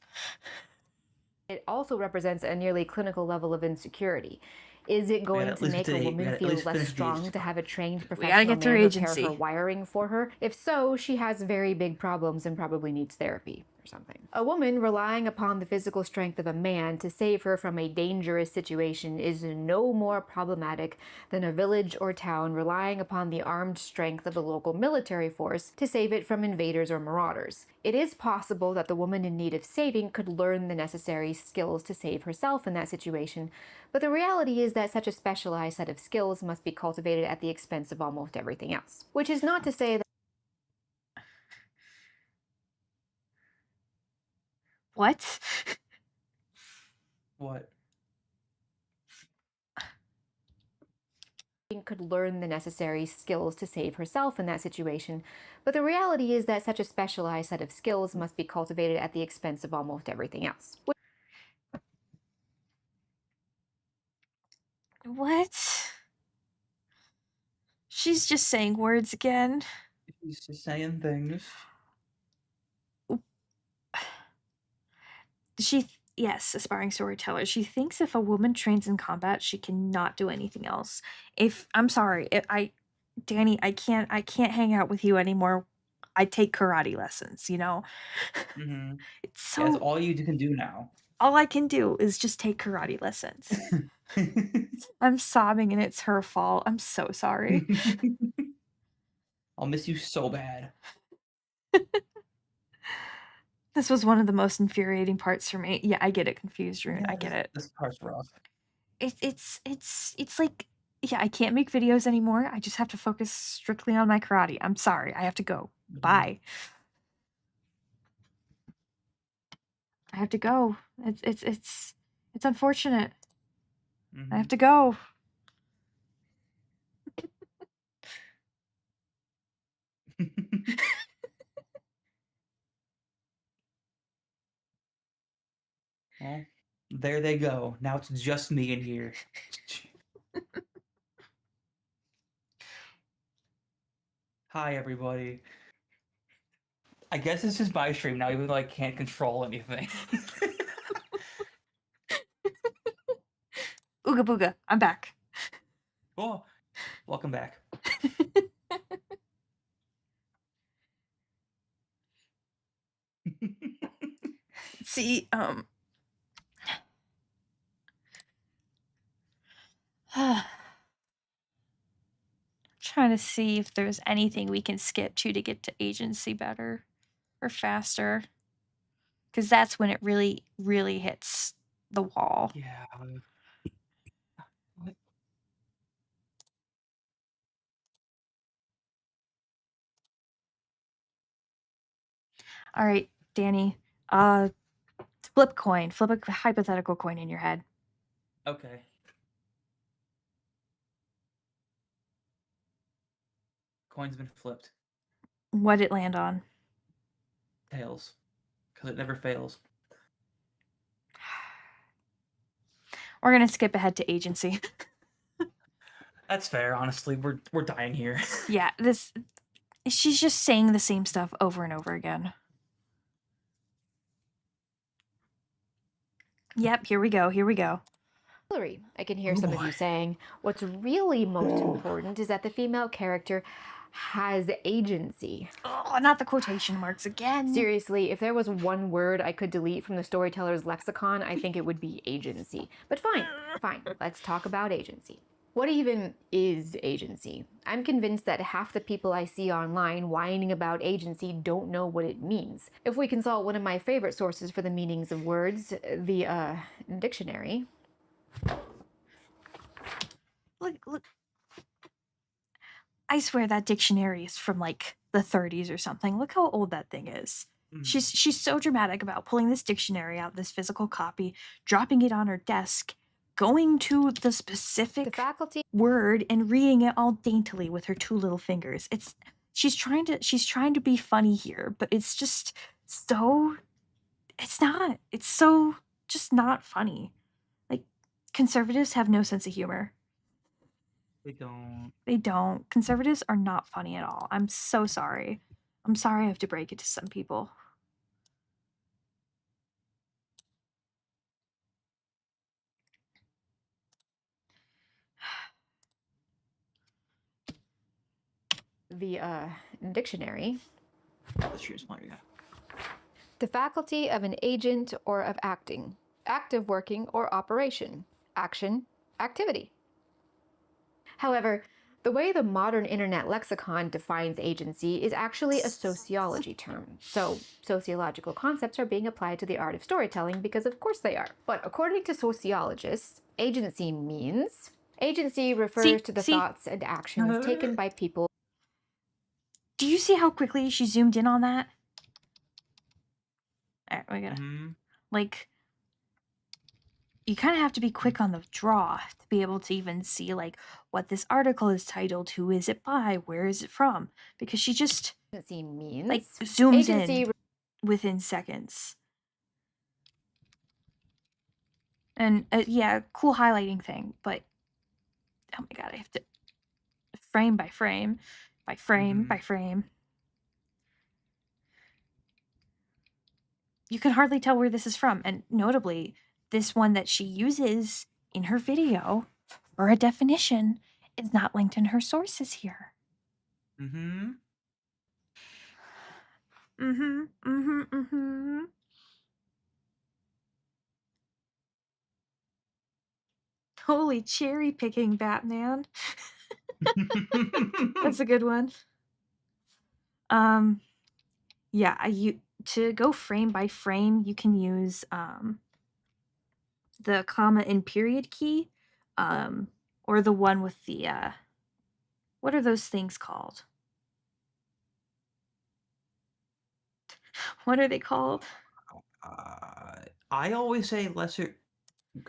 It also represents a nearly clinical level of insecurity. Is it We gotta going at to least get make to a the we woman gotta at feel least less finish the strong agency to have a part. trained We gotta professional get through man repair her agency. wiring for her? If so, she has very big problems and probably needs therapy or something. A woman relying upon the physical strength of a man to save her from a dangerous situation is no more problematic than a village or town relying upon the armed strength of the local military force to save it from invaders or marauders. It is possible that the woman in need of saving could learn the necessary skills to save herself in that situation, but the reality is that such a specialized set of skills must be cultivated at the expense of almost everything else. Which is not to say that What? What? could learn the necessary skills to save herself in that situation, but the reality is that such a specialized set of skills must be cultivated at the expense of almost everything else. What? She's just saying words again. He's just saying things. Yes, aspiring storyteller. She thinks if a woman trains in combat, she cannot do anything else. If I'm sorry, Danny, I can't hang out with you anymore. I take karate lessons, you know? Mhm. It's Yeah, that's so all you can do now. all I can do is just take karate lessons. I'm sobbing and it's her fault. I'm so sorry. I'll miss you so bad. This was one of the most infuriating parts for me. Yeah, I get it confused, Rune. I Yeah, get this it. this part's rough. It's like yeah, I can't make videos anymore. I just have to focus strictly on my karate. I'm sorry. I have to go. Mhm, Bye. I have to go. It's unfortunate. I have mhm. to go. Well, there they go. Now it's just me in here. Hi, everybody. I guess this is my stream now, even though I can't control anything. Ooga booga. I'm back. Cool. Welcome back. See, trying to see if there's anything we can skip to get to agency better or faster. Because that's when it really, really hits the wall. Yeah. What? All right, Danny. Uh, flip coin. Flip a hypothetical coin in your head. Okay. Coin's been flipped. What'd it land on? Tails. Because it never fails. We're gonna skip ahead to agency. That's fair, honestly. We're dying here. Yeah, this she's just saying the same stuff over and over again. Yep, here we go. Here we go. Hillary. I can hear Oh some of boy. you saying, what's really most important is that the female character has agency. Oh, not the quotation marks again. Seriously, if there was one word I could delete from the storyteller's lexicon, I think it would be agency. But fine, let's talk about agency. What even is agency? I'm convinced that half the people I see online whining about agency don't know what it means. If we consult one of my favorite sources for the meanings of words, the dictionary. Look. I swear that dictionary is from like the 30s or something. Look how old that thing is. She's so dramatic about pulling this dictionary out, this physical copy, dropping it on her desk, going to the specific The faculty word and reading it all daintily with her two little fingers. She's trying to be funny here, but it's just so it's not. It's so just not funny. Like conservatives have no sense of humor. They don't. They don't. Conservatives are not funny at all. I'm so sorry. I'm sorry I have to break it to some people. the dictionary. Let's choose one. Yeah. The faculty of an agent or of acting. Active working or operation. Action, activity. However, the way the modern internet lexicon defines agency is actually a sociology term. So, sociological concepts are being applied to the art of storytelling because, of course, they are. But according to sociologists, agency means agency refers to the thoughts and actions taken by people. Do you see how quickly she zoomed in on that? All right, we gotta like. You kind of have to be quick on the draw to be able to even see like what this article is titled, who is it by, where is it from, because she just Agency means like zooms in within seconds. And yeah, cool highlighting thing, but oh my god, I have to frame by frame, by frame by frame. You can hardly tell where this is from, and notably, this one that she uses in her video for a definition is not linked in her sources here. Mm-hmm. Holy cherry picking, Batman. That's a good one. Yeah, to go frame by frame, you can use the comma and period key, or the one with the what are those things called? What are they called? I always say lesser.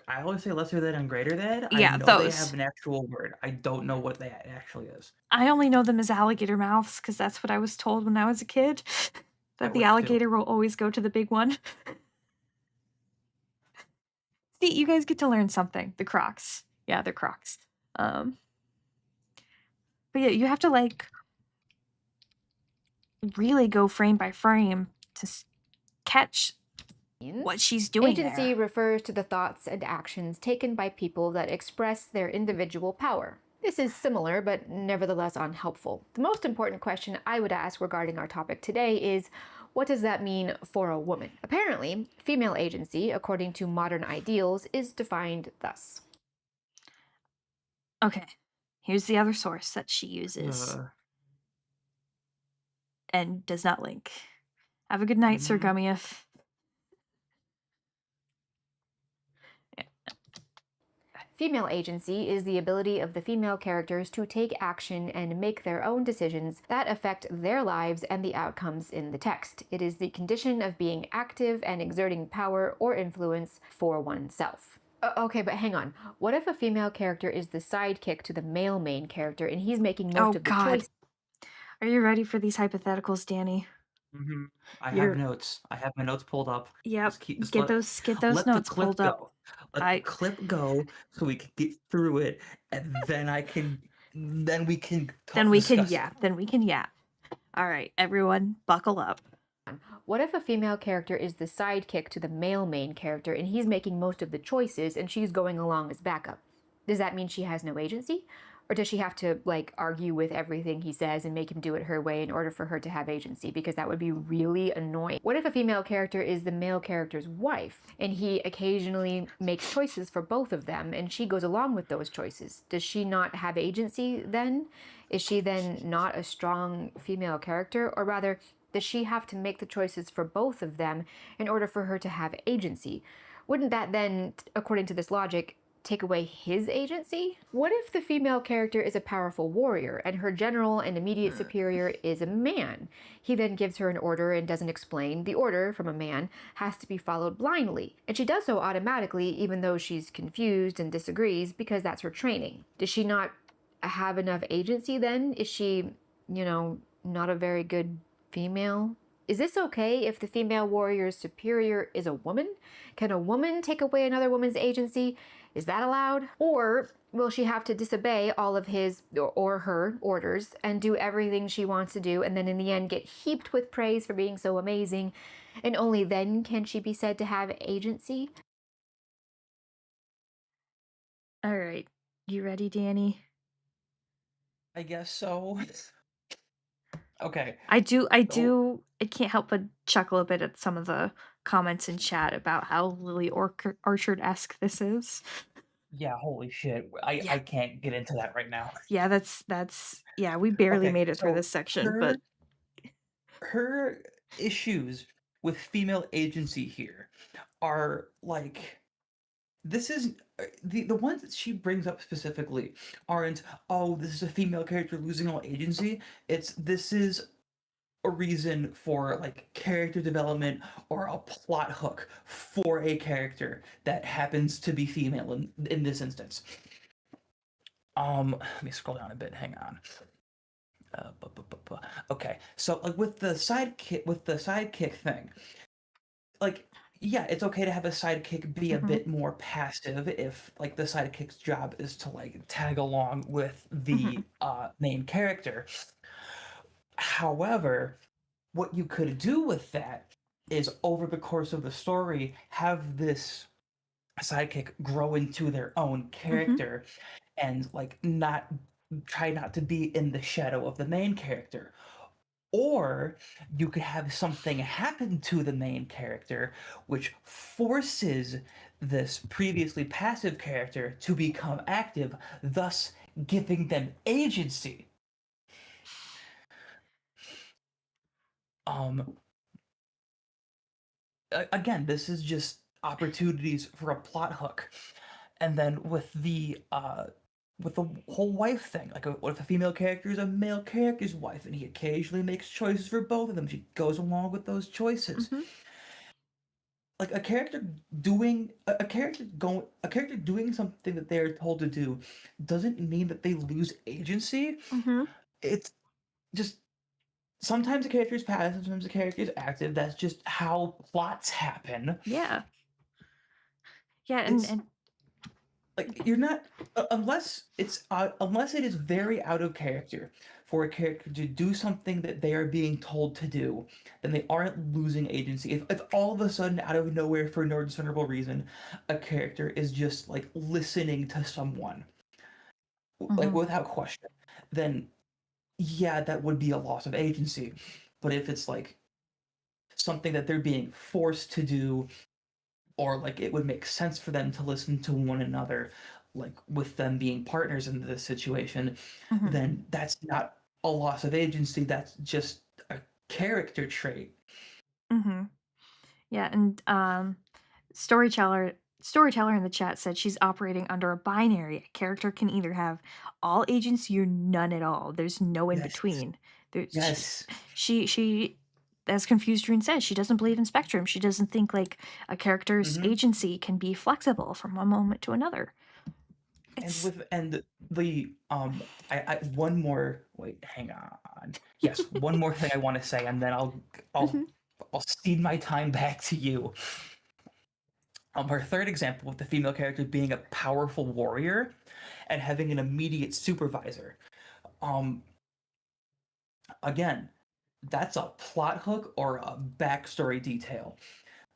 I always say lesser than and greater than. I Yeah, know they have those. an actual word. I don't know what that actually is. I only know them as alligator mouths because that's what I was told when I was a kid. That the works too. alligator will always go to the big one. See, you guys get to learn something. The Crocs. Yeah, they're Crocs. But yeah, you have to like really go frame by frame to catch what she's doing Agency there. refers to the thoughts and actions taken by people that express their individual power. This is similar, but nevertheless unhelpful. The most important question I would ask regarding our topic today is, what does that mean for a woman? Apparently, female agency, according to modern ideals, is defined thus. Okay, here's the other source that she uses and does not link. Have a good night, Sir Gummieff. Female agency is the ability of the female characters to take action and make their own decisions that affect their lives and the outcomes in the text. It is the condition of being active and exerting power or influence for oneself. Okay, but hang on. What if a female character is the sidekick to the male main character and he's making most of the choice? Are you ready for these hypotheticals, Danny? I have notes. I have my notes pulled up. Yep. Get those notes pulled up. Let the clip go so we can get through it, and then we can Then we can yap. All right, everyone, buckle up. What if a female character is the sidekick to the male main character and he's making most of the choices and she's going along as backup? Does that mean she has no agency? Or does she have to like argue with everything he says and make him do it her way in order for her to have agency? Because that would be really annoying. What if a female character is the male character's wife and he occasionally makes choices for both of them and she goes along with those choices? Does she not have agency then? Is she then not a strong female character? Or rather, does she have to make the choices for both of them in order for her to have agency? Wouldn't that then, according to this logic, take away his agency? What if the female character is a powerful warrior and her general and immediate superior is a man? He then gives her an order and doesn't explain. The order from a man has to be followed blindly, and she does so automatically even though she's confused and disagrees because that's her training. Does she not have enough agency then? Is she, not a very good female? Is this okay if the female warrior's superior is a woman? Can a woman take away another woman's agency? Is that allowed? Or will she have to disobey all of his or her orders and do everything she wants to do and then in the end get heaped with praise for being so amazing? And only then can she be said to have agency? All right. You ready, Danny? I guess so. Okay. So I can't help but chuckle a bit at some of the comments in chat about how Lily Orchard-esque this is. yeah, holy shit. I Yeah. I can't get into that right now. Yeah, that's yeah, we barely Okay, made it through so this section, her but her issues with female agency here are like this is the ones that she brings up specifically aren't, oh, this is a female character losing all agency. It's this is a reason for like character development or a plot hook for a character that happens to be female in this instance. Let me scroll down a bit. Hang on. Okay, so like with the sidekick thing, like yeah, it's okay to have a sidekick be a mhm, bit more passive if like the sidekick's job is to like tag along with mhm, the main character. However, what you could do with that is over the course of the story have this sidekick grow into their own mhm, character and like not try not to be in the shadow of the main character. Or you could have something happen to the main character which forces this previously passive character to become active, thus giving them agency. Um again, this is just opportunities for a plot hook. And then with the whole wife thing, like what if a female character is a male character's wife and he occasionally makes choices for both of them? She goes along with those choices. mhm, Like a character doing something that they are told to do doesn't mean that they lose agency. mhm. It's just sometimes a character is passive, sometimes a character is active. That's just how plots happen. Yeah. Yeah, It's and like you're not unless it is very out of character for a character to do something that they are being told to do, then they aren't losing agency. If all of a sudden out of nowhere for no discernible reason a character is just like listening to someone like mhm, without question, then yeah, that would be a loss of agency. But if it's like something that they're being forced to do, or like it would make sense for them to listen to one another, like with them being partners in this situation, mhm, then that's not a loss of agency. That's just a character trait. mhm. Yeah, and storyteller in the chat said she's operating under a binary. A character can either have all agency or none at all. There's no in Yes, between. There's yes. she as confused Rune says, she doesn't believe in spectrum. She doesn't think like a character's Hmm. agency can be flexible from one moment to another. And It's with and the I one more wait, hang on. Yes, one more thing I want to say, and then I'll Mhm, I'll cede my time back to you. Her third example with the female character being a powerful warrior and having an immediate supervisor. Um, again, that's a plot hook or a backstory detail.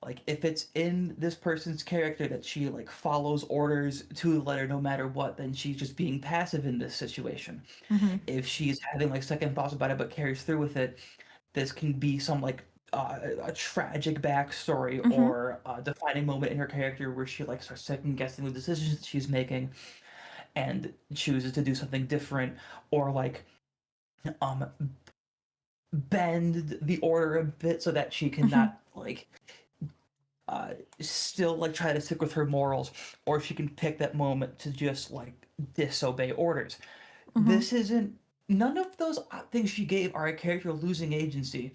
Like if it's in this person's character that she like follows orders to the letter no matter what, then she's just being passive in this situation. Mm-hmm. If she's having like second thoughts about it but carries through with it, this can be some like a tragic backstory Mm-hmm. or a defining moment in her character where she like starts second guessing the decisions she's making and chooses to do something different, or like um bend the order a bit so that she Mm-hmm. cannot like still like try to stick with her morals, or she can pick that moment to just like disobey orders. Mm-hmm. This isn't none of those things she gave are a character losing agency.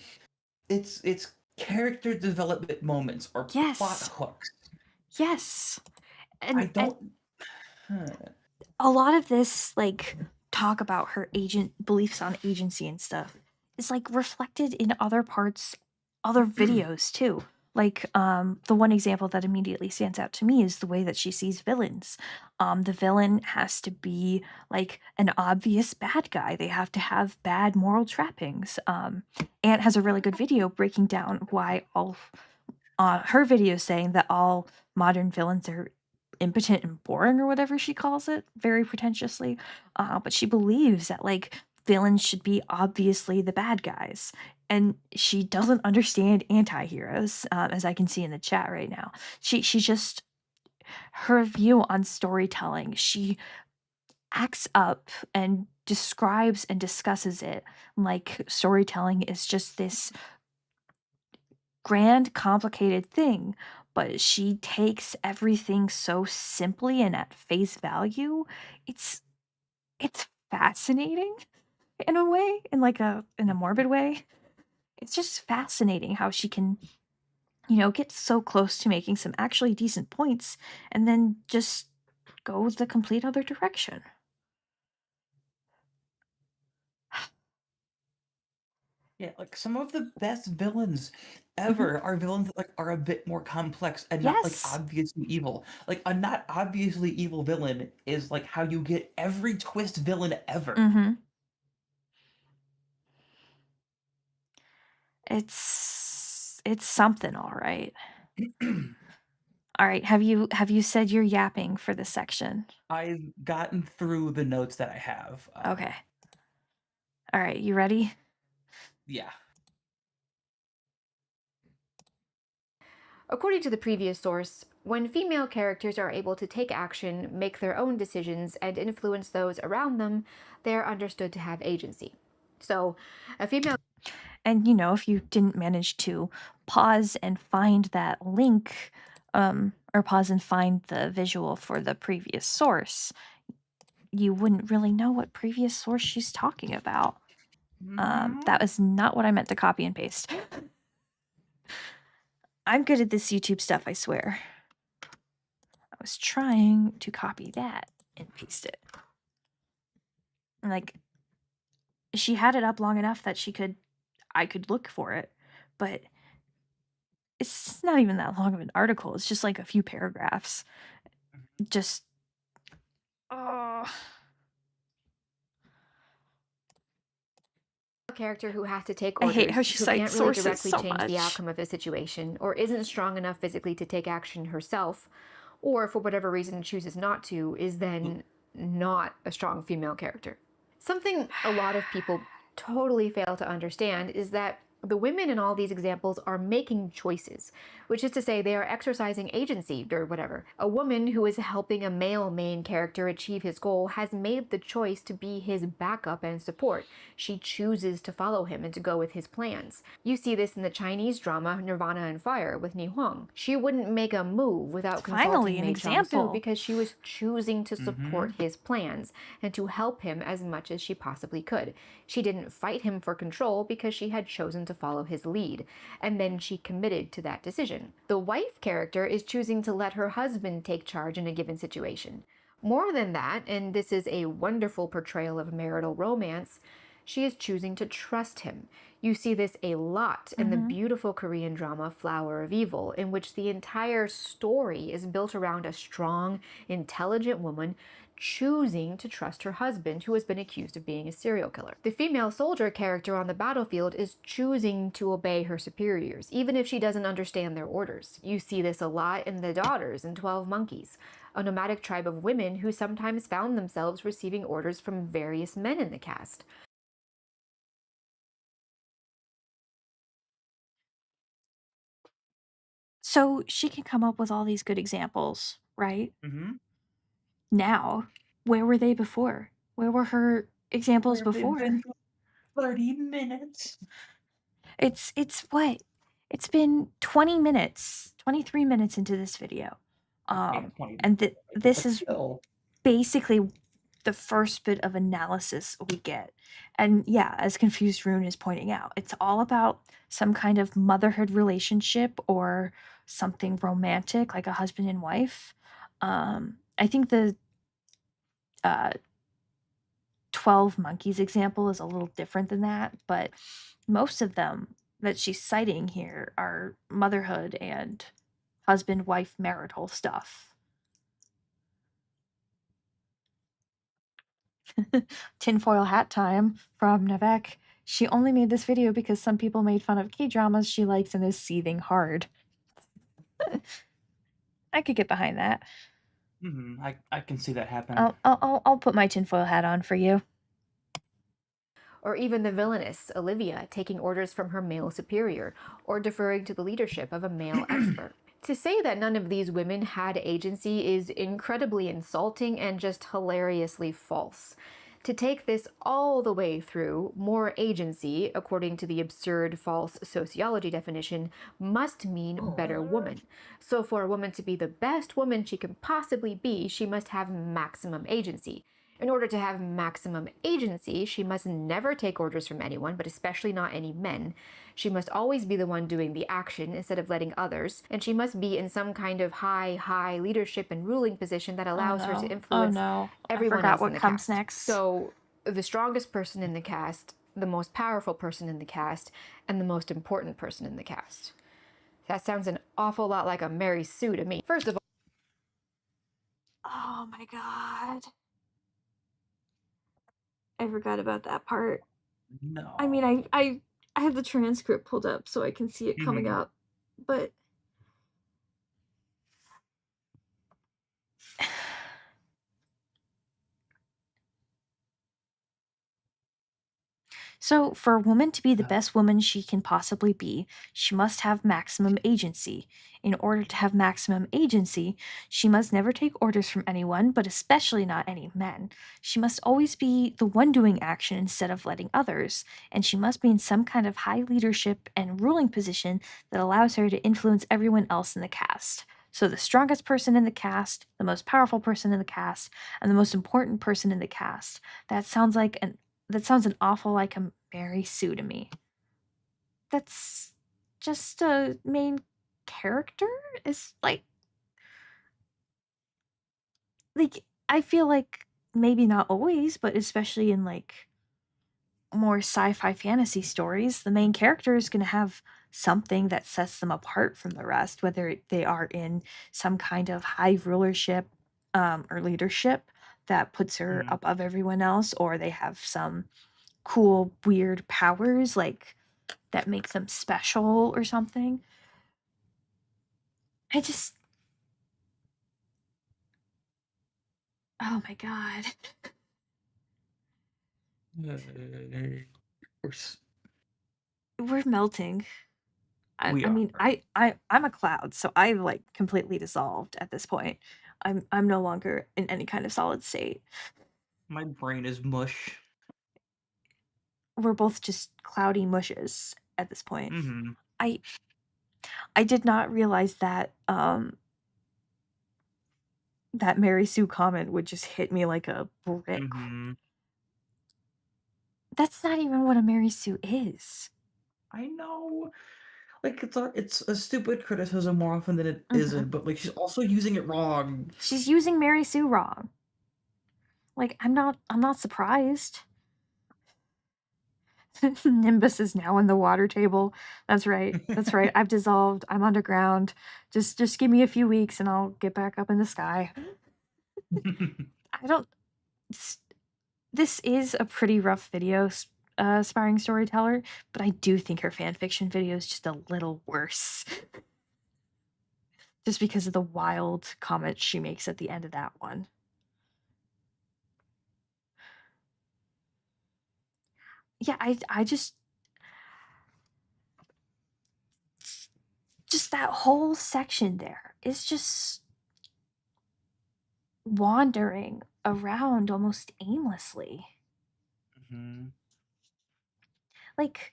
It's character development moments or plot Yes. hooks. Yes. I And don't. Huh. a lot of this like talk about her agent beliefs on agency and stuff is like reflected in other parts, other videos too. Like the one example that immediately stands out to me is the way that she sees villains. The villain has to be like an obvious bad guy. They have to have bad moral trappings. Ant has a really good video breaking down why all her video saying that all modern villains are impotent and boring or whatever she calls it, very pretentiously. But she believes that like villains should be obviously the bad guys. And she doesn't understand anti-heroes, as I can see in the chat right now. She just her view on storytelling, she acts up and describes and discusses it like storytelling is just this grand, complicated thing, but she takes everything so simply and at face value. It's it's fascinating in a way, in a morbid way. It's just fascinating how she can, get so close to making some actually decent points and then just go the complete other direction. Yeah, like some of the best villains Mhm. ever are villains that like are a bit more complex and not like Yes. obviously evil. Like a not obviously evil villain is like how you get every twist villain ever. Mhm. It's something, all right. All right, have you said you're yapping for this section? I've gotten through the notes that I have. Okay. All right, you ready? Yeah. According to the previous source, when female characters are able to take action, make their own decisions, and influence those around them, they are understood to have agency. So, a female And if you didn't manage to pause and find that link, or pause and find the visual for the previous source, you wouldn't really know what previous source she's talking about. Hmm. That was not what I meant to copy and paste. I'm good at this YouTube stuff, I swear. I was trying to copy that and paste it. And like, she had it up long enough that I could look for it, but it's not even that long of an article. It's just like a few paragraphs. Just, oh, character who has to take I hate how orders, she who cites can't really sources directly so change the much. outcome of a situation, or isn't strong enough physically to take action herself, or for whatever reason chooses not to, is then not a strong female character. Something a lot of people totally fail to understand is that the women in all these examples are making choices, which is to say they are exercising agency or whatever. A woman who is helping a male main character achieve his goal has made the choice to be his backup and support. She chooses to follow him and to go with his plans. You see this in the Chinese drama Nirvana and Fire with Ni Huang. She wouldn't make a move without Finally, consulting an Mei Chang-su example. because she was choosing to Hmm. support his plans and to help him as much as she possibly could. She didn't fight him for control because she had chosen to follow his lead, and then she committed to that decision. The wife character is choosing to let her husband take charge in a given situation. More than that, and this is a wonderful portrayal of marital romance, she is choosing to trust him. You see this a lot in the Mhm. beautiful Korean drama Flower of Evil, in which the entire story is built around a strong, intelligent woman choosing to trust her husband, who has been accused of being a serial killer. The female soldier character on the battlefield is choosing to obey her superiors, even if she doesn't understand their orders. You see this a lot in The Daughters in 12 Monkeys, a nomadic tribe of women who sometimes found themselves receiving orders from various men in the cast. So she can come up with all these good examples, right? Mhm. Now, where were they before? Where were her examples Where have they before? been for 30 minutes? It's what? It's been 20 minutes, 23 minutes into this video. Yeah, 20 And minutes, this but is still. basically the first bit of analysis we get. And yeah, as Confused Rune is pointing out, it's all about some kind of motherhood relationship or something romantic, like a husband and wife. I think the uh, 12 Monkeys example is a little different than that, but most of them that she's citing here are motherhood and husband wife marital stuff. Tinfoil hat time from Navek. She only made this video because some people made fun of K-dramas she likes and is seething hard. I could get behind that. Mhm, I can see that happening. I'll put my tinfoil hat on for you. Or even the villainess, Olivia, taking orders from her male superior, or deferring to the leadership of a male expert. To say that none of these women had agency is incredibly insulting and just hilariously false. To take this all the way through, more agency, according to the absurd false sociology definition, must mean better woman. So, for a woman to be the best woman she can possibly be, she must have maximum agency. In order to have maximum agency, she must never take orders from anyone, but especially not any men. She must always be the one doing the action instead of letting others, and she must be in some kind of high leadership and ruling position that Oh allows her to no. Oh influence no. I everyone forgot else in what the comes cast. next. So, the strongest person in the cast, the most powerful person in the cast, and the most important person in the cast. That sounds an awful lot like a Mary Sue to me. First of all, Oh my god. I forgot about that part. I mean, No. I have the transcript pulled up so I can see it coming Mhm. up, but so, for a woman to be the Uh, best woman she can possibly be, she must have maximum agency. In order to have maximum agency, she must never take orders from anyone, but especially not any men. She must always be the one doing action instead of letting others, and she must be in some kind of high leadership and ruling position that allows her to influence everyone else in the cast. So, the strongest person in the cast, the most powerful person in the cast, and the most important person in the cast. That sounds an awful like a Mary Sue to me. That's just a main character? Is like I feel like maybe not always, but especially in like more sci-fi fantasy stories, the main character is going to have something that sets them apart from the rest, whether they are in some kind of high rulership or leadership that puts her mhm. above everyone else, or they have some cool, weird powers like that makes them special or something. I just, oh my god, Of course, we're melting. we I are. mean, I'm a cloud, so I've like completely dissolved at this point. I'm no longer in any kind of solid state. My brain is mush. We're both just cloudy mushes at this point. Mhm, I I did not realize that that Mary Sue comment would just hit me like a brick. mhm. That's not even what a Mary Sue is. I know. Like, it's a stupid criticism more often than it Mhm. isn't, but, like, she's also using it wrong. She's using Mary Sue wrong. Like I'm not surprised. Nimbus is now in the water table. That's right. That's right. I've dissolved. I'm underground. Just give me a few weeks and I'll get back up in the sky. I don't. This is a pretty rough video, aspiring storyteller, but I do think her fanfiction video is just a little worse. Just because of the wild comments she makes at the end of that one. Yeah, I just that whole section there is just wandering around almost aimlessly. Mhm. Like,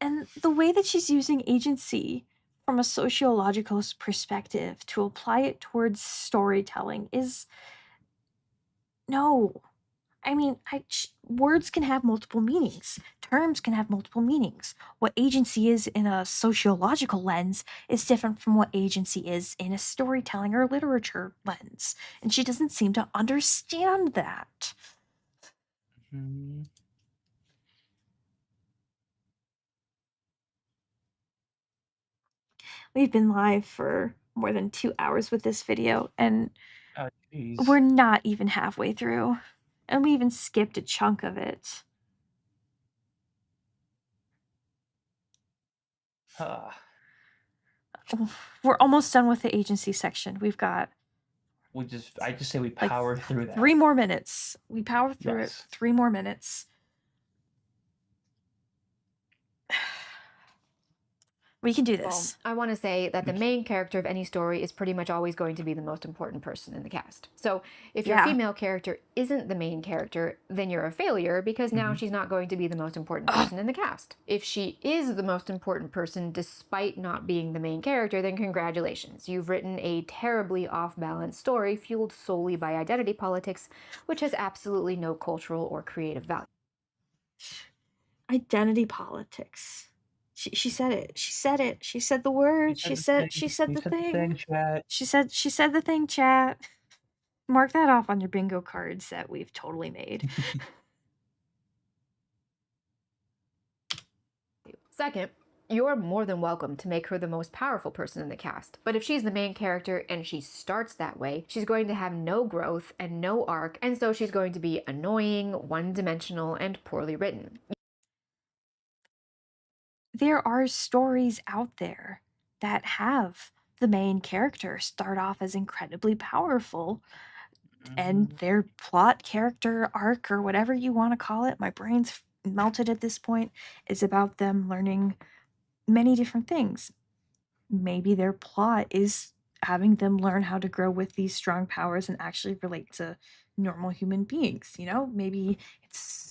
and the way that she's using agency from a sociological perspective to apply it towards storytelling is no. I mean, words can have multiple meanings. Terms can have multiple meanings. What agency is in a sociological lens is different from what agency is in a storytelling or literature lens. And she doesn't seem to understand that. Mhm. We've been live for more than 2 hours with this video, and Oh, we're jeez. not even halfway through. And we even skipped a chunk of it. Huh. We're almost done with the agency section. We've got I just say we like power through 3 that. more minutes. We power through it. Yes. 3 more minutes. We can do Well, this. I want to say that the We main character of any story is pretty much always going to be the most important person in the cast. So if your Yeah. female character isn't the main character, then you're a failure because now Mhm. she's not going to be the most important person in the cast. If she is the most important person despite not being the main character, then congratulations. You've written a terribly off balance story fueled solely by identity politics, which has absolutely no cultural or creative value. Identity politics. She said it. She said it. She said the You word. said the She thing. said You the said the thing, thing. chat. She said the thing, chat. Mark that off on your bingo cards that we've totally made. Second, you're more than welcome to make her the most powerful person in the cast. But if she's the main character and she starts that way, she's going to have no growth and no arc, and so she's going to be annoying, one dimensional, and poorly written. There are stories out there that have the main character start off as incredibly powerful and Mhm. their plot, character, arc, or whatever you want to call it, my brain's melted at this point, is about them learning many different things. Maybe their plot is having them learn how to grow with these strong powers and actually relate to normal human beings, you know? Maybe it's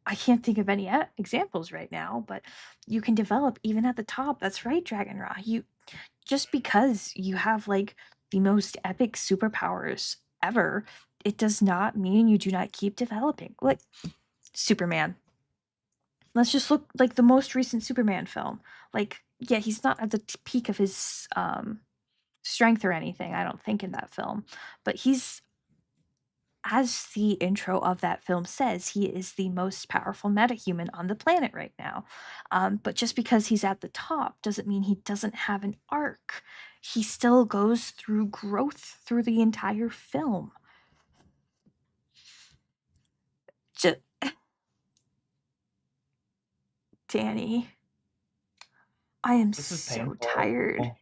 I can't think of any examples right now, but you can develop even at the top. That's right, Dragon Raw. You just because you have like the most epic superpowers ever, it does not mean you do not keep developing. Like Superman. Let's just look like the most recent Superman film. Like, yeah, he's not at the peak of his strength or anything, I don't think, in that film. But he's, as the intro of that film says, he is the most powerful metahuman on the planet right now. But just because he's at the top doesn't mean he doesn't have an arc. He still goes through growth through the entire film. Just, Danny, I am This is so painful. tired.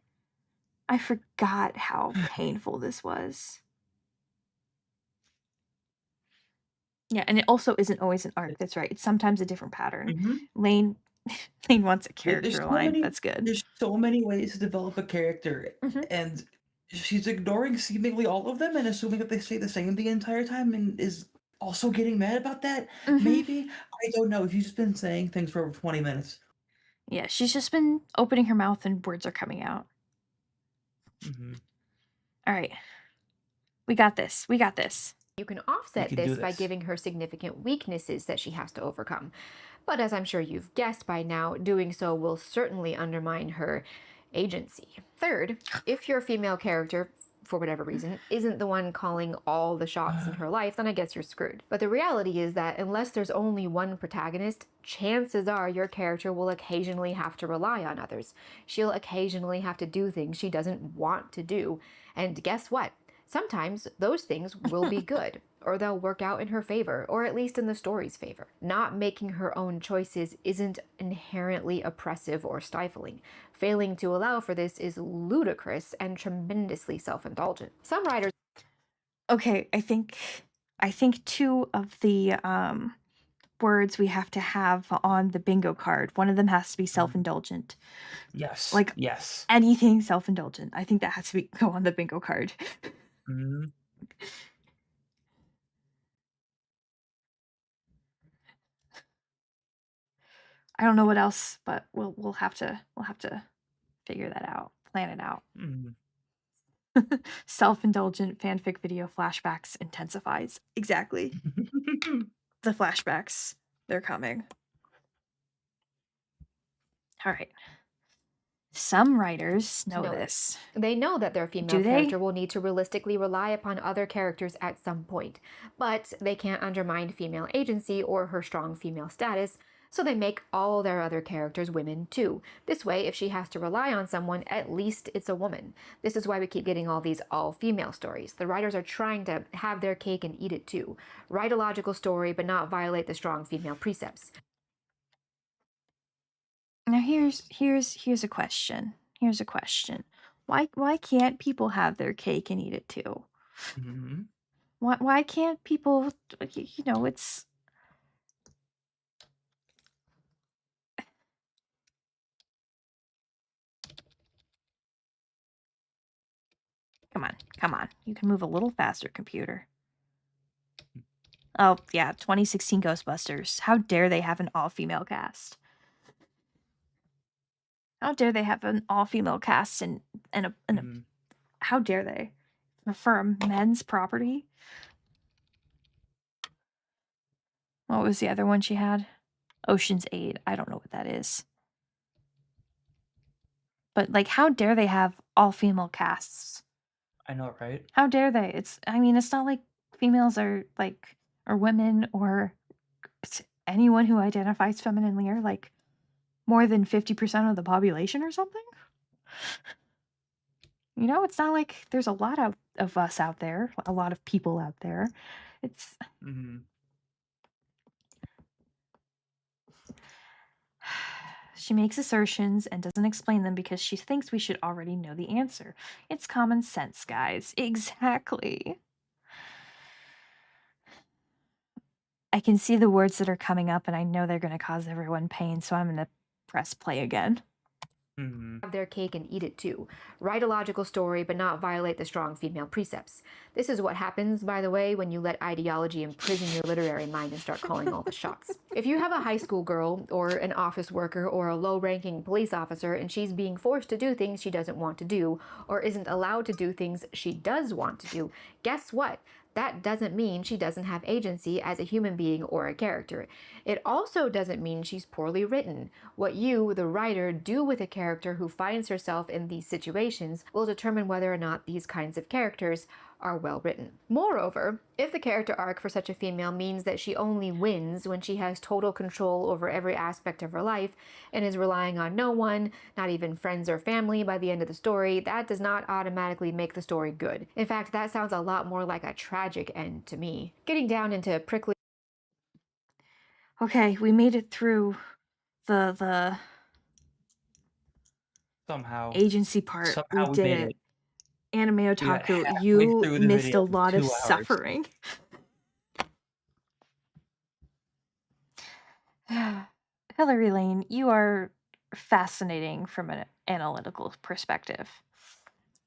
I forgot how painful this was. Yeah, and it also isn't always an arc. That's right. It's sometimes a different pattern. Mhm. Lane Lane wants a There's character so line. many That's good. there's so many ways to develop a character, Mhm. and she's ignoring seemingly all of them and assuming that they say the same the entire time and is also getting mad about that? Mhm. Maybe? I don't know. She's just been saying things for over 20 minutes. Yeah, she's just been opening her mouth and words are coming out. Mhm. All right. We got this. We got this. You can We offset can do this by this. giving her significant weaknesses that she has to overcome. But as I'm sure you've guessed by now, doing so will certainly undermine her agency. Third, if your female character, for whatever reason, isn't the one calling all the shots in her life, then I guess you're screwed. But the reality is that unless there's only one protagonist, chances are your character will occasionally have to rely on others. She'll occasionally have to do things she doesn't want to do. And guess what? Sometimes those things will be good, or they'll work out in her favor, or at least in the story's favor. Not making her own choices isn't inherently oppressive or stifling. Failing to allow for this is ludicrous and tremendously self indulgent. Some writers Okay, I think two of the words we have to have on the bingo card. One of them has to be Mhm. self-indulgent. Yes, Like yes. anything self-indulgent. I think that has to go on the bingo card. Mhm. I don't know what else, but we'll have to figure that out. Plan it out. Mhm. Self-indulgent fanfic video flashbacks intensifies. Exactly. The flashbacks. They're coming. All right. Some writers know know this. this. They know that their female Do they? character will need to realistically rely upon other characters at some point, but they can't undermine female agency or her strong female status, so they make all their other characters women too. This way, if she has to rely on someone, at least it's a woman. This is why we keep getting all these all female stories. The writers are trying to have their cake and eat it too. Write a logical story, but not violate the strong female precepts. Now here's a question. Here's a question. Why can't people have their cake and eat it too? Mhm. Why can't people it's come on. Come on. You can move a little faster, computer. Oh, yeah, 2016 Ghostbusters. How dare they have an all-female cast? How dare they have an all-female cast and a Mhm. how dare they? For a men's property? What was the other one she had? Ocean's 8. I don't know what that is. But like how dare they have all-female casts? I know, right? How dare they? I mean, it's not like females are like or women or anyone who identifies femininely are like more than 50% of the population or something. It's not like there's a lot of us out there, a lot of people out there. It's Mhm. she makes assertions and doesn't explain them because she thinks we should already know the answer. It's common sense, guys. Exactly. I can see the words that are coming up and I know they're going to cause everyone pain, so I'm going to press play again. Mhm. Have their cake and eat it too. Write a logical story, but not violate the strong female precepts. This is what happens, by the way, when you let ideology imprison your literary mind and start calling all the shots. If you have a high school girl, or an office worker, or a low ranking police officer, and she's being forced to do things she doesn't want to do, or isn't allowed to do things she does want to do, guess what? That doesn't mean she doesn't have agency as a human being or a character. It also doesn't mean she's poorly written. What you, the writer, do with a character who finds herself in these situations will determine whether or not these kinds of characters are well written. Moreover, if the character arc for such a female means that she only wins when she has total control over every aspect of her life and is relying on no one, not even friends or family, by the end of the story, that does not automatically make the story good. In fact, that sounds a lot more like a tragic end to me. Getting down into prickly Okay, we made it through the Somehow, agency part. We somehow we did made it. it. Anime We got otaku, halfway you through the missed video a in lot of 2 hours. suffering. Hilary Layne, you are fascinating from an analytical perspective.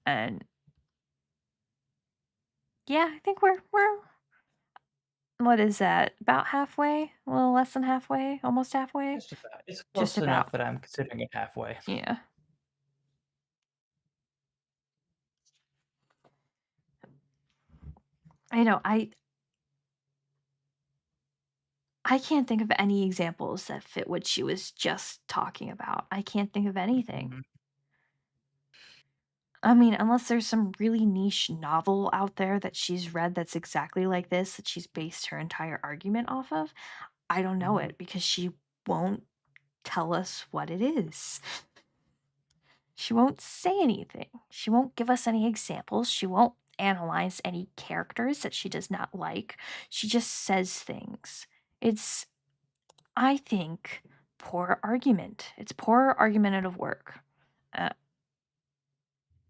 And yeah, I think we're what is that? About halfway? A little less than halfway? Almost halfway? Just about. It's Just close enough about. that I'm considering it halfway. Yeah. I know. I can't think of any examples that fit what she was just talking about. I can't think of anything. Mhm. I mean, unless there's some really niche novel out there that she's read that's exactly like this, that she's based her entire argument off of, I don't know Mhm. it because she won't tell us what it is. She won't say anything. She won't give us any examples. She won't analyze any characters that she does not like. She just says things. It's, I think, poor argument. It's poor argumentative work. Uh,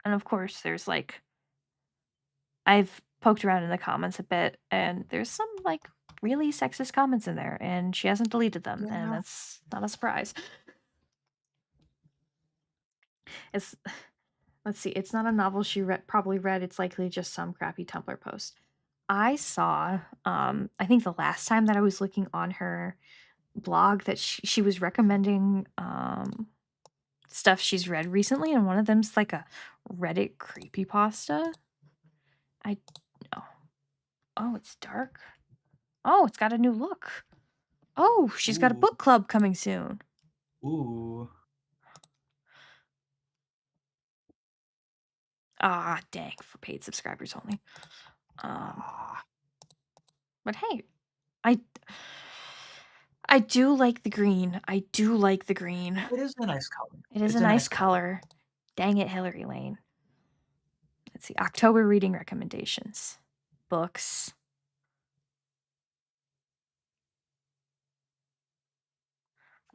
and of course, there's like, I've poked around in the comments a bit, and there's some like really sexist comments in there, and she hasn't deleted them, and Yeah. that's not a surprise. It's let's see, it's not a novel she probably read. It's likely just some crappy Tumblr post. I saw, I think the last time that I was looking on her blog that she was recommending stuff she's read recently, and one of them's like a Reddit creepypasta. I oh, oh, it's dark. Oh, it's got a new look. Oh, she's got a Ooh. book club coming soon. Ooh. Ah, dang, for paid subscribers only. Ah. But hey, I I do like the green. I do like the green. It is a nice color. It is a It's a nice nice color. color. Dang it, Hilary Layne. Let's see. October reading recommendations. Books.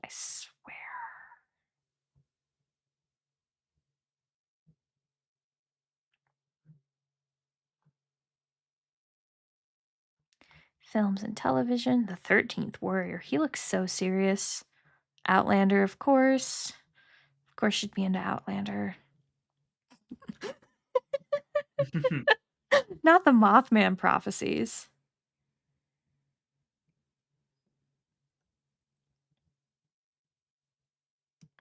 I swear. Films and television. The 13th Warrior. He looks so serious. Outlander, of course. Of course, she'd be into Outlander. Not the Mothman prophecies.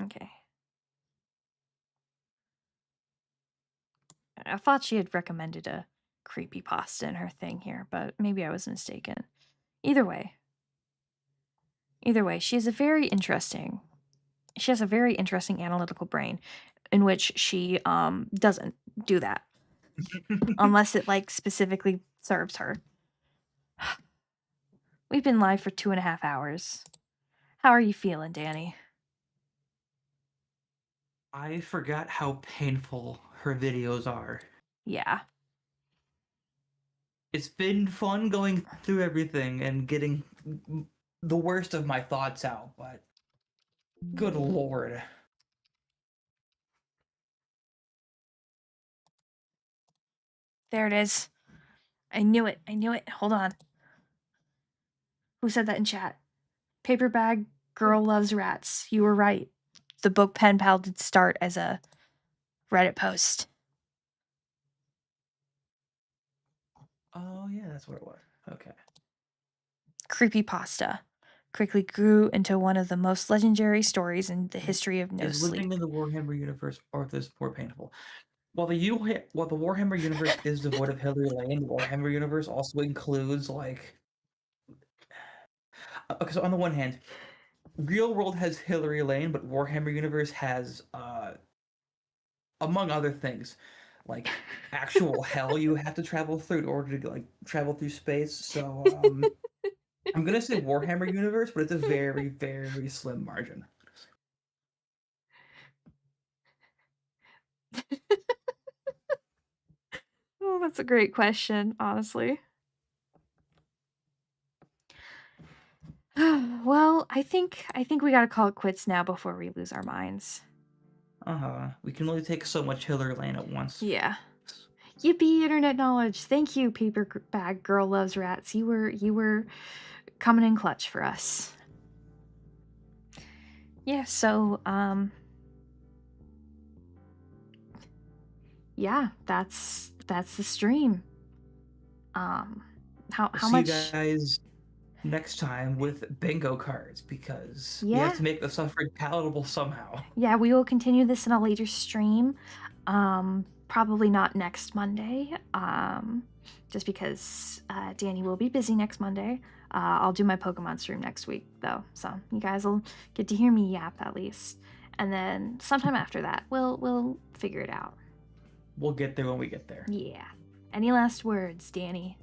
Okay. I thought she had recommended a creepypasta in her thing here, but maybe I was mistaken. Either way, she has a very interesting analytical brain in which she doesn't do that unless it like specifically serves her. We've been live for 2.5 hours. How are you feeling, Danny? I forgot how painful her videos are. Yeah. It's been fun going through everything and getting the worst of my thoughts out, but good lord. There it is. I knew it. Hold on. Who said that in chat? Paper bag girl loves rats. You were right. The book pen pal did start as a Reddit post. Oh yeah, that's what it was. Okay. Creepypasta quickly grew into one of the most legendary stories in the history of no Is living sleep. in the Warhammer universe or this more painful? While the Warhammer universe is devoid of Hilary Layne, the Warhammer universe also includes like okay, so on the one hand, real world has Hilary Layne, but Warhammer universe has among other things, like actual hell you have to travel through in order to like travel through space. So I'm gonna say Warhammer universe, but it's a very, very slim margin. Oh, that's a great question, honestly. Well, I think we gotta call it quits now before we lose our minds. We can only take so much Hilary Layne at once. Yeah. Yippee, internet knowledge. Thank you, paper bag girl loves rats. You were coming in clutch for us. Yeah, so yeah, that's the stream. How We'll see you much? guys next time with bingo cards because we have Yeah. to make the suffering palatable somehow. Yeah, we will continue this in a later stream. Probably not next Monday. Just because Danny will be busy next Monday. I'll do my Pokemon stream next week though, so you guys will get to hear me yap at least. And then sometime after that, we'll figure it out. We'll get there when we get there. Yeah. Any last words, Danny?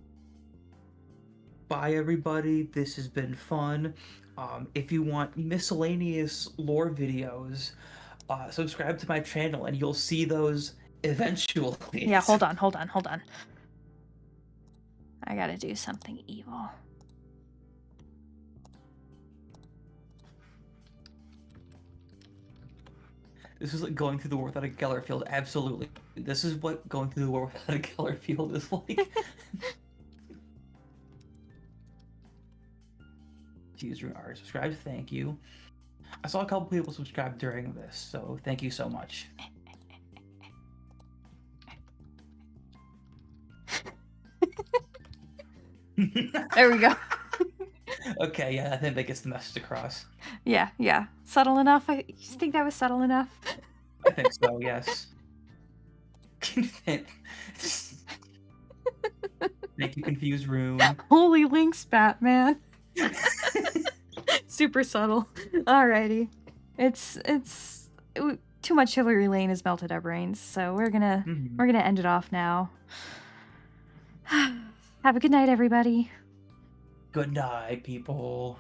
Bye, everybody. This has been fun. If you want miscellaneous lore videos, subscribe to my channel and you'll see those eventually. Yeah, hold on. I gotta do something evil. This is like going through the war without a Geller field. Absolutely. This is what going through the war without a Geller field is like. User are subscribed. Thank you. I saw a couple people subscribe during this, so thank you so much. There we go. Okay, yeah, I think that gets the message across. Yeah. Subtle enough? You think that was subtle enough? I think so, yes. Thank you, Confused Room. Holy links, Batman. Super subtle. Alrighty. It's too much Hilary Layne has melted our brains, so we're gonna end it off now. Have a good night, everybody. Good night, people.